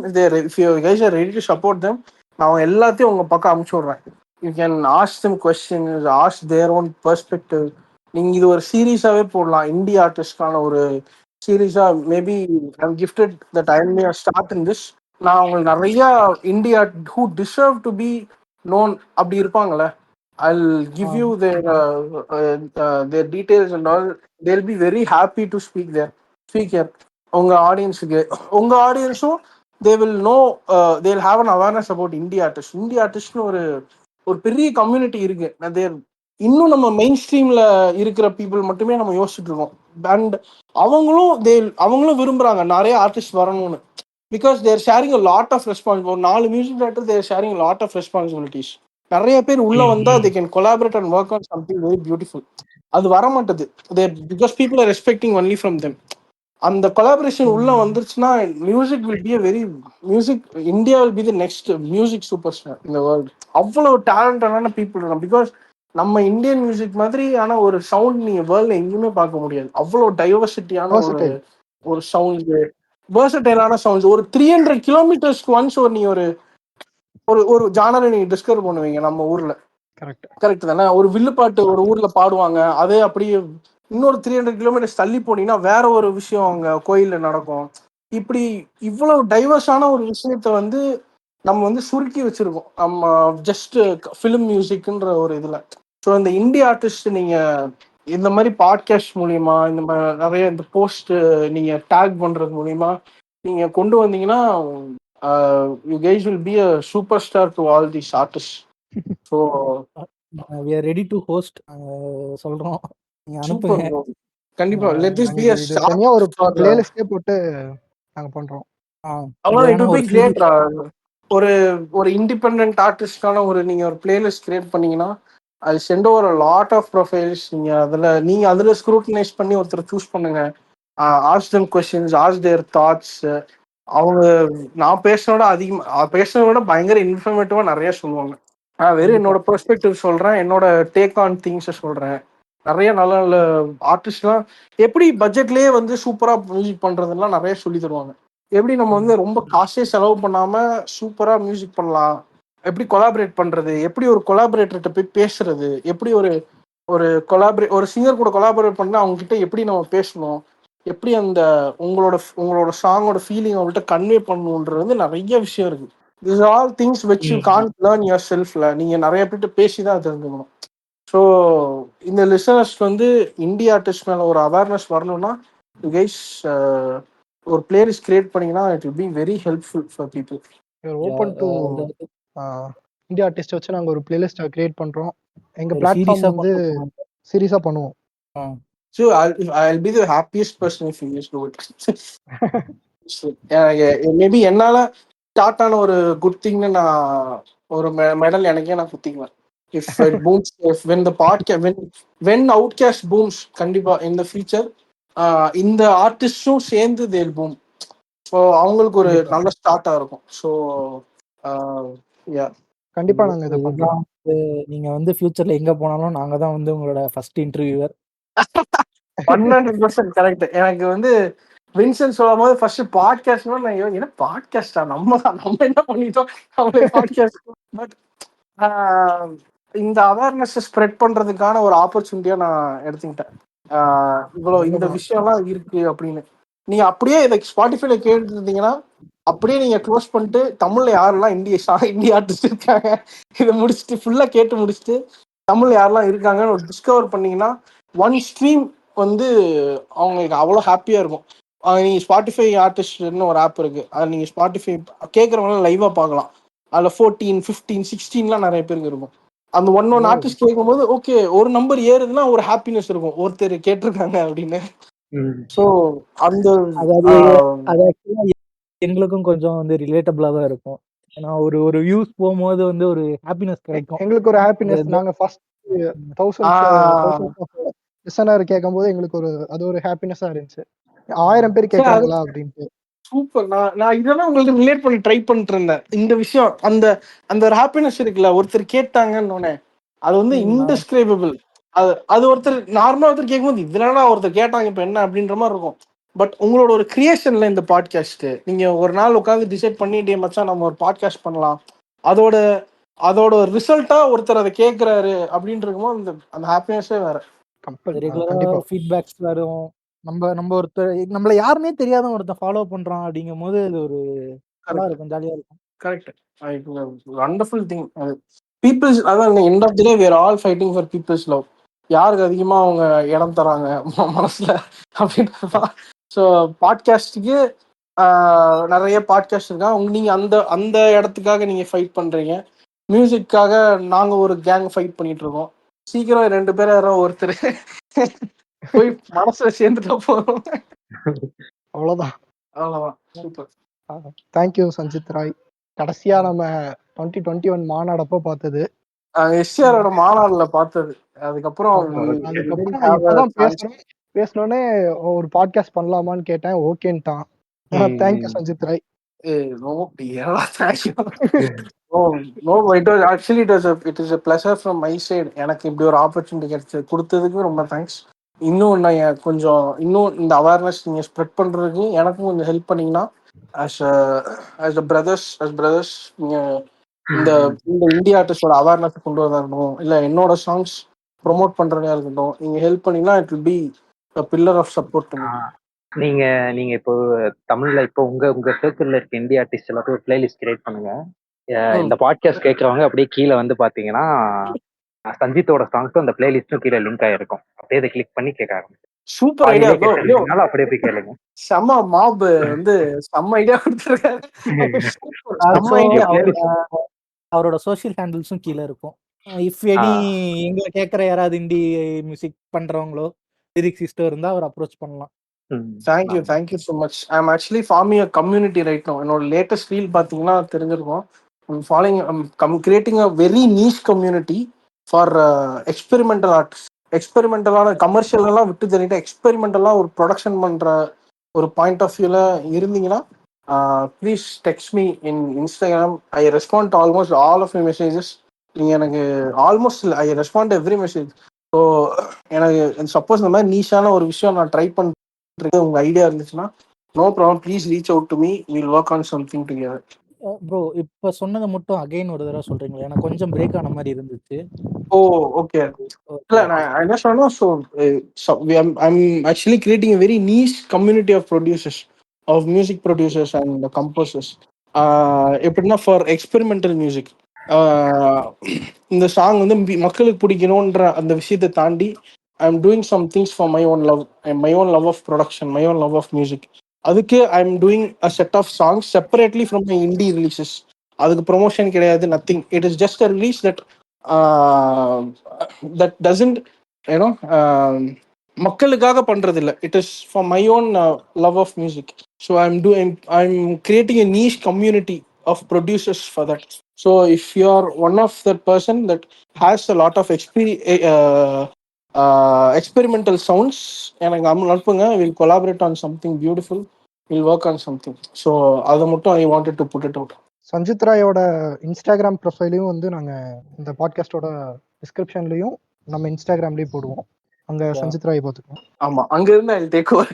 if you guys are ready to support them, நான் எல்லாத்தையும் உங்க பக்கம் அனுப்பிச்சு விடுறேன். You can ask them questions, ask their own perspective. நீங்க இது ஒரு சீரீஸாவே போடலாம், இந்திய ஆர்டிஸ்டான ஒரு சீரீஸா. Maybe I'm gifted that I may start in this. நான் உங்களுக்கு நிறைய India who deserve to be known அப்படி இருப்பாங்களே, I'll give you their details and all. They'll be very happy to speak here. உங்க ஆடியன்ஸும் they will know, they'll have an awareness about indie ஆர்டிஸ்ட்னு ஒரு பெரிய community இருக்கு. இன்னும் நம்ம மெயின் ஸ்ட்ரீம்ல இருக்கிற people மட்டுமே நம்ம யோசிச்சுட்டு இருக்கோம். அண்ட் அவங்களும் விரும்புறாங்க நிறைய ஆர்டிஸ்ட் வரணும்னு. Because they're sharing a lot of responsibility. ஒரு 4 music director they're sharing a lot of responsibilities. நிறைய பேர் உள்ள வந்தா they can collaborate and work on something very beautiful. அது வர மாட்டது because people are expecting only from them. அந்த collaboration உள்ள வந்துருச்சுன்னா music will be India will be the next music super star இந்த வேர்ல்டு. அவ்வளவு டேலண்டடான பீப்புள் இருக்காங்க. பிகாஸ் நம்ம இந்தியன் மியூசிக் மாதிரியான ஒரு சவுண்ட் நீங்க வேர்ல்ட்ல எங்கேயுமே பார்க்க முடியாது. அவ்வளவு டைவர்சிட்டியான ஒரு சவுண்ட், வேர்சடைலான சவுண்ட்ஸ். ஒரு 300 கிலோமீட்டர்ஸ்க்கு ஒன்ஸ் நீ ஒரு ஜானரை நீங்க டிஸ்கவர் பண்ணுவீங்க நம்ம ஊர்ல. கரெக்ட் தானே? ஒரு வில்லுப்பாட்டு ஒரு ஊர்ல பாடுவாங்க, அதே அப்படியே இன்னொரு 300 கிலோமீட்டர்ஸ் தள்ளி போனீங்கன்னா வேற ஒரு விஷயம் அங்க கோயில்ல நடக்கும். இப்படி இவ்வளவு டைவர்ஸான ஒரு விஷயத்த நம்ம சுருக்கி வச்சிருக்கோம் நம்ம ஜஸ்ட் ஃபிலிம் மியூசிக்ன்ற ஒரு இதுல. ஸோ இந்த இந்திய ஆர்டிஸ்ட் நீங்க இந்த மாதிரி பாட்காஸ்ட் மூலியமா, இந்த மாதிரி நிறைய இந்த போஸ்ட் நீங்க டேக் பண்றது மூலியமா நீங்க கொண்டு வந்தீங்கன்னா you guys will be a superstar to all these artists. So we are ready to host. சொல்றோம், நீங்க super அனுப்புங்க. bro. கண்டிப்பா let this be a தனியா ஒரு பிளேலிஸ்டே போட்டு நாங்க பண்றோம். அவ்வளவு it will be great. ஒரு இண்டிபெண்டன்ட் ஆர்டிஸ்டான நீங்க ஒரு பிளேலிஸ்ட் கிரியேட் பண்ணீங்கன்னா அது sent over a lot of profiles. நீங்க அதுல ஸ்க்ரூட்டனைஸ் பண்ணி ஒருத்தர் சூஸ் பண்ணுங்க. ask them questions, ask their thoughts. அவங்க நான் பேசுனத விட பயங்கர இன்ஃபர்மேட்டிவா நிறைய சொல்லுவாங்க. வெறும் என்னோட பெர்ஸ்பெக்டிவ் சொல்றேன், என்னோட டேக் ஆன் திங்ஸ் சொல்றேன். நிறைய நல்ல நல்ல ஆர்டிஸ்ட்லாம் எப்படி பட்ஜெட்லயே சூப்பரா மியூசிக் பண்றதுலாம் நிறைய சொல்லி தருவாங்க. எப்படி நம்ம ரொம்ப காசே செலவு பண்ணாம சூப்பரா மியூசிக் பண்ணலாம், எப்படி கொலாபரேட் பண்றது, எப்படி ஒரு கொலாபரேட்டர்கிட்ட போய் பேசுறது, எப்படி ஒரு சிங்கர் கூட கொலாபரேட் பண்ணா அவங்க கிட்ட எப்படி நம்ம பேசணும், எப்படி அந்த உங்களோட சாங்கோட ஃபீலிங் அவங்கள்ட்ட கன்வே பண்ணணுன்றது நிறைய விஷயம் இருக்கு. These are all things which you can't learn yourselfல. நீங்க நிறைய பேர்கிட்ட பேசிதான் தெரிஞ்சுக்கணும். ஸோ இந்த லிசனர்ஸ் இந்திய ஆர்டிஸ்ட் மேல ஒரு அவேர்னஸ் வரணும்னா யூ கைஸ் ஒரு பிளேலிஸ்ட் கிரியேட் பண்ணீங்கன்னா it will be very helpful for people. Open to India artist வச்சு நாங்க ஒரு பிளேலிஸ்ட் கிரியேட் பண்றோம். எங்க பிளாட்ஃபார்ம் சீரியஸா பண்ணுவோம். So I'll be the happiest person if you guys do it. Maybe என்னால ஸ்டார்ட் ஆன ஒரு குட் திங்னு நான் ஒரு மெடல் எனக்கே நான் குத்திக்குவேன். If it booms, when Outcast booms, கண்டிப்பா in the future இந்த ஆர்டிஸ்டும் சேர்ந்து they'll boom. ஸோ அவங்களுக்கு ஒரு நல்ல ஸ்டார்ட்டா இருக்கும். ஸோ கண்டிப்பா நாங்க இதை பண்றோம். நீங்க ஃபியூச்சர்ல எங்க போனாலும் நாங்க தான் உங்களோட ஃபர்ஸ்ட் இன்டர்வியூவர். 100% கரெக்ட். எனக்கு வந்து வின்சென்ட் சொல்லும் போது ஃபர்ஸ்ட் பாட்காஸ்ட்னா நான் என்ன பாட்காஸ்டா நம்ம என்ன பண்ணிட்டோம் அவங்களே பாட்காஸ்ட். பட் இந்த அவேர்னஸ் ஸ்ப்ரெட் பண்றதுக்கான ஒரு ஆப்பர்ச்சுனிட்டியா நான் எடுத்துக்கிட்டேன். இவ்வளவு இந்த விஷயம்லாம் இருக்கு அப்படின்னு. நீங்க அப்படியே இதை ஸ்பாட்டிஃபைல கேட்டு இருந்தீங்கன்னா அப்படியே நீங்க க்ளோஸ் பண்ணிட்டு தமிழ்ல யாரெல்லாம் இந்திய ஆர்டிஸ்ட் இருக்காங்க இதை முடிச்சுட்டு ஃபுல்லா கேட்டு முடிச்சுட்டு தமிழ்ல யாரெல்லாம் இருக்காங்கன்னு ஒரு டிஸ்கவர் பண்ணீங்கன்னா ஒன் ஸ்ட்ரீம் வந்து அவங்களுக்கு அவ்வளோ ஹாப்பியா இருக்கும். நீங்க ஸ்பாட்டிஃபை ஆர்டிஸ்ட்னு ஒரு ஆப் இருக்கு, அது நீங்க ஸ்பாட்டிஃபை கேட்கறவங்க லைவா பார்க்கலாம். அதுல 14, 15, 16 நிறைய பேருக்கு இருக்கும். அந்த ஒன் ஆர்டிஸ்ட் கேட்கும்போது ஓகே ஒரு நம்பர் ஏறுதுன்னா ஒரு ஹாப்பினஸ் இருக்கும், ஒருத்தர் கேட்டிருக்காங்க அப்படின்னு. ஸோ அந்த அது ஆக்சுவலா எங்களுக்கும் கொஞ்சம் வந்து ரிலேட்டபிளா தான் இருக்கும். ஏன்னா ஒரு வியூஸ் போகும்போது வந்து ஒரு ஹாப்பினஸ் கிடைக்கும். எங்களுக்கு ஒரு ஹாப்பினஸ். நாங்க ஃபர்ஸ்ட் 1000 லிசனர் கேட்கும்போது எங்களுக்கு அது ஒரு ஹாப்பினஸா இருந்துச்சு. 1000 பேர் கேட்கறாங்களா அப்படின்ட்டு. சூப்பர். நான் இதெல்லாம் உங்களுக்கு ரிலேட் பண்ணி ட்ரை பண்ணிட்டு இருந்தேன். இந்த விஷயம் அந்த ஒரு ஹாப்பினஸ் இருக்குல்ல, ஒருத்தர் கேட்டாங்கன்னு அது வந்து இன்டெஸ்கிரைபபிள். அது ஒருத்தர் நார்மலா ஒருத்தர் கேட்கும்போது இதனால ஒருத்தர் கேட்டாங்க இப்ப என்ன அப்படின்ற மாதிரி இருக்கும். பட் உங்களோட ஒரு கிரியேஷன்ல இந்த பாட்காஸ்ட் நீங்க ஒரு நாள் உட்காந்து டிசைட் பண்ணிட்டே மச்சான் நம்ம ஒரு பாட்காஸ்ட் பண்ணலாம், அதோட ரிசல்ட்டா ஒருத்தர் அதை கேட்கிறாரு அப்படின்னு இருக்கும்போது அந்த ஹாப்பினஸே வேற. ரெகுலரா ஃபீட்பேக்ஸ் வரும். நம்ம ஒருத்தர் நம்மள யாருன்னே தெரியாத ஒருத்தர் ஃபாலோ பண்றான் அப்படிங்கும் போது அது ஒரு நல்லா இருக்கும், ஜாலியா இருக்கும். கரெக்ட். Wonderful thing. பீப்புள்ஸ் அதான் end of the day we are all fighting for people's love. யாருக்கு அதிகமா அவங்க இடம் தராங்க மனசுல அப்படின்றதான். ஸோ பாட்காஸ்டுக்கு நிறைய பாட்காஸ்ட் இருக்கா. நீங்க அந்த இடத்துக்காக நீங்க ஃபைட் பண்றீங்க. மியூசிக்காக நாங்க ஒரு கேங் ஃபைட் பண்ணிட்டு இருக்கோம். சீக்கிரம் 2 பேர் யாரோ ஒருத்தர் போய் மனசுல சேர்ந்துட்டா போறோம். அவ்வளவுதான். சூப்பர். தேங்க்யூ சஞ்சித் ராய். கடைசியா நம்ம 2021 மாநாடப்போ பார்த்தது, எஸ்ஆரோட மாநாடுல பார்த்தது. அதுக்கப்புறம் இப்பதான் பேசணும்னே ஒரு பாட்காஸ்ட் பண்ணலாமான்னு கேட்டேன், ஓகேன்ட்டான். தேங்க்யூ சஞ்சித் ராய். எனக்கு இப்படி ஒரு ஆப்பர்ச்சுனிட்டி கிடைச்சது கொடுத்ததுக்கு ரொம்ப தேங்க்ஸ். இன்னும் இன்னும் இந்த அவேர்னஸ் நீங்க ஸ்ப்ரெட் பண்றதுக்கு எனக்கும் கொஞ்சம் ஹெல்ப் பண்ணீங்கன்னா as brothers நீங்க இந்த இந்தியா ஆர்டிஸ்டோட அவேர்னஸ் கொண்டு வரதா இருக்கட்டும், இல்ல என்னோட சாங்ஸ் ப்ரொமோட் பண்றதா இருக்கட்டும், நீங்க ஹெல்ப் பண்ணீங்கன்னா it will B a pillar of support to me. நீங்க இப்போ தமிழ்ல இப்போ உங்க சர்க்கிள்ல இருக்க இந்தியா ஆர்டிஸ்ட் எல்லாத்தையும் ஒரு பிளேலிஸ்ட் கிரியேட் பண்ணுங்க. இந்த பாட்காஸ்ட் கேட்கறவங்க அப்படியே கீழே வந்து பாத்தீங்கன்னா சஞ்சித்தோட சாங்ஸும் அந்த பிளேலிஸ்டும் கீழே லிங்க் ஆயிருக்கும். அப்படியே இதை கிளிக் பண்ணி கேட்க ஆரம்பிச்சு. Super idea. அப்படியே போய் கேளுங்க. செம்ம மாப் வந்து செம்ம ஐடியா கொடுத்துருக்காரு. அவரோட சோஷியல் ஹேண்டில்ஸும் கீழே இருக்கும். இஃப் எனி எங்களை கேட்குற யாராவது இண்டி மியூசிக் பண்றவங்களோ லிரிக்ஸிஸ்டோ இருந்தா அவர் அப்ரோச் பண்ணலாம். Thank you so much. I am actually forming a community right no. என்னோட லேட்டஸ்ட் ரீல் பார்த்தீங்கன்னா தெரிஞ்சிருக்கும். Creating a very niche community for experimental arts. எக்ஸ்பெரிமெண்டலான கமர்ஷியல் எல்லாம் விட்டு தெரிஞ்சிட்டு எக்ஸ்பெரிமெண்டலாக ஒரு ப்ரொடக்ஷன் பண்ற ஒரு பாயிண்ட் ஆஃப் வியூல இருந்தீங்கன்னா please text me in Instagram. I respond almost all of my messages. நீங்கள் எனக்கு almost I respond every message. So எனக்கு சப்போஸ் இந்த மாதிரி நீஷான ஒரு விஷயம் நான் ட்ரை பண்ணுறது உங்க ஐடியா இருந்துச்சுன்னா no problem, please reach out to me. Will work on something together. Bro இப்போ சொன்னதை மட்டும் அகைன் ஒரு தடவை சொல்றீங்களா? எனக்கு கொஞ்சம் பிரேக் ஆன மாதிரி இருந்துச்சு. Oh okay. இல்ல நான் என்ன சொன்னா, so I'm actually creating a very niche community of producers, of music producers and composers. எப்படின்னா ஃபார் எக்ஸ்பெரிமெண்டல் மியூசிக். இந்த சாங் வந்து மக்களுக்கு பிடிக்கணுன்ற அந்த விஷயத்தை தாண்டி I am doing some things for my own love of production, my own love of music. அதுக்கு I am doing a set of songs separately from my indie releases. அதுக்கு promotion கிடையாது, nothing. It is just a release that doesn't மக்களுக்காக பண்றது இல்ல. It is for my own love of music. So I'm creating a niche community of producers for that. So if you are one of that person that has a lot of experimental sounds, எனக்கு அனுப்புங்க. We'll collaborate on something beautiful. We'll work on something. So அதை மட்டும் I wanted to put it out. Sanjith ராயோட Instagram ப்ரொஃபைலையும் வந்து நாங்கள் இந்த பாட்காஸ்டோட டிஸ்கிரிப்ஷன்லையும் நம்ம இன்ஸ்டாகிராம்லேயும் போடுவோம். அங்க சஞ்சித் ராய் பார்த்துக்கோம். ஆமா, அங்க இருந்து I take over.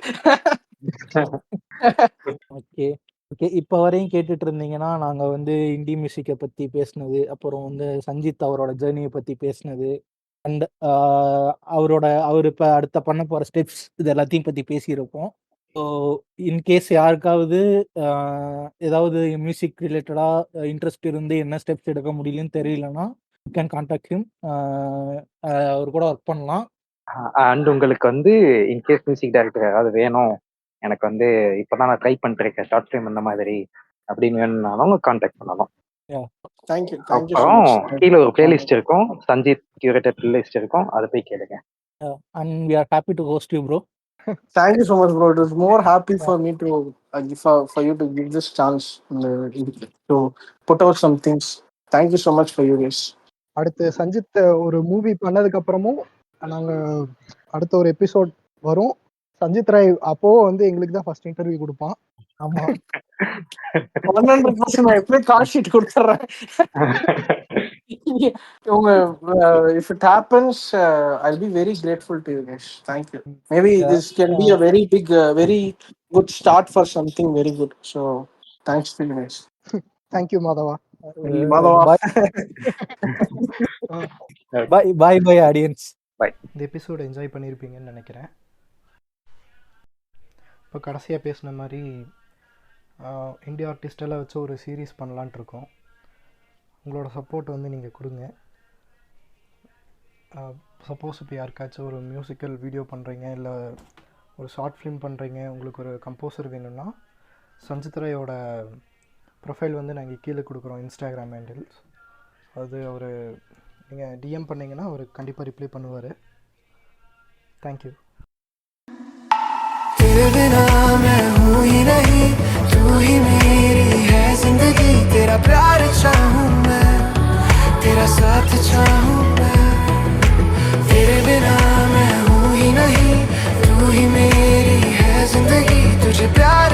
Okay okay. இப்போ வரையும் கேட்டுட்டு இருந்தீங்கன்னா நாங்க வந்து இண்டி மியூசிக்கை பத்தி பேசினது, அப்புறம் வந்து சஞ்சித் அவரோட ஜேர்னியை பத்தி பேசினது, அண்ட் அவர் இப்போ அடுத்த பண்ண போற ஸ்டெப்ஸ் இது எல்லாத்தையும் பத்தி பேசியிருப்போம். ஸோ இன்கேஸ் யாருக்காவது ஏதாவது மியூசிக் ரிலேட்டடா இன்ட்ரெஸ்ட் இருந்து என்ன ஸ்டெப்ஸ் எடுக்க முடியலன்னு தெரியலன்னா யூ கேன் கான்டாக்ட் ஹிம். அவர் கூட ஒர்க் பண்ணலாம். அண்ட் உங்களுக்கு வந்து இன்கேஸ் மியூசிக் டைரக்டர் ஏதாவது வேணும், எனக்கு வந்து இப்பதான் நான் ட்ரை பண்ணிட்டு இருக்கேன் ஷார்ட் ஃபிலிம் இந்த மாதிரி அப்படின்னு வேணும்னாலும் கான்டாக்ட் பண்ணலாம். தேங்க்யூ அப்புறம் கீழே ஒரு பிளேலிஸ்ட் இருக்கும், சஞ்சித் கியூரேட்டட் பிளேலிஸ்ட் இருக்கும், அதை போய் கேளுங்க. And we are happy to host you bro. Thank you so much, bro. It was more happy for me to for you to give this chance to put out some things. Thank you so much for you guys. அடுத்து சஞ்சித் ஒரு movie பண்ணதுக்கு அப்புறமும் நாங்க அடுத்த ஒரு episode வரும். சஞ்சித் ராய் அப்போ வந்து எங்களுக்கு தான் ஃபர்ஸ்ட் இன்டர்வியூ கொடுப்பான். ஆமா 100% நான் எப்பவே கால் ஷீட் கொடுத்துறேன். உங்க if it happens, I'll be very grateful to you guys. Thank you. Maybe this can be a very big very good start for something very good. So thanks to you guys. Thank you Madhava. Madhava. Bye audience. இந்த episode enjoy பண்ணியிருப்பீங்கன்னு நினைக்கிறேன். இப்போ கடைசியாக பேசின மாதிரி India ஆர்டிஸ்டெல்லாம் வச்சு ஒரு series பண்ணலான்ட்டு இருக்கோம். உங்களோட சப்போர்ட் வந்து நீங்கள் கொடுங்க. சப்போஸ் இப்போ யாருக்காச்சும் ஒரு மியூசிக்கல் வீடியோ பண்ணுறீங்க, இல்லை ஒரு ஷார்ட் ஃபிலிம் பண்ணுறீங்க, உங்களுக்கு ஒரு கம்போசர் வேணும்னா சஞ்சித் ராயோட ப்ரொஃபைல் வந்து நாங்கள் கீழே கொடுக்குறோம், இன்ஸ்டாகிராம் ஹேண்டில்ஸ். அது அவர் நீங்கள் டிஎம் பண்ணிங்கன்னா அவர் கண்டிப்பாக ரிப்ளை பண்ணுவார். தேங்க்யூ. तेरे बिना मैं हूँ ही नहीं, तू ही मेरी है जिंदगी, तेरा प्यार चाहूँ मैं, तेरा साथ चाहूँ मैं, तेरे बिना मैं हूँ ही नहीं, तू ही मेरी है जिंदगी, तुझे प्यार